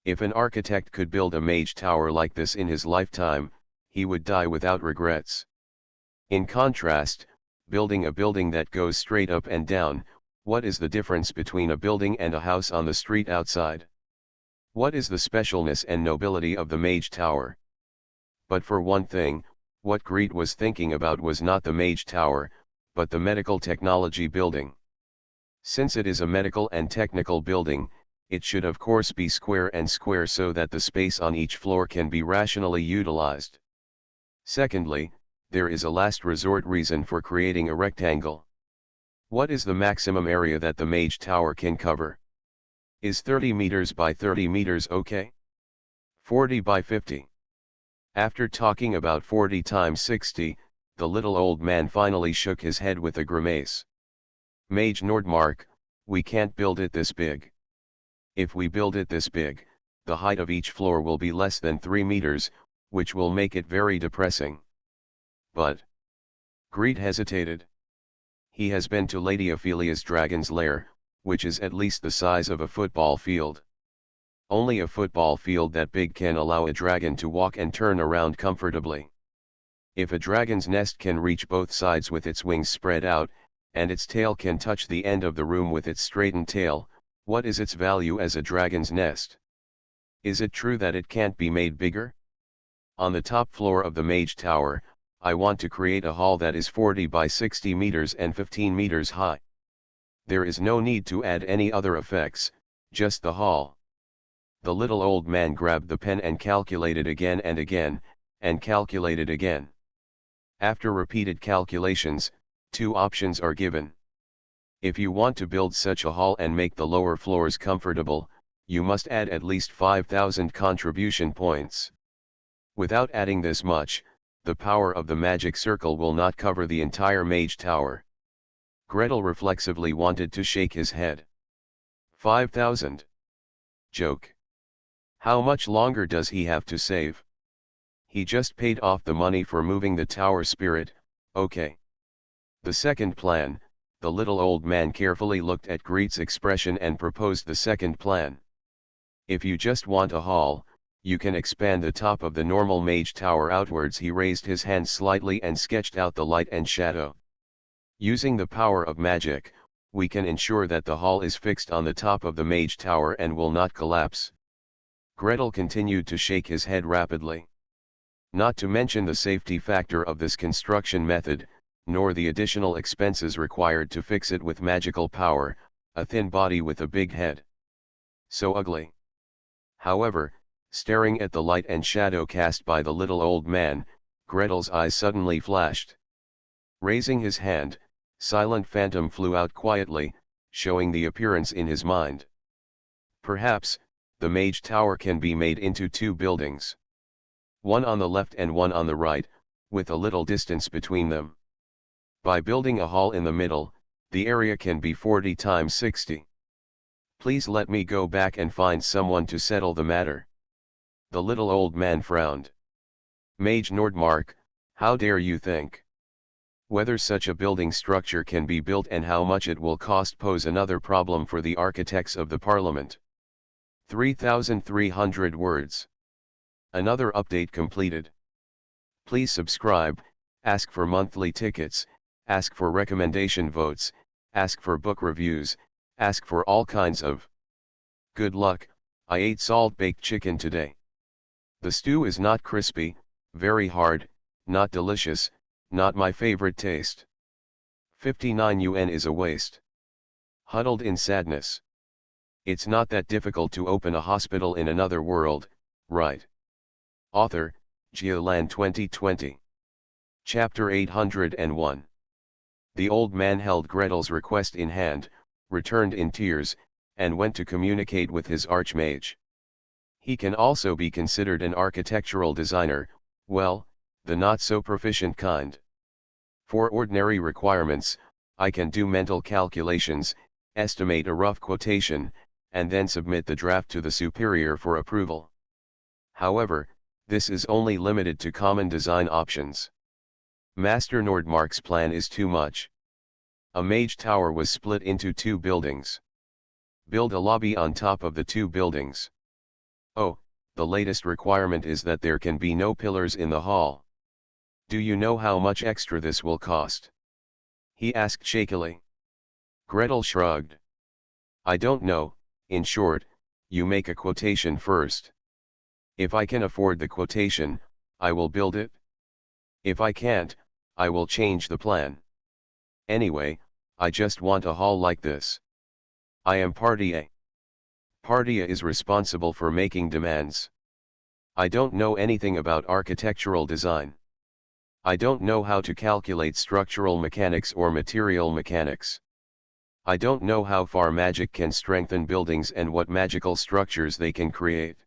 If an architect could build a mage tower like this in his lifetime, he would die without regrets. In contrast, building a building that goes straight up and down, what is the difference between a building and a house on the street outside? What is the specialness and nobility of the mage tower? But for one thing, what Greet was thinking about was not the mage tower, but the medical technology building. Since it is a medical and technical building, it should of course be square and square so that the space on each floor can be rationally utilized. Secondly, there is a last resort reason for creating a rectangle. What is the maximum area that the mage tower can cover? Is 30 meters by 30 meters okay? 40 by 50. After talking about 40 times 60, the little old man finally shook his head with a grimace. Mage Nordmark, we can't build it this big. If we build it this big, the height of each floor will be less than 3 meters, which will make it very depressing. But Greet hesitated. He has been to Lady Ophelia's dragon's lair, which is at least the size of a football field. Only a football field that big can allow a dragon to walk and turn around comfortably. If a dragon's nest can reach both sides with its wings spread out, and its tail can touch the end of the room with its straightened tail, what is its value as a dragon's nest? Is it true that it can't be made bigger? On the top floor of the Mage Tower, I want to create a hall that is 40 by 60 meters and 15 meters high. There is no need to add any other effects, just the hall. The little old man grabbed the pen and calculated again and again, and calculated again. After repeated calculations, 2 options are given. If you want to build such a hall and make the lower floors comfortable, you must add at least 5,000 contribution points. Without adding this much, the power of the magic circle will not cover the entire Mage Tower. Gretel reflexively wanted to shake his head. 5,000. Joke. How much longer does he have to save? He just paid off the money for moving the tower spirit, okay. The second plan, the little old man carefully looked at Greet's expression and proposed the second plan. If you just want a hall, you can expand the top of the normal Mage Tower outwards. He raised his hand slightly and sketched out the light and shadow. Using the power of magic, we can ensure that the hall is fixed on the top of the Mage Tower and will not collapse. Gretel continued to shake his head rapidly. Not to mention the safety factor of this construction method, nor the additional expenses required to fix it with magical power, a thin body with a big head. So ugly. However, staring at the light and shadow cast by the little old man, Gretel's eyes suddenly flashed. Raising his hand, Silent Phantom flew out quietly, showing the appearance in his mind. Perhaps, the Mage Tower can be made into 2 buildings. One on the left and one on the right, with a little distance between them. By building a hall in the middle, the area can be 40 times 60. Please let me go back and find someone to settle the matter. The little old man frowned. Mage Nordmark, how dare you think? Whether such a building structure can be built and how much it will cost pose another problem for the architects of the parliament. 3,300 words. Another update completed. Please subscribe, ask for monthly tickets, ask for recommendation votes, ask for book reviews, ask for all kinds of. Good luck. I ate salt-baked chicken today. The stew is not crispy, very hard, not delicious, not my favorite taste. 59 yuan is a waste. Huddled in sadness. It's not that difficult to open a hospital in another world, right? Author, Geolan 2020. Chapter 801. The old man held Gretel's request in hand, returned in tears, and went to communicate with his archmage. He can also be considered an architectural designer, well, the not-so-proficient kind. For ordinary requirements, I can do mental calculations, estimate a rough quotation, and then submit the draft to the superior for approval. However, this is only limited to common design options. Master Nordmark's plan is too much. A Mage Tower was split into 2 buildings. Build a lobby on top of the 2 buildings. Oh, the latest requirement is that there can be no pillars in the hall. Do you know how much extra this will cost? He asked shakily. Gretel shrugged. I don't know. In short, you make a quotation first. If I can afford the quotation, I will build it. If I can't, I will change the plan. Anyway, I just want a hall like this. I am Party A. Party A is responsible for making demands. I don't know anything about architectural design. I don't know how to calculate structural mechanics or material mechanics. I don't know how far magic can strengthen buildings and what magical structures they can create.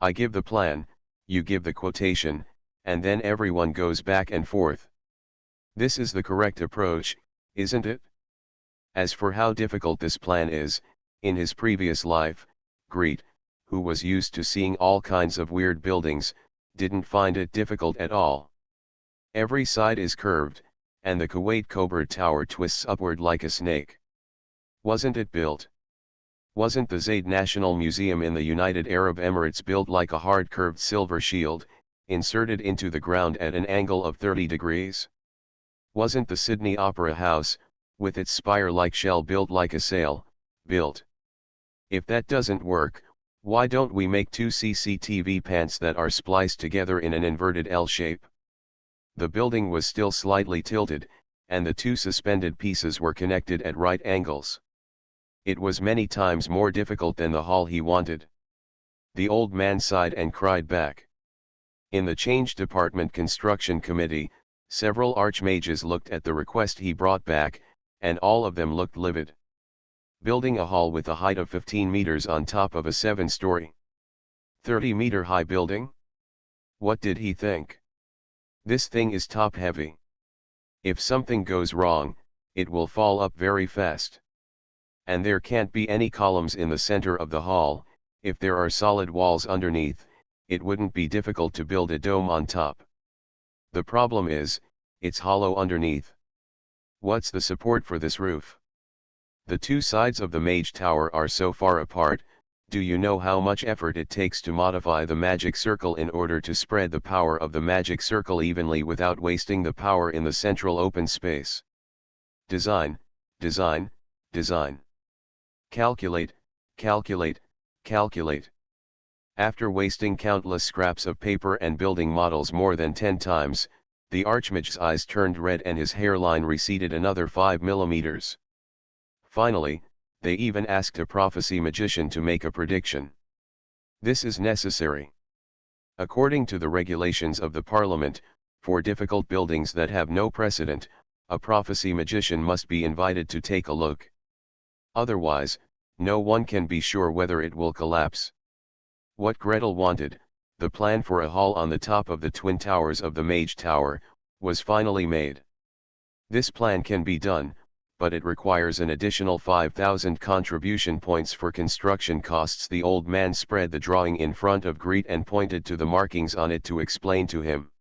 I give the plan, you give the quotation, and then everyone goes back and forth. This is the correct approach, isn't it? As for how difficult this plan is, in his previous life, Greet, who was used to seeing all kinds of weird buildings, didn't find it difficult at all. Every side is curved, and the Kuwait Cobra Tower twists upward like a snake. Wasn't it built? Wasn't the Zayd National Museum in the United Arab Emirates built like a hard curved silver shield, inserted into the ground at an angle of 30 degrees? Wasn't the Sydney Opera House, with its spire-like shell built like a sail, built? If that doesn't work, why don't we make two CCTV pants that are spliced together in an inverted L shape? The building was still slightly tilted, and the two suspended pieces were connected at right angles. It was many times more difficult than the hall he wanted. The old man sighed and cried back. In the Change Department Construction Committee, several archmages looked at the request he brought back, and all of them looked livid. Building a hall with a height of 15 meters on top of a 7-story, 30-meter high building? What did he think? This thing is top-heavy. If something goes wrong, it will fall up very fast. And there can't be any columns in the center of the hall. If there are solid walls underneath, it wouldn't be difficult to build a dome on top. The problem is, it's hollow underneath. What's the support for this roof? The two sides of the Mage Tower are so far apart. Do you know how much effort it takes to modify the magic circle in order to spread the power of the magic circle evenly without wasting the power in the central open space? Design, design, design. Calculate, calculate, calculate. After wasting countless scraps of paper and building models more than 10 times, the Archmage's eyes turned red and his hairline receded another 5 millimeters. Finally, they even asked a prophecy magician to make a prediction. This is necessary. According to the regulations of the Parliament, for difficult buildings that have no precedent, a prophecy magician must be invited to take a look. Otherwise, no one can be sure whether it will collapse. What Gretel wanted, the plan for a hall on the top of the twin towers of the Mage Tower, was finally made. This plan can be done, but it requires an additional 5,000 contribution points for construction costs. The old man spread the drawing in front of Greet and pointed to the markings on it to explain to him.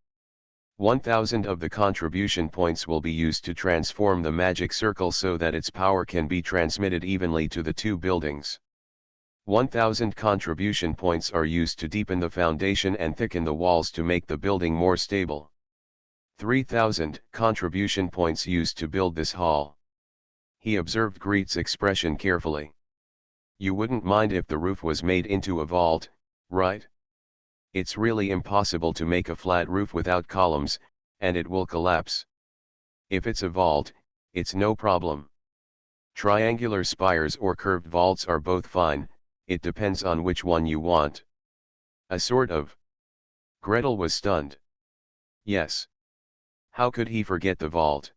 1,000 of the contribution points will be used to transform the magic circle so that its power can be transmitted evenly to the two buildings. 1,000 contribution points are used to deepen the foundation and thicken the walls to make the building more stable. 3,000 contribution points used to build this hall. He observed Greet's expression carefully. You wouldn't mind if the roof was made into a vault, right? It's really impossible to make a flat roof without columns, and it will collapse. If it's a vault, it's no problem. Triangular spires or curved vaults are both fine, it depends on which one you want. A sort of. Gretel was stunned. Yes. How could he forget the vault?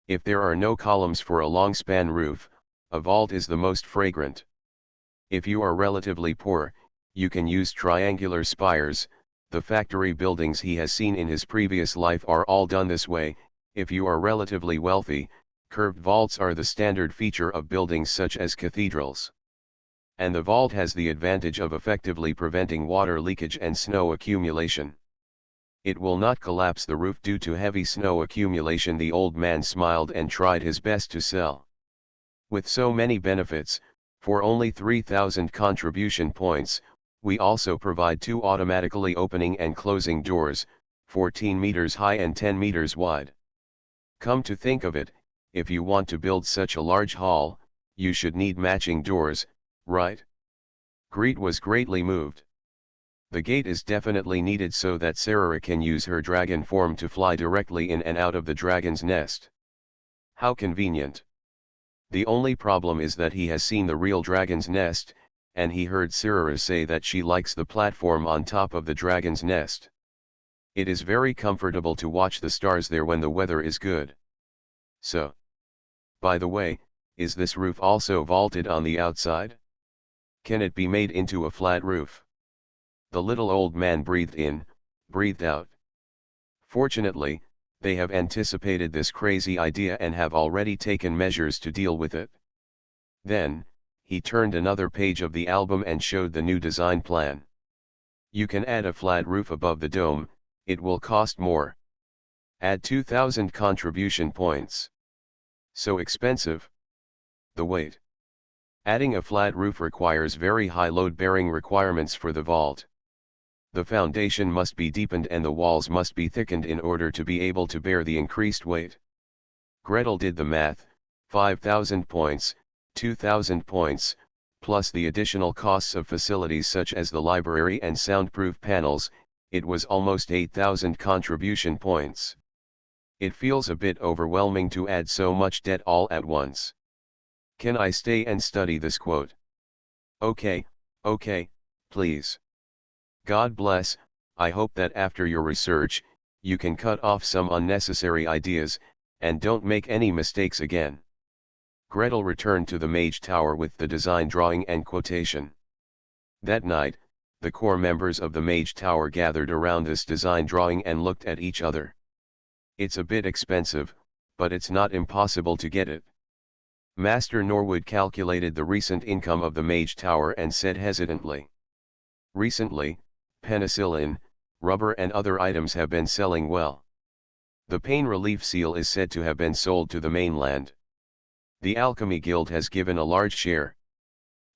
If there are no columns for a long span roof, a vault is the most fragrant. If you are relatively poor, you can use triangular spires. The factory buildings he has seen in his previous life are all done this way. If you are relatively wealthy, curved vaults are the standard feature of buildings such as cathedrals. And the vault has the advantage of effectively preventing water leakage and snow accumulation. It will not collapse the roof due to heavy snow accumulation. The old man smiled and tried his best to sell. With so many benefits, for only 3,000 contribution points, we also provide two automatically opening and closing doors, 14 meters high and 10 meters wide. Come to think of it, if you want to build such a large hall, you should need matching doors, right? Greet was greatly moved. The gate is definitely needed so that Sarah can use her dragon form to fly directly in and out of the dragon's nest. How convenient. The only problem is that he has seen the real dragon's nest, and he heard Sarah say that she likes the platform on top of the dragon's nest. It is very comfortable to watch the stars there when the weather is good. So. By the way, is this roof also vaulted on the outside? Can it be made into a flat roof? The little old man breathed in, breathed out. Fortunately, they have anticipated this crazy idea and have already taken measures to deal with it. Then, he turned another page of the album and showed the new design plan. You can add a flat roof above the dome, it will cost more. Add 2,000 contribution points. So expensive? The weight. Adding a flat roof requires very high load-bearing requirements for the vault. The foundation must be deepened and the walls must be thickened in order to be able to bear the increased weight. Gretel did the math, 5,000 points, 2,000 points, plus the additional costs of facilities such as the library and soundproof panels, it was almost 8,000 contribution points. It feels a bit overwhelming to add so much debt all at once. Can I stay and study this quote? Okay, please. God bless, I hope that after your research, you can cut off some unnecessary ideas, and don't make any mistakes again. Gretel returned to the Mage Tower with the design drawing and quotation. That night, the core members of the Mage Tower gathered around this design drawing and looked at each other. It's a bit expensive, but it's not impossible to get it. Master Norwood calculated the recent income of the Mage Tower and said hesitantly. Recently, penicillin, rubber and other items have been selling well. The pain relief seal is said to have been sold to the mainland. The Alchemy Guild has given a large share.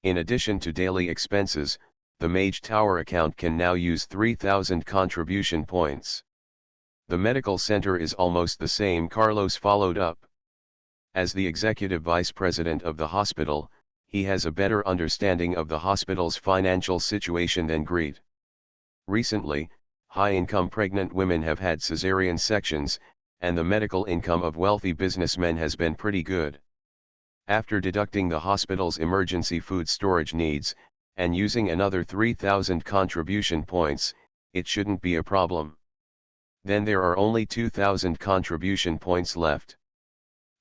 In addition to daily expenses, the Mage Tower account can now use 3,000 contribution points. The medical center is almost the same, Carlos followed up. As the executive vice president of the hospital, he has a better understanding of the hospital's financial situation than Greet. Recently, high-income pregnant women have had cesarean sections, and the medical income of wealthy businessmen has been pretty good. After deducting the hospital's emergency food storage needs, and using another 3,000 contribution points, it shouldn't be a problem. Then there are only 2,000 contribution points left.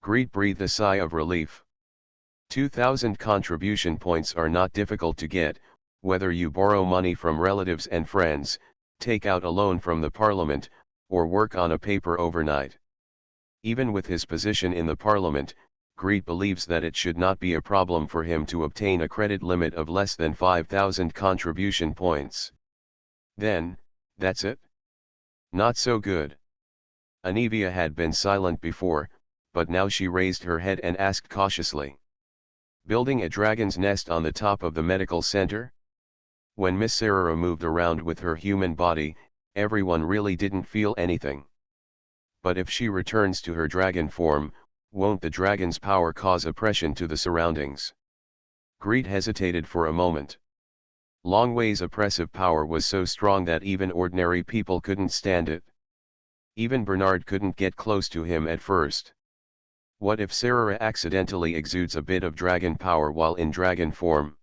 Greet breathed a sigh of relief. 2,000 contribution points are not difficult to get, whether you borrow money from relatives and friends, take out a loan from the parliament, or work on a paper overnight. Even with his position in the parliament, Greet believes that it should not be a problem for him to obtain a credit limit of less than 5,000 contribution points. Then, that's it? Not so good. Anivia had been silent before, but now she raised her head and asked cautiously. Building a dragon's nest on the top of the medical center? When Miss Sarah moved around with her human body, everyone really didn't feel anything. But if she returns to her dragon form, won't the dragon's power cause oppression to the surroundings? Greet hesitated for a moment. Longway's oppressive power was so strong that even ordinary people couldn't stand it. Even Bernard couldn't get close to him at first. What if Sarah accidentally exudes a bit of dragon power while in dragon form?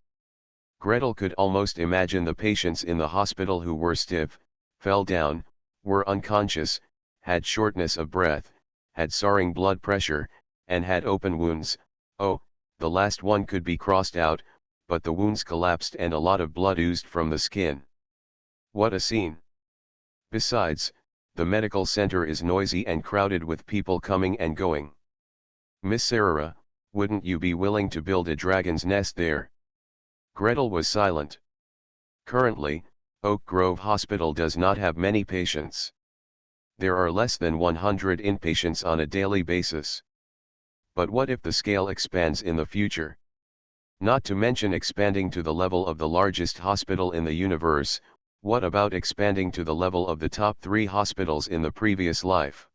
Gretel could almost imagine the patients in the hospital who were stiff, fell down, were unconscious, had shortness of breath, had soaring blood pressure, and had open wounds. Oh, the last one could be crossed out, but the wounds collapsed and a lot of blood oozed from the skin. What a scene! Besides, the medical center is noisy and crowded with people coming and going. Miss Sarah, wouldn't you be willing to build a dragon's nest there? Gretel was silent. Currently, Oak Grove Hospital does not have many patients. There are less than 100 inpatients on a daily basis. But what if the scale expands in the future? Not to mention expanding to the level of the largest hospital in the universe, what about expanding to the level of the top 3 hospitals in the previous life?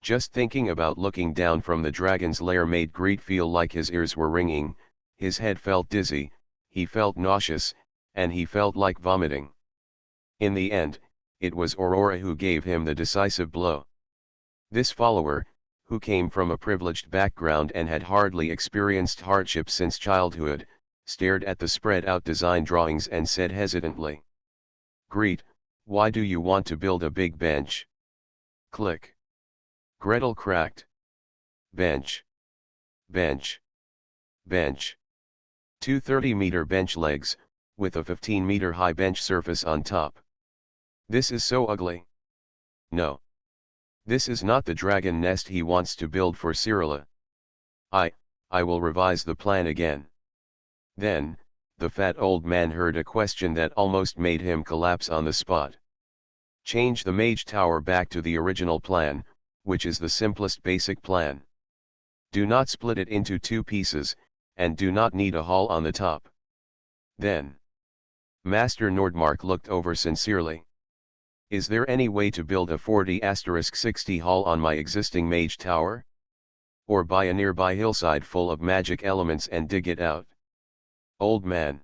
Just thinking about looking down from the dragon's lair made Greet feel like his ears were ringing, his head felt dizzy, he felt nauseous, and he felt like vomiting. In the end, it was Aurora who gave him the decisive blow. This follower, who came from a privileged background and had hardly experienced hardship since childhood, stared at the spread-out design drawings and said hesitantly, "Greet, why do you want to build a big bench?" Click. Gretel cracked. Bench. Bench. Bench. 2 30-meter bench legs, with a 15-meter high bench surface on top. This is so ugly. No. This is not the dragon nest he wants to build for Cyrilla. I will revise the plan again. Then, the fat old man heard a question that almost made him collapse on the spot. Change the mage tower back to the original plan, which is the simplest basic plan. Do not split it into two pieces, and do not need a hall on the top. Then, Master Nordmark looked over sincerely. Is there any way to build a 40*60 hall on my existing mage tower? Or buy a nearby hillside full of magic elements and dig it out? Old man.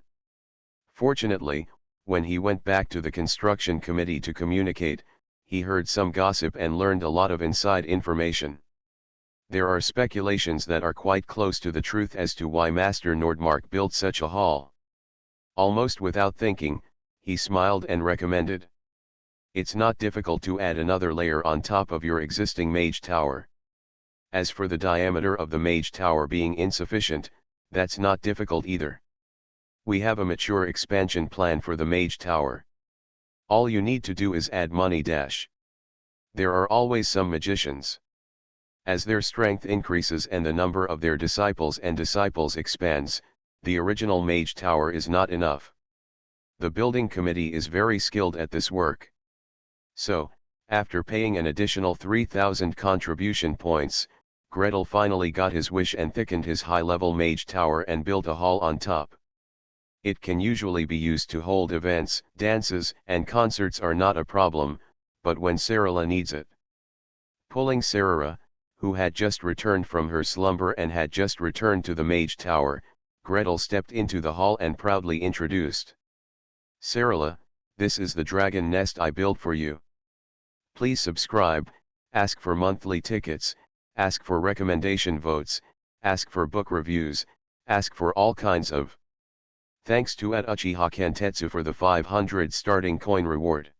Fortunately, when he went back to the construction committee to communicate, he heard some gossip and learned a lot of inside information. There are speculations that are quite close to the truth as to why Master Nordmark built such a hall. Almost without thinking, he smiled and recommended. It's not difficult to add another layer on top of your existing mage tower. As for the diameter of the mage tower being insufficient, that's not difficult either. We have a mature expansion plan for the mage tower. All you need to do is add money dash. There are always some magicians. As their strength increases and the number of their disciples expands, the original mage tower is not enough. The building committee is very skilled at this work. So, after paying an additional 3,000 contribution points, Gretel finally got his wish and thickened his high-level mage tower and built a hall on top. It can usually be used to hold events, dances, and concerts are not a problem, but when Sarala needs it. Pulling Sarara, who had just returned from her slumber and had just returned to the mage tower, Gretel stepped into the hall and proudly introduced. Sarala, this is the dragon nest I built for you. Please subscribe, ask for monthly tickets, ask for recommendation votes, ask for book reviews, ask for all kinds of. Thanks to @Uchiha Kantetsu for the 500 starting coin reward.